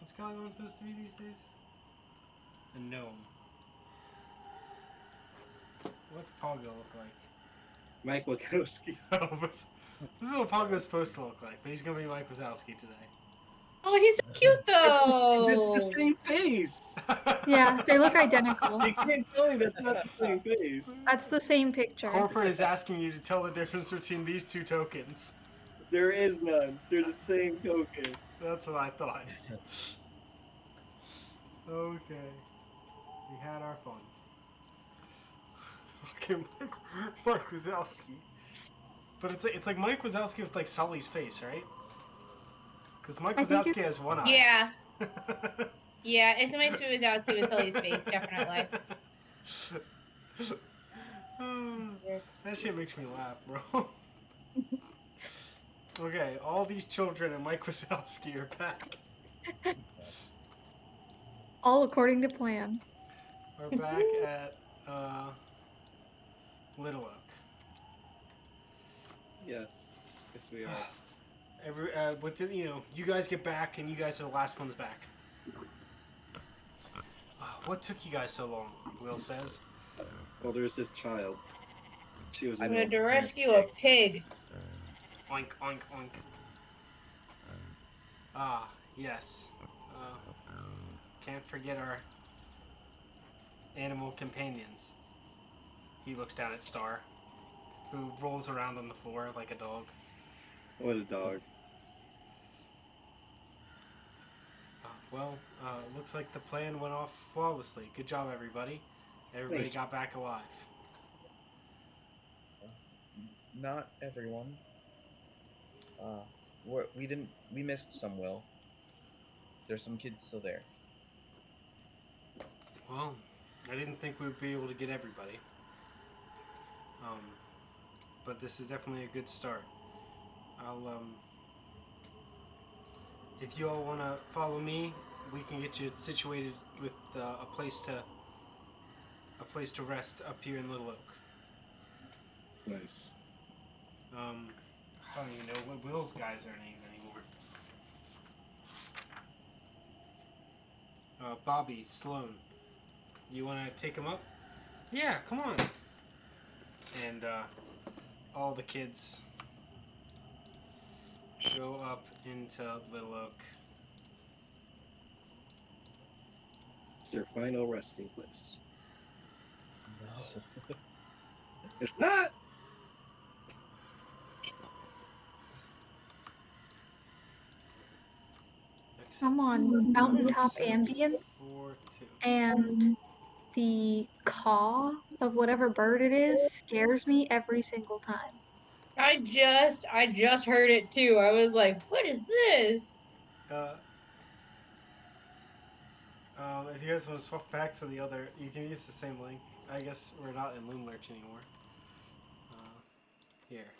What's Caliban supposed to be these days? A gnome. What's Pago look like? Mike Wachowski. This is what Pago's supposed to look like, but he's gonna be Mike Wazowski today. Oh, he's so cute though. It's the same face. Yeah, they look identical. You can't tell me that's not the same face. That's the same picture. Corporate is asking you to tell the difference between these two tokens. There is none. They're the same token. That's what I thought. Okay. We had our fun. Okay, Mike Wazowski. But it's like Mike Wazowski with like Sully's face, right? Because Mike I think Wazowski has one eye. Yeah. Yeah, it's a nice Wazowski with Sully's face, definitely. That shit makes me laugh, bro. Okay, all these children and Mike Wazowski are back. All according to plan. We're back at Little Oak. Yes. Yes, we are. You guys get back, and you guys are the last ones back. What took you guys so long? Will says. Well, there's this child. She was. I'm going to rescue a pig. Oink, oink, oink. Ah, yes. Can't forget our animal companions. He looks down at Star, who rolls around on the floor like a dog. What a dog. Looks like the plan went off flawlessly. Good job, everybody. Everybody Thanks. got back alive. Not everyone. We missed some, Will. There's some kids still there. Well, I didn't think we'd be able to get everybody. But this is definitely a good start. If you all want to follow me, we can get you situated with a place to rest up here in Little Oak. Nice. I don't even know what Will's guys are named anymore. Bobby, Sloan, you want to take him up? Yeah, come on. And all the kids go up into Liloak. It's your final resting place. No. It's not. I'm on mountaintop Except ambience, for 2. and the caw of whatever bird it is scares me every single time. I just heard it too. I was like, what is this? If you guys want to swap back to the other, you can use the same link. I guess we're not in Loomlurch anymore. Here,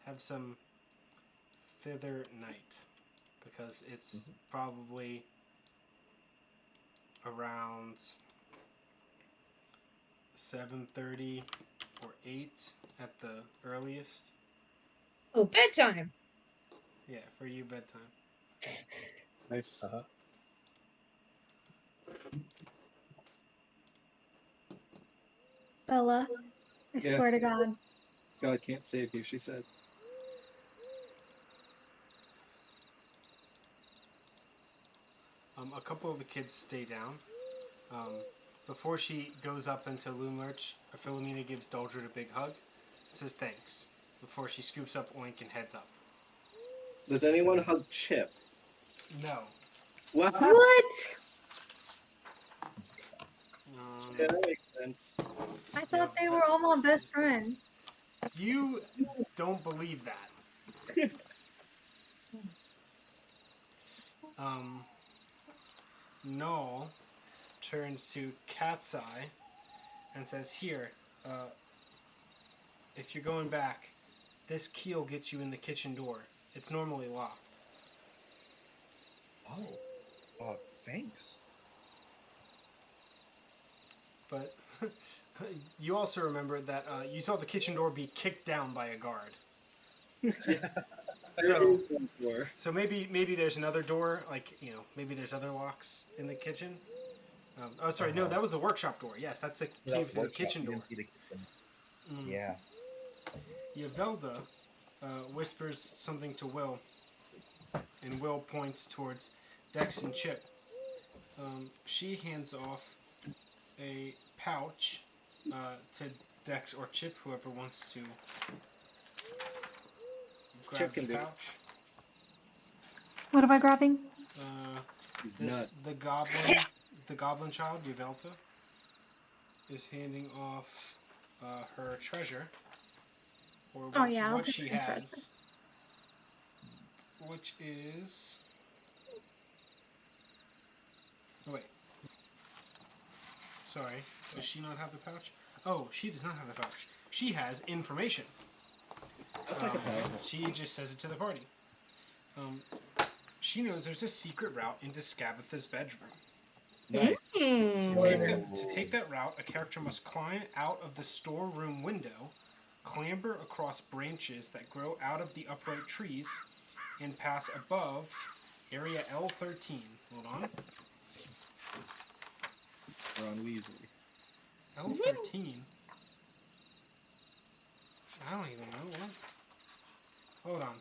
have some Thither Night, because it's probably around 7:30 or 8 at the earliest. Oh, bedtime. Yeah, for you, bedtime. Nice. Bella, I Yeah. swear to God. God can't save you, she said. A couple of the kids stay down. Before she goes up into Loomlurch, Philomena gives Daldrid a big hug and says thanks before she scoops up Oink and heads up. Does anyone hug Chip? No. What? What? Yeah, that makes sense. I thought they were all my best friends. You don't believe that. Noel turns to Catseye and says, here, if you're going back, this key will get you in the kitchen door. It's normally locked. Oh, thanks. But you also remember that you saw the kitchen door be kicked down by a guard. So maybe there's another door, like, maybe there's other locks in the kitchen. No, that was the workshop door. Yes, that's the key for the kitchen door. Yeah. Yavelda whispers something to Will, and Will points towards Dex and Chip. She hands off a pouch to Dex or Chip, whoever wants to grab the pouch. What am I grabbing? The goblin child, Yavelta, is handing off her treasure, or what she has, which is... Oh, wait. Sorry, does she not have the pouch? Oh, she does not have the pouch. She has information. That's like a pouch. She just says it to the party. She knows there's a secret route into Scabatha's bedroom. Nice. To take that route, a character must climb out of the storeroom window, clamber across branches that grow out of the upright trees, and pass above area L13. Hold on. We're on Weasley. L13? I don't even know. What? Hold on.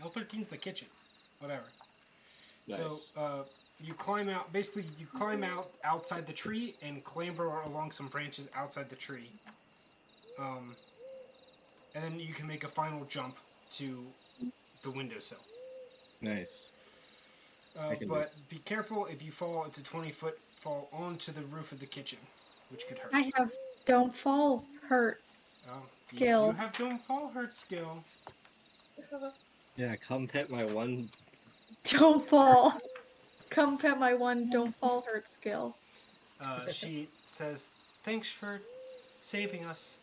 L13's the kitchen. Whatever. Nice. So, you climb out, basically you climb out outside the tree and clamber along some branches outside the tree. And then you can make a final jump to the windowsill. Nice. But be careful, if you fall, it's a 20-foot fall onto the roof of the kitchen, which could hurt. I have don't fall hurt skill. You do have don't fall hurt skill. Yeah, come pet my one. Don't fall. Come pet my one don't fall hurt skill. She says, thanks for saving us.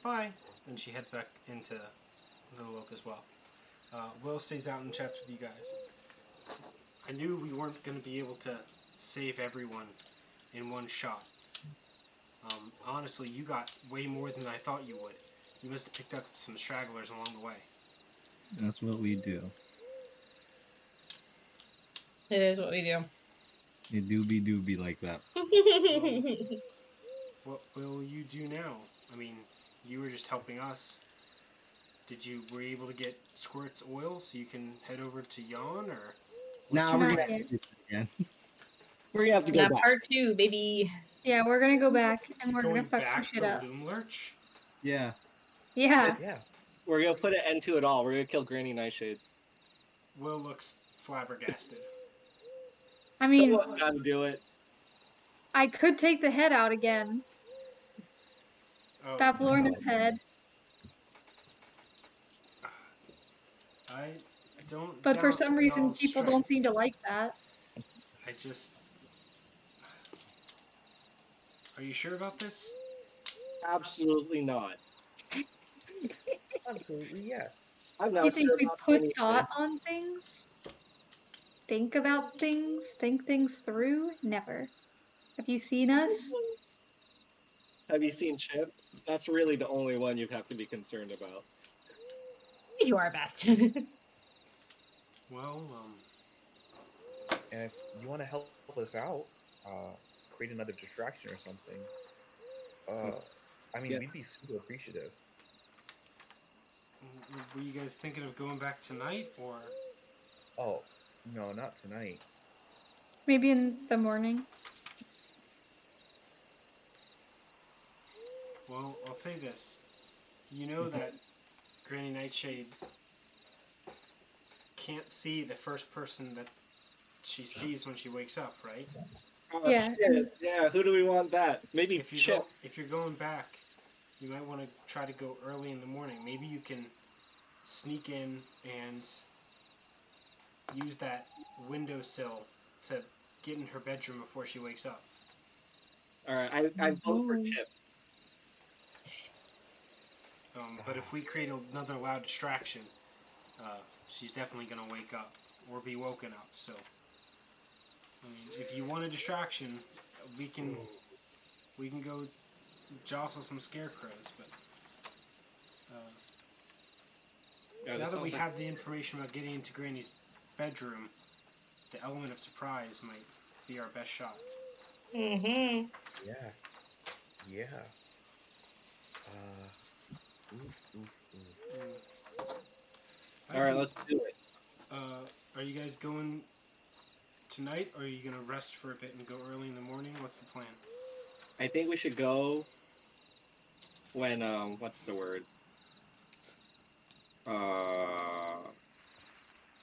Bye. And she heads back into the Loke as well. Will stays out and chats with you guys. I knew we weren't going to be able to save everyone in one shot. Honestly, you got way more than I thought you would. You must have picked up some stragglers along the way. That's what we do. It is what we do. It doobie like that. What will you do now? I mean, you were just helping us. were you able to get Squirt's oil so you can head over to Yawn, or? Nah, we're Not gonna yet. have to do this again. We're gonna have to go Not back. part 2, baby. Yeah, we're gonna go back and we're Going gonna fuck some back shit to up. Loomlurch? Yeah. Yeah. Yeah. We're gonna put an end to it all. We're gonna kill Granny Nightshade. Will looks flabbergasted. I mean, Someone's gotta do it. I could take the head out again. Oh, Bavlorna's head. I don't. But for doubt some reason, y'all's people don't strength. seem to like that. I just. Are you sure about this? Absolutely not. Absolutely yes. I'm not You think sure we about put anything. thought on things? Think about things? Think things through? Never. Have you seen us? Have you seen Chip? That's really the only one you have to be concerned about. We do our best. Well, And if you want to help us out, create another distraction or something, I mean, Yeah. we'd be super appreciative. were you guys thinking of going back tonight, or? Oh, no, not tonight. Maybe in the morning. Well, I'll say this. You know that Granny Nightshade can't see the first person that she sees when she wakes up, right? Oh, Yeah. shit. Yeah, who do we want that? Maybe If Chip. you're going back, you might want to try to go early in the morning. Maybe you can sneak in and use that windowsill to get in her bedroom before she wakes up. Alright, I vote for Ooh. Chip. But if we create another loud distraction, she's definitely going to wake up or be woken up. So, I mean, if you want a distraction, we can go jostle some scarecrows. But Yeah, now this that we sounds have the information about getting into Granny's bedroom, the element of surprise might be our best shot. Mm-hmm. Yeah. Yeah. Oof, oof, oof. Alright, let's do it. Are you guys going tonight, or are you going to rest for a bit and go early in the morning? What's the plan? I think we should go when, what's the word?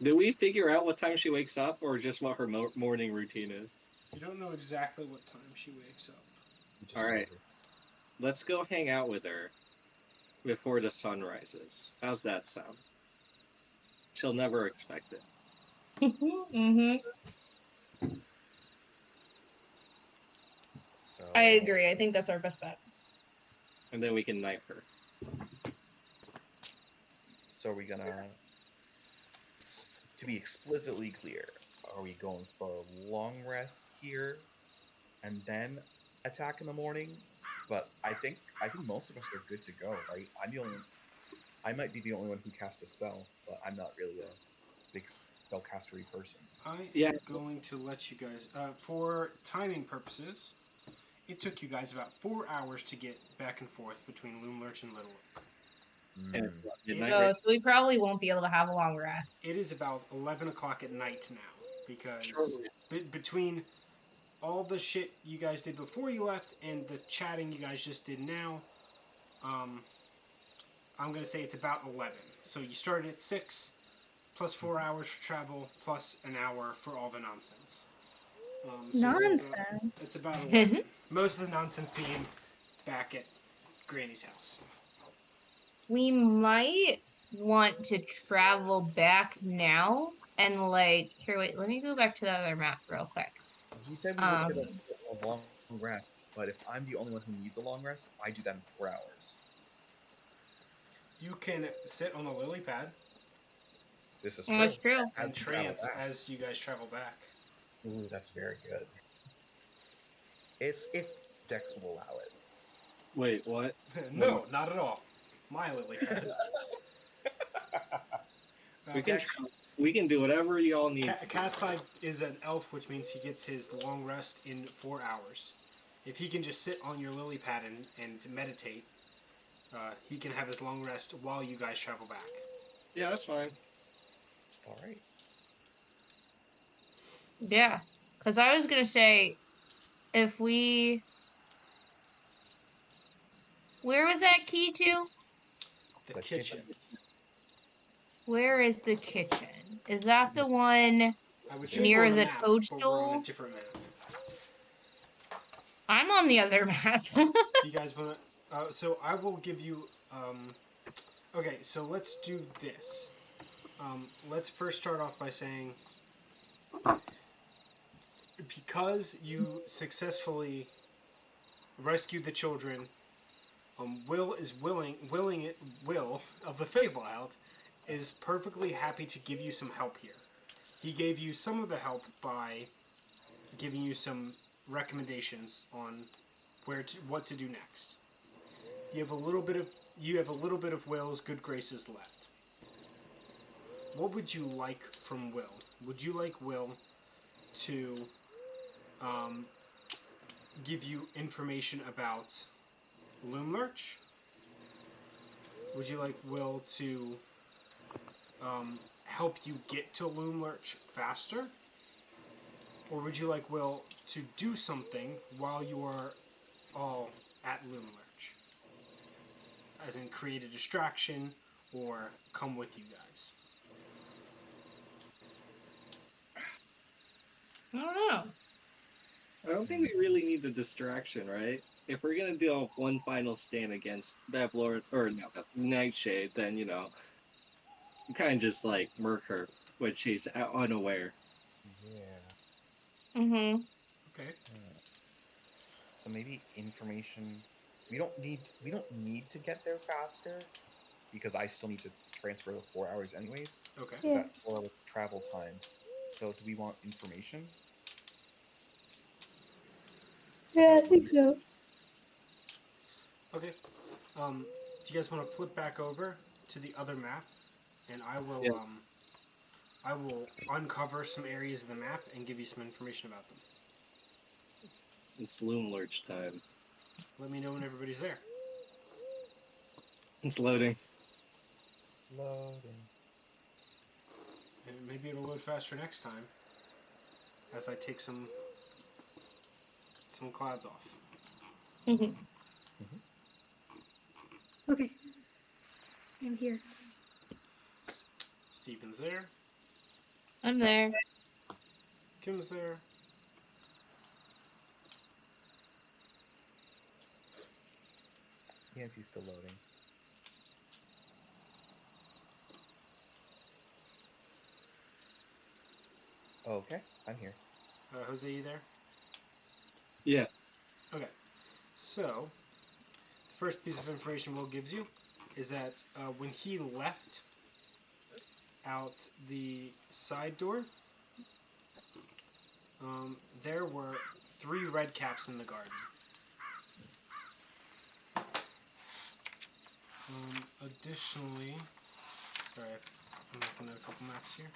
Do we figure out what time she wakes up, or just what her morning routine is? You don't know exactly what time she wakes up. We just Alright. wondered. Let's go hang out with her before the sun rises. How's that sound? She'll never expect it. Mm-hmm. So, I agree. I think that's our best bet. And then we can knife her. So are we gonna, to be explicitly clear, are we going for a long rest here and then attack in the morning? But I think most of us are good to go, right? I might be the only one who cast a spell, but I'm not really a big spellcastery person. I Yeah. am going to let you guys, for timing purposes, it took you guys about 4 hours to get back and forth between Loomlurch and Little Oak. And Mm. midnight No, race. so we probably won't be able to have a long rest. It is about 11 o'clock at night now, because Shortly. between all the shit you guys did before you left and the chatting you guys just did now, I'm going to say it's about 11. So you started at 6, plus 4 hours for travel, plus an hour for all the nonsense. Nonsense. It's about 11. Most of the nonsense being back at Granny's house. We might want to travel back now and like here. Wait, let me go back to the other map real quick. You said we looked at a long rest, but if I'm the only one who needs a long rest, I do that in 4 hours. You can sit on a lily pad This is That's true. true. As and we travel trance back. as you guys travel back. Ooh, that's very good. If Dex will allow it. Wait, what? No, not at all. My lily pad. We can do whatever y'all need. Catseye is an elf, which means he gets his long rest in 4 hours. If he can just sit on your lily pad and meditate, he can have his long rest while you guys travel back. Yeah, that's fine. All right. Yeah, because I was gonna say, if we, where was that key to? The kitchen. Where is the kitchen? Is that the one I would show you near on the the map, but we're on a toadstool? different map. I'm on the other map. Do you guys want to... so I will give you... okay, so let's do this. Let's first start off by saying... Because you successfully rescued the children, Will of the Feywild is perfectly happy to give you some help here. He gave you some of the help by giving you some recommendations on what to do next. You have a little bit of Will's good graces left. What would you like from Will? Would you like Will to give you information about Loomlurch? Would you like Will to help you get to Loomlurch faster? Or would you like Will to do something while you are all at Loomlurch? As in create a distraction or come with you guys? I don't know. I don't think we really need the distraction, right? If we're gonna do a one final stand against Nightshade, then you kind of just like murk her when she's unaware. Yeah. Mm-hmm. Okay. So maybe information. We don't need to get there faster because I still need to transfer the 4 hours anyways. Okay. So Yeah. that 4 hour travel time. So do we want information? Yeah, I think so. Okay. Do you guys want to flip back over to the other map, and I will Yeah. I will uncover some areas of the map and give you some information about them. It's Loomlurch time. Let me know when everybody's there. It's loading. Loading. And maybe it'll load faster next time, as I take some clouds off. Mm-hmm. Okay. I'm here. Steven's there. I'm there. Kim's there. Yancey's still loading. Okay, I'm here. Jose, you there? Yeah. Okay. So, the first piece of information Will gives you is that when he left out the side door, there were 3 red caps in the garden. Additionally, sorry, I'm looking at a couple maps here.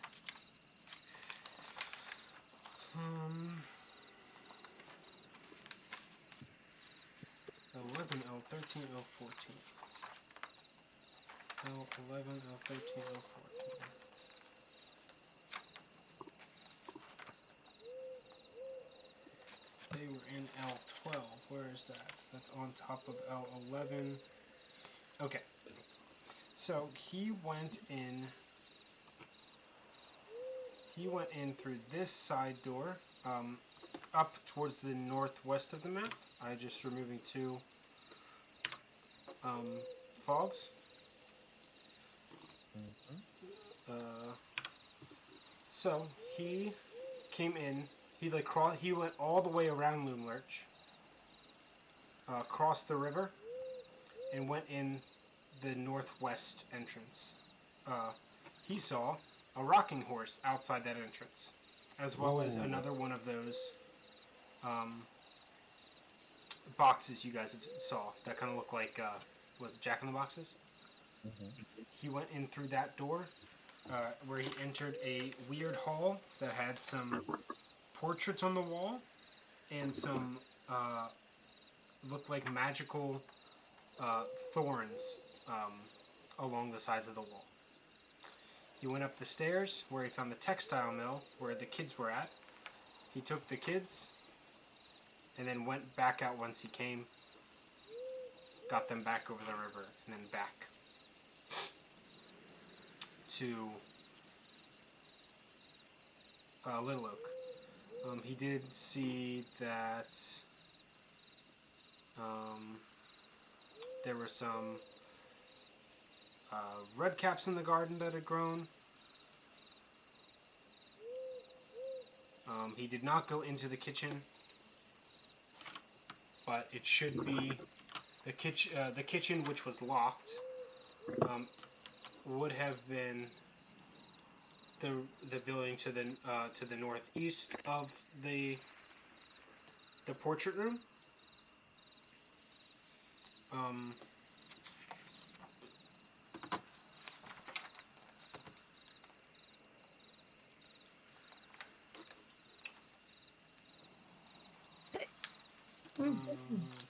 L11, L13, L14. L11, L13, L14. They were in L12. Where is that? That's on top of L11. Okay. So he went in through this side door, up towards the northwest of the map. I'm just removing 2 fogs. So he came in. He went all the way around Loomlurch, crossed the river, and went in the northwest entrance. He saw a rocking horse outside that entrance, as well as another one of those boxes you guys saw that kind of look like was it Jack in the Boxes? He went in through that door, where he entered a weird hall that had some portraits on the wall and some looked like magical thorns along the sides of the wall. He went up the stairs where he found the textile mill where the kids were at. He took the kids and then went back out once he came, got them back over the river, and then back to Little Oak. He did see that there were some red caps in the garden that had grown. He did not go into the kitchen, but it should be the kitchen, which was locked, would have been the building to the northeast of the portrait room.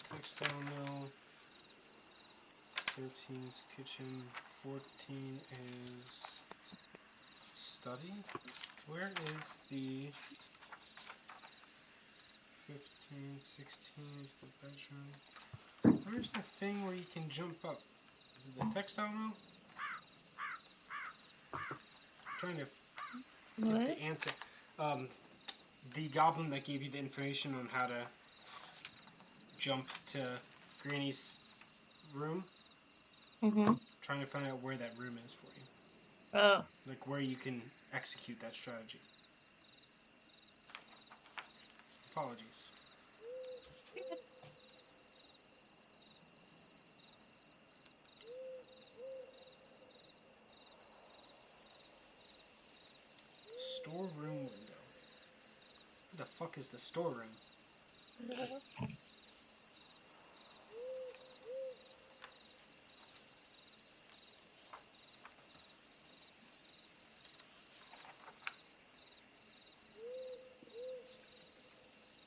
Textile mill. 13 is kitchen. 14 is study. Where is the 15, 16 is the bedroom. Where's the thing where you can jump up? Is it the textile mill? I'm trying to get the answer. The goblin that gave you the information on how to jump to Granny's room. Mm-hmm. Trying to find out where that room is for you. Oh. Like where you can execute that strategy. Apologies. Storeroom window. Where the fuck is the storeroom?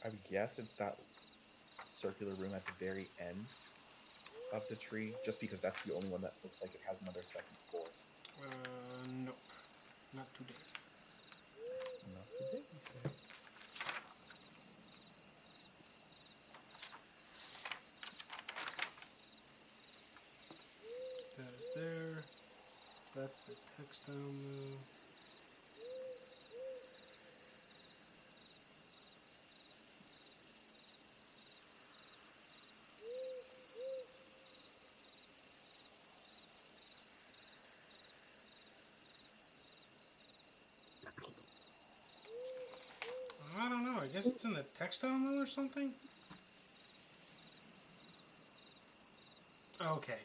I would guess it's that circular room at the very end of the tree, just because that's the only one that looks like it has another second floor. Nope. Not today. Not today, you say. That is there. That's the textile mill. I don't know. I guess it's in the textile mill or something? Okay.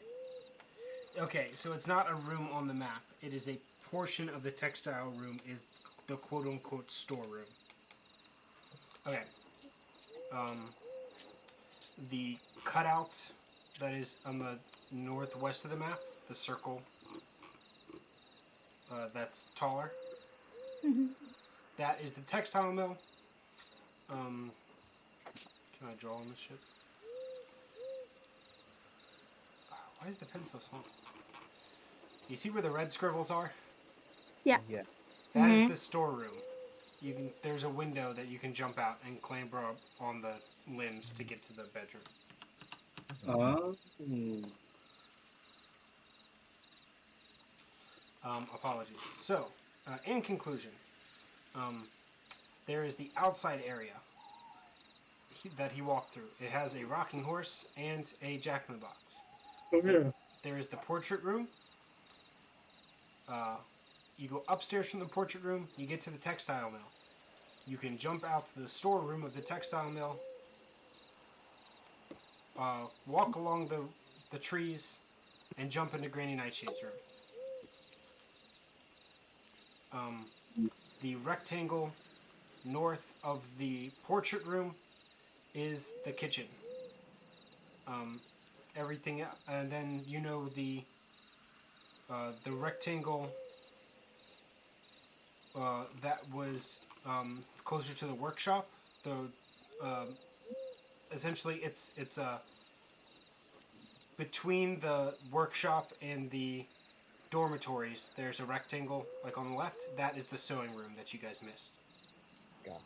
Okay, so it's not a room on the map. It is a portion of the textile room is the quote-unquote storeroom. Okay. The cutout that is on the northwest of the map, the circle that's taller, that is the textile mill. Can I draw on this shit? Why is the pen so small? Do you see where the red scribbles are? Yeah. Yeah. That is the storeroom. There's a window that you can jump out and clamber up on the limbs to get to the bedroom. Apologies. So, in conclusion, there is the outside area that he walked through. It has a rocking horse and a jack-in-the-box. There is the portrait room. You go upstairs from the portrait room, you get to the textile mill. You can jump out to the storeroom of the textile mill, walk along the trees, and jump into Granny Nightshade's room. The rectangle north of the portrait room is the kitchen. Everything, and then you know the rectangle that was closer to the workshop. Essentially it's between the workshop and the dormitories, there's a rectangle, like on the left. That is the sewing room that you guys missed. Gotcha.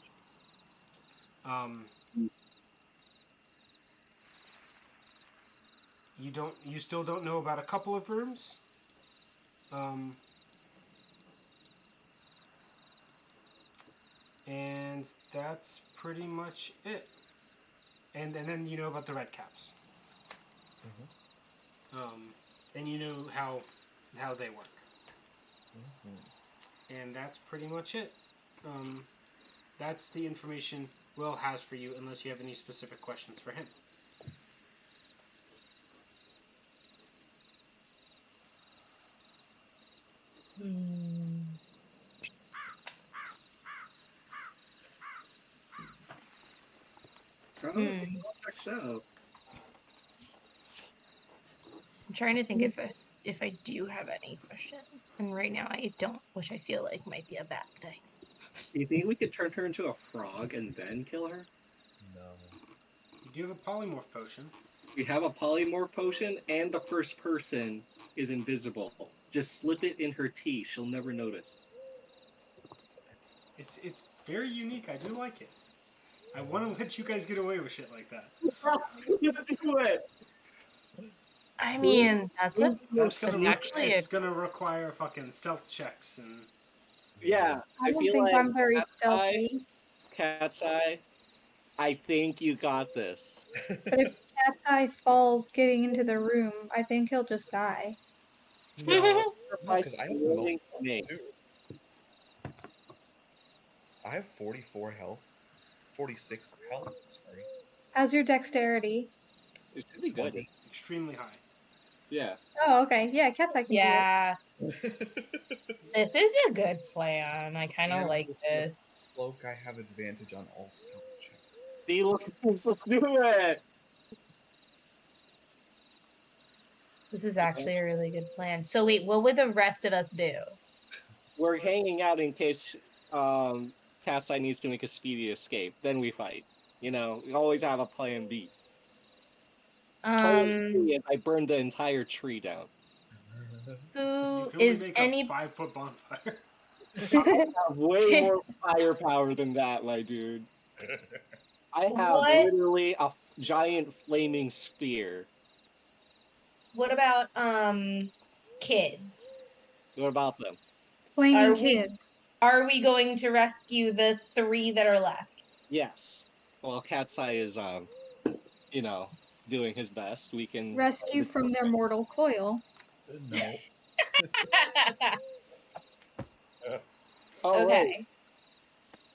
You still don't know about a couple of rooms. And that's pretty much it. And then you know about the red caps. And you know how they work. And that's pretty much it. That's the information Will has for you, unless you have any specific questions for him. So. I'm trying to think if I do have any questions, and right now I don't, which I feel like might be a bad thing. Do you think we could turn her into a frog and then kill her? No. You do have a polymorph potion. We have a polymorph potion, and the first person is invisible. Just slip it in her tea. She'll never notice. It's very unique. I do like it. I want to let you guys get away with shit like that. Let's do it! I mean, It's gonna require fucking stealth checks and. Yeah, I don't think I'm very stealthy. Catseye, I think you got this. But if Catseye falls getting into the room, I think he'll just die. No, because I have the most me. health, too. I have 44 health. 46 health, sorry. How's your dexterity? It should be good. Extremely high. Yeah. Oh, okay. Yeah, Catseye can do it. This is a good plan. I kind of like this. Cloak, I have advantage on all stealth checks. See, look, let's do it! This is actually a really good plan. So wait, what would the rest of us do? We're hanging out in case Catseye needs to make a speedy escape. Then we fight. You know, we always have a plan B. Plan B is I burned the entire tree down. Who you is make any a 5-foot bonfire? I have way more firepower than that, my dude. I have literally a giant flaming spear. What about kids? What about them? Flaming kids. Are we going to rescue the 3 that are left? Yes. Well, Catseye is you know, doing his best. We can rescue from their mortal coil. No. Oh, okay. Wait.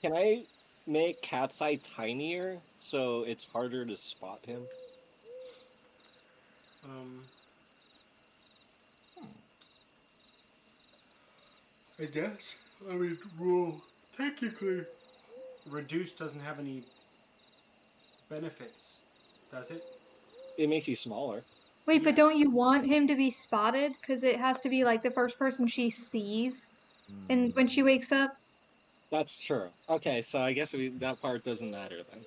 Can I make Catseye tinier so it's harder to spot him? I guess. I mean, well, technically, reduced doesn't have any benefits, does it? It makes you smaller. Wait, Yes. but don't you want him to be spotted? Because it has to be like the first person she sees, and when she wakes up. That's true. Okay, so I guess that part doesn't matter then.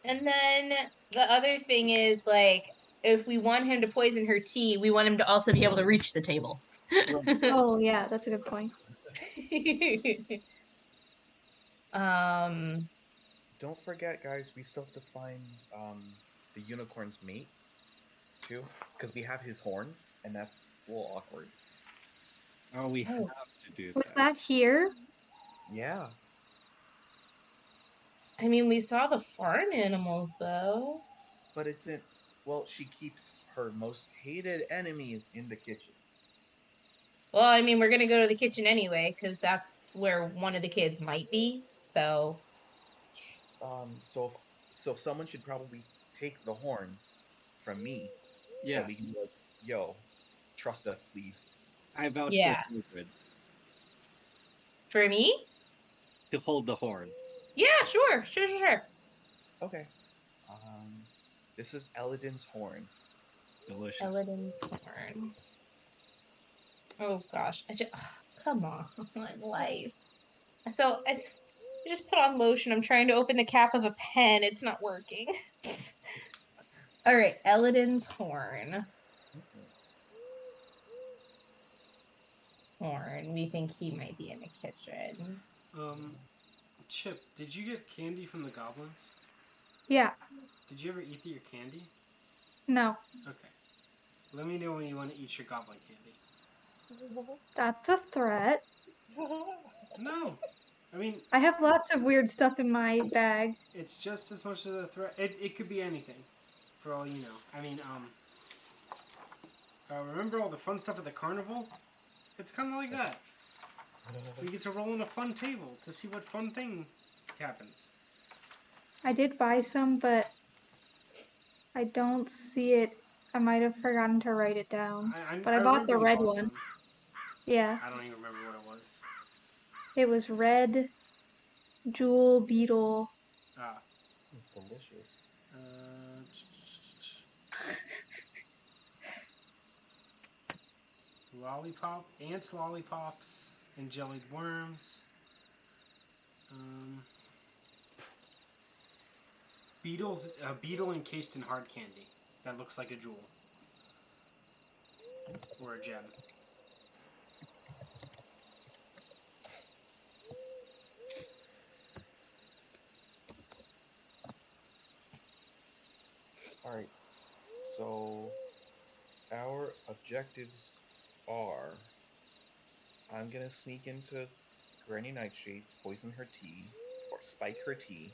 And then the other thing is, like, if we want him to poison her tea, we want him to also be able to reach the table. Oh, yeah, that's a good point. Don't forget, guys, we still have to find the unicorn's mate, too. Because we have his horn, and that's a little awkward. Oh, we have to do that. Was that here? Yeah. I mean, we saw the farm animals, though. But it's in... Well, she keeps her most hated enemies in the kitchen. Well, I mean, we're going to go to the kitchen anyway, because that's where one of the kids might be, so... So someone should probably take the horn from me. Yeah. So we can be like, yo, trust us, please. I vouch for Daldrid For me? to hold the horn. Yeah, sure. Okay. This is Eladin's horn. Delicious. Eladin's horn. Oh, gosh. Come on, life. So, I just put on lotion. I'm trying to open the cap of a pen. It's not working. All right, Eladin's horn. We think he might be in the kitchen. Chip, did you get candy from the goblins? Yeah. Did you ever eat your candy? No. Okay. Let me know when you want to eat your goblin candy. That's a threat. No. I mean... I have lots of weird stuff in my bag. It's just as much of a threat. It could be anything, for all you know. I mean, remember all the fun stuff at the carnival? It's kind of like that. We get to roll on a fun table to see what fun thing happens. I did buy some, but I don't see it. I might have forgotten to write it down. But I bought the red one. Some. Yeah. I don't even remember what it was. It was red jewel beetle. Ah. It's delicious. Lollipop, ants, lollipops, and jellied worms. A beetle encased in hard candy that looks like a jewel or a gem. All right. So our objectives are: I'm gonna sneak into Granny Nightshade's, poison her tea, or spike her tea.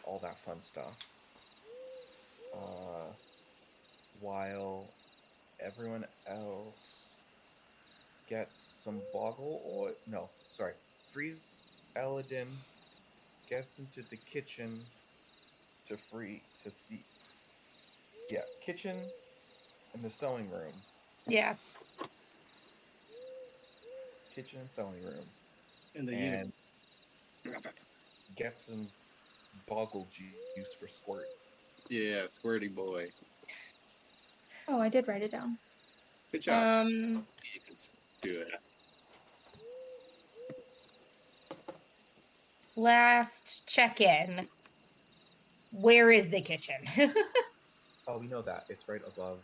All that fun stuff. While everyone else gets some boggle oil. No, sorry. Freeze Eladin gets into the kitchen to see. Yeah, kitchen and the sewing room. Yeah. Kitchen and sewing room. And get some boggle juice for Squirt. Yeah, Squirty boy. Oh, I did write it down. Good job. You can do it. Last check-in. Where is the kitchen? Oh, we know that. It's right above.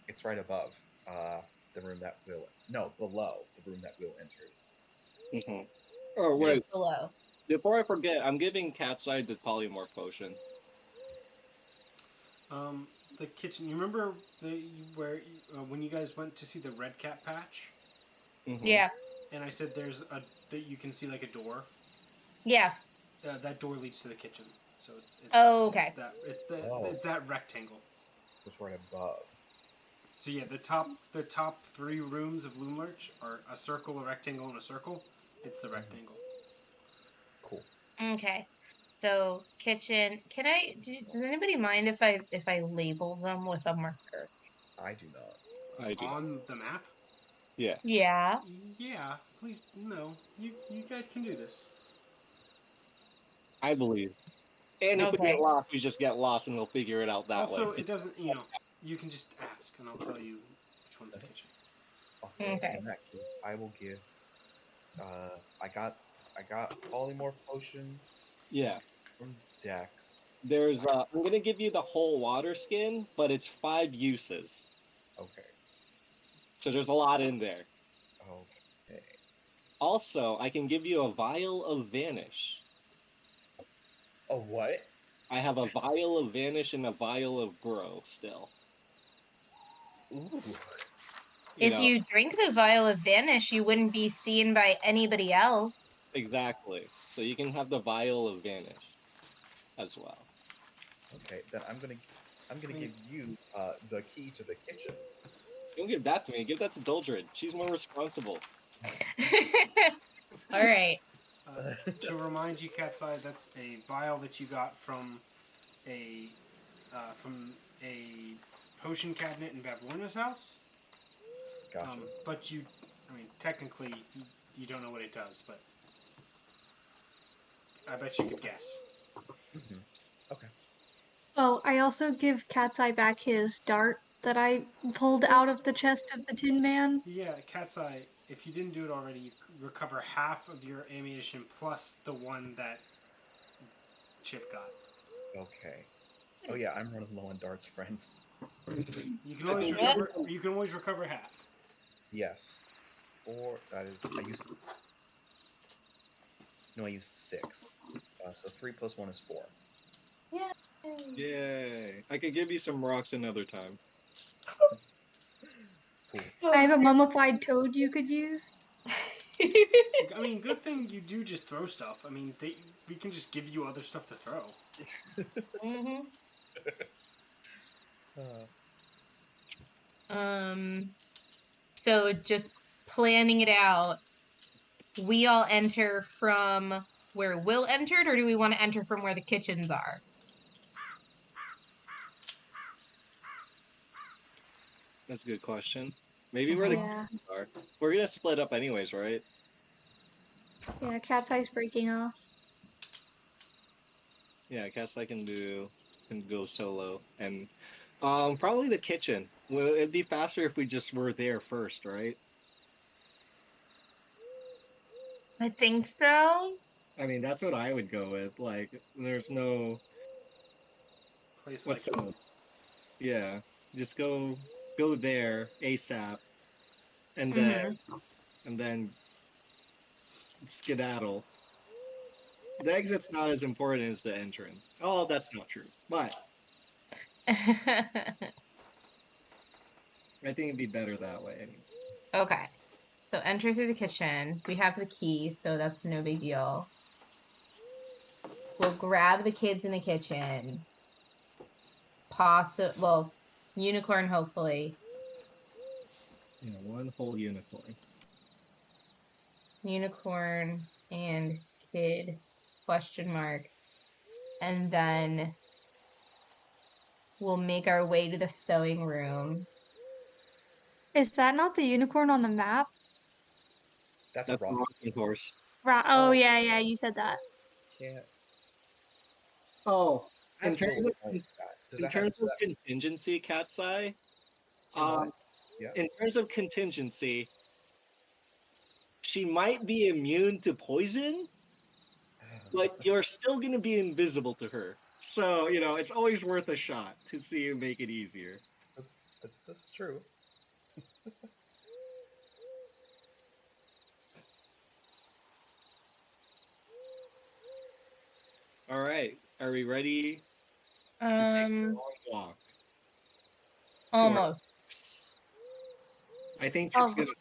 It's right above the room that Will. No, below the room that Will entered. Mm-hmm. Oh wait. Just below. Before I forget, I'm giving Catseye the polymorph potion. The kitchen. You remember when you guys went to see the red cat patch? Mm-hmm. Yeah. And I said that you can see like a door. Yeah. That door leads to the kitchen. So it's oh, okay. It's that rectangle. It's right above. So yeah, the top 3 rooms of Loomlurch are a circle, a rectangle, and a circle. It's the rectangle. Cool. Okay. So kitchen. Does anybody mind if I label them with a marker? I do not. I do. On the map? Yeah. Yeah. Yeah. Please, no. You guys can do this. I believe. And if we get lost, we just get lost and we'll figure it out that way. Also, it doesn't, you can just ask and I'll tell you which one's the kitchen. Okay. In that case, I will give. I got polymorph potion. Yeah. From Dex. There's. I'm gonna give you the whole water skin, but it's 5 uses. Okay. So there's a lot in there. Okay. Also, I can give you a vial of vanish. A what? I have a vial of vanish and a vial of grow still. Ooh. If you drink the vial of vanish, you wouldn't be seen by anybody else. Exactly. So you can have the vial of vanish as well. Okay, then I'm gonna give you the key to the kitchen. Don't give that to me. Give that to Daldrid. She's more responsible. All right. To remind you, Catseye, that's a vial that you got from a potion cabinet in Bavlorna's house. Gotcha. But technically, you don't know what it does, but I bet you could guess. Mm-hmm. Okay. Oh, I also give Catseye back his dart that I pulled out of the chest of the Tin Man. Yeah, Catseye, if you didn't do it already, you recover half of your ammunition plus the one that Chip got. Okay. Oh yeah, I'm running low on darts, friends. You can always Okay. recover. You can always recover half. Yes. 4. That is. I used. No, I used 6. So 3 plus 1 is 4. Yeah. Yay! I could give you some rocks another time. Cool. I have a mummified toad you could use. I mean, good thing you do just throw stuff. I mean, we can just give you other stuff to throw. Mm-hmm. So just planning it out, we all enter from where Will entered, or do we want to enter from where the kitchens are? That's a good question. Maybe where the Yeah. kids are. We're gonna split up anyways, right? Yeah, Catseye's breaking off. Yeah, Catseye can go solo, and probably the kitchen. Well, it'd be faster if we just were there first, right? I think so. I mean, that's what I would go with. Like, there's no Place what's like up? Yeah, just go there ASAP, and then skedaddle. The exit's not as important as the entrance. Oh, that's not true. But I think it'd be better that way. Anyways. Okay. So enter through the kitchen. We have the key, so that's no big deal. We'll grab the kids in the kitchen. Well, unicorn, hopefully. Yeah, one whole unicorn. Unicorn and kid, question mark. And then we'll make our way to the sewing room. Is that not the unicorn on the map? That's a rock. rocking horse. Right. Oh, yeah, you said that. Yeah. Oh, in As Will terms was of pointing at, does in that have terms does of that, contingency, Catseye. say what? Yeah. In terms of contingency, she might be immune to poison, but you're still gonna be invisible to her. So it's always worth a shot to see you make it easier. That's just true. All right, are we ready to take a long walk? Almost. I think Chip's gonna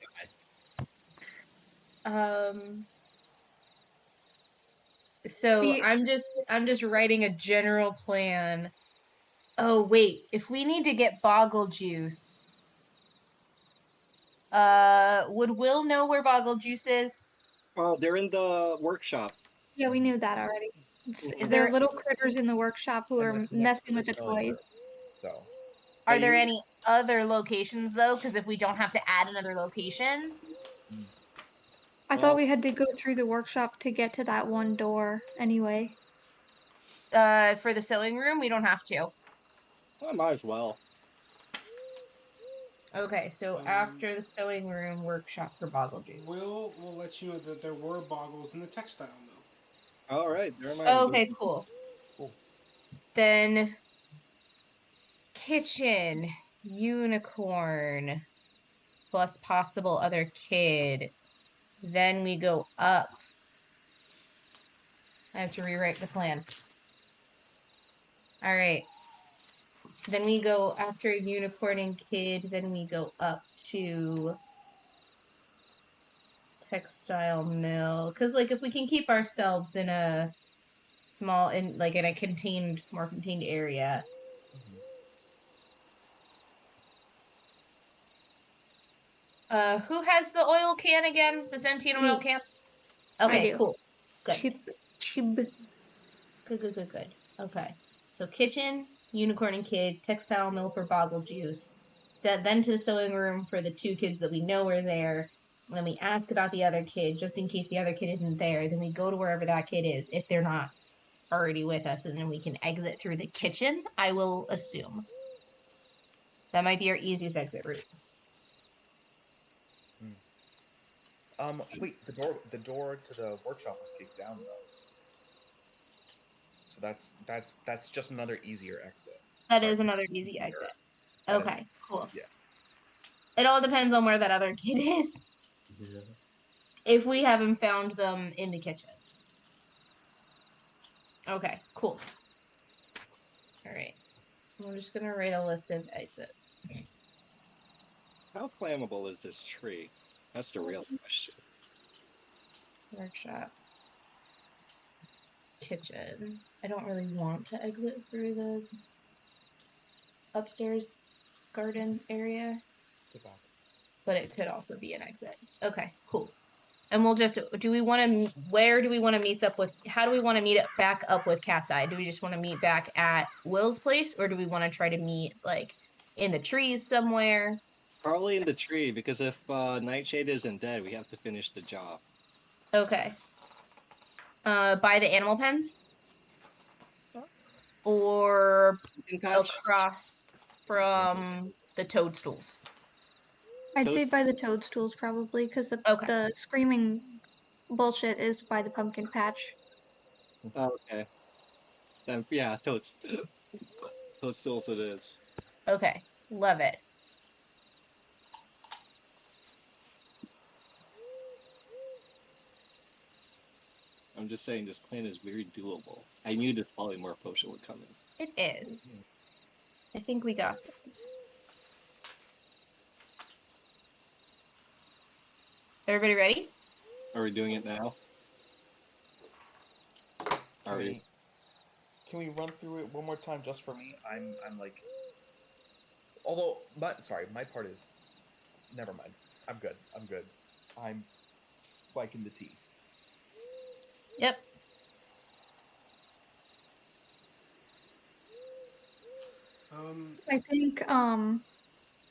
die. So I'm just writing a general plan. Oh wait, if we need to get boggle juice, would Will know where boggle juice is? Oh, they're in the workshop. Yeah, we knew that already. Is There there are little critters in the workshop who And are that's next to messing with the sewing toys. room. So Are there any other locations though? Because if we don't have to add another location. I thought we had to go through the workshop to get to that one door anyway. For the sewing room, we don't have to. I might as well. Okay, so after the sewing room, workshop for boggle juice. We'll let you know that there were boggles in the textile mill. All right, there might Okay, cool. Then kitchen, unicorn, plus possible other kid. Then we go up. I have to rewrite the plan. All right. Then we go after unicorn and kid. Then we go up to textile mill. Because like if we can keep ourselves in a small, in a more contained area. Who has the oil can again? The Sentient oil can? Okay, cool. Good. Chib. Good. Okay. So kitchen, unicorn and kid, textile mill for boggle juice. Then to the sewing room for the 2 kids that we know are there. And then we ask about the other kid, just in case the other kid isn't there. Then we go to wherever that kid is, if they're not already with us, and then we can exit through the kitchen, I will assume. That might be our easiest exit route. Wait, the door to the workshop was kicked down though. So that's just another easier exit. That Sorry. is another easy exit. That is- Okay, cool. yeah. It all depends on where that other kid is. Yeah. If we haven't found them in the kitchen. Okay, cool. All right. I'm just gonna write a list of exits. How flammable is this tree? That's the real question. Workshop. Kitchen. I don't really want to exit through the upstairs garden area, but it could also be an exit. Okay, cool. And we'll just, do we want to, where do we want to meet up with, how do we want to meet back up with Catseye? Do we just want to meet back at Will's place, or do we want to try to meet, like, in the trees somewhere? Probably in the tree, because if Nightshade isn't dead, we have to finish the job. Okay. By the animal pens? Or across from the toadstools? I'd say by the toadstools probably, because the screaming bullshit is by the pumpkin patch. Okay. Then, yeah, toadstools it is. Okay, love it. I'm just saying this plan is very doable. I knew this polymorph would come in. It is. I think we got this. Everybody ready? Are we doing it now? Are we? Can we run through it one more time just for me? I'm like, although, my part is, never mind. I'm good. I'm spiking the tea. Yep. I think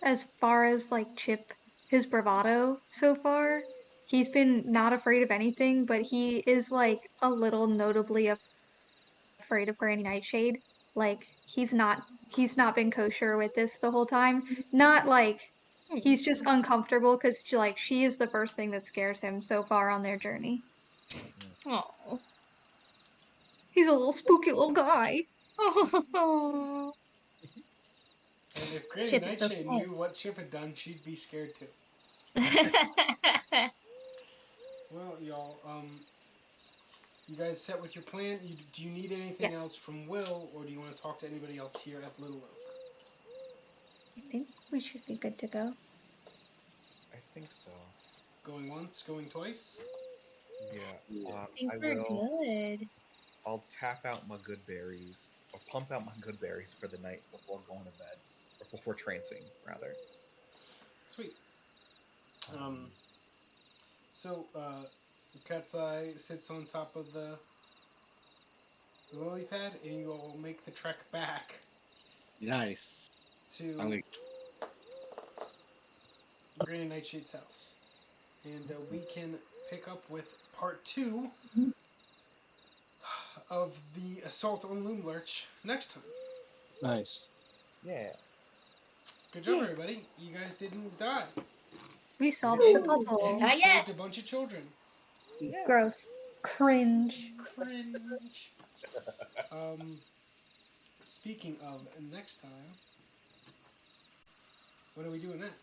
as far as like Chip, his bravado so far, he's been not afraid of anything, but he is like a little notably afraid of Granny Nightshade. Like he's not been kosher with this the whole time. Not like he's just uncomfortable because like she is the first thing that scares him so far on their journey. Oh. He's a little spooky little guy. And if Granny Chip, Nightshade knew what Chip had done, she'd be scared too. Well, y'all, you guys set with your plan? Do you need anything else from Will, or do you want to talk to anybody else here at Little Oak? I think we should be good to go. I think so. Going once, going twice? Yeah. I think I we're will. good. I'll tap out my good berries, or pump out my good berries for the night before going to bed, or before trancing, rather. Sweet. So, Catseye sits on top of the lily pad, and you all make the trek back Nice. to Granny Nightshade's house. And we can pick up with part 2 of the assault on Loomlurch next time. Nice. Yeah. Good job, everybody. You guys didn't die. We solved the puzzle. And you Not yet. saved a bunch of children. Yeah. Gross. Cringe. Cringe. Speaking of next time, what are we doing next?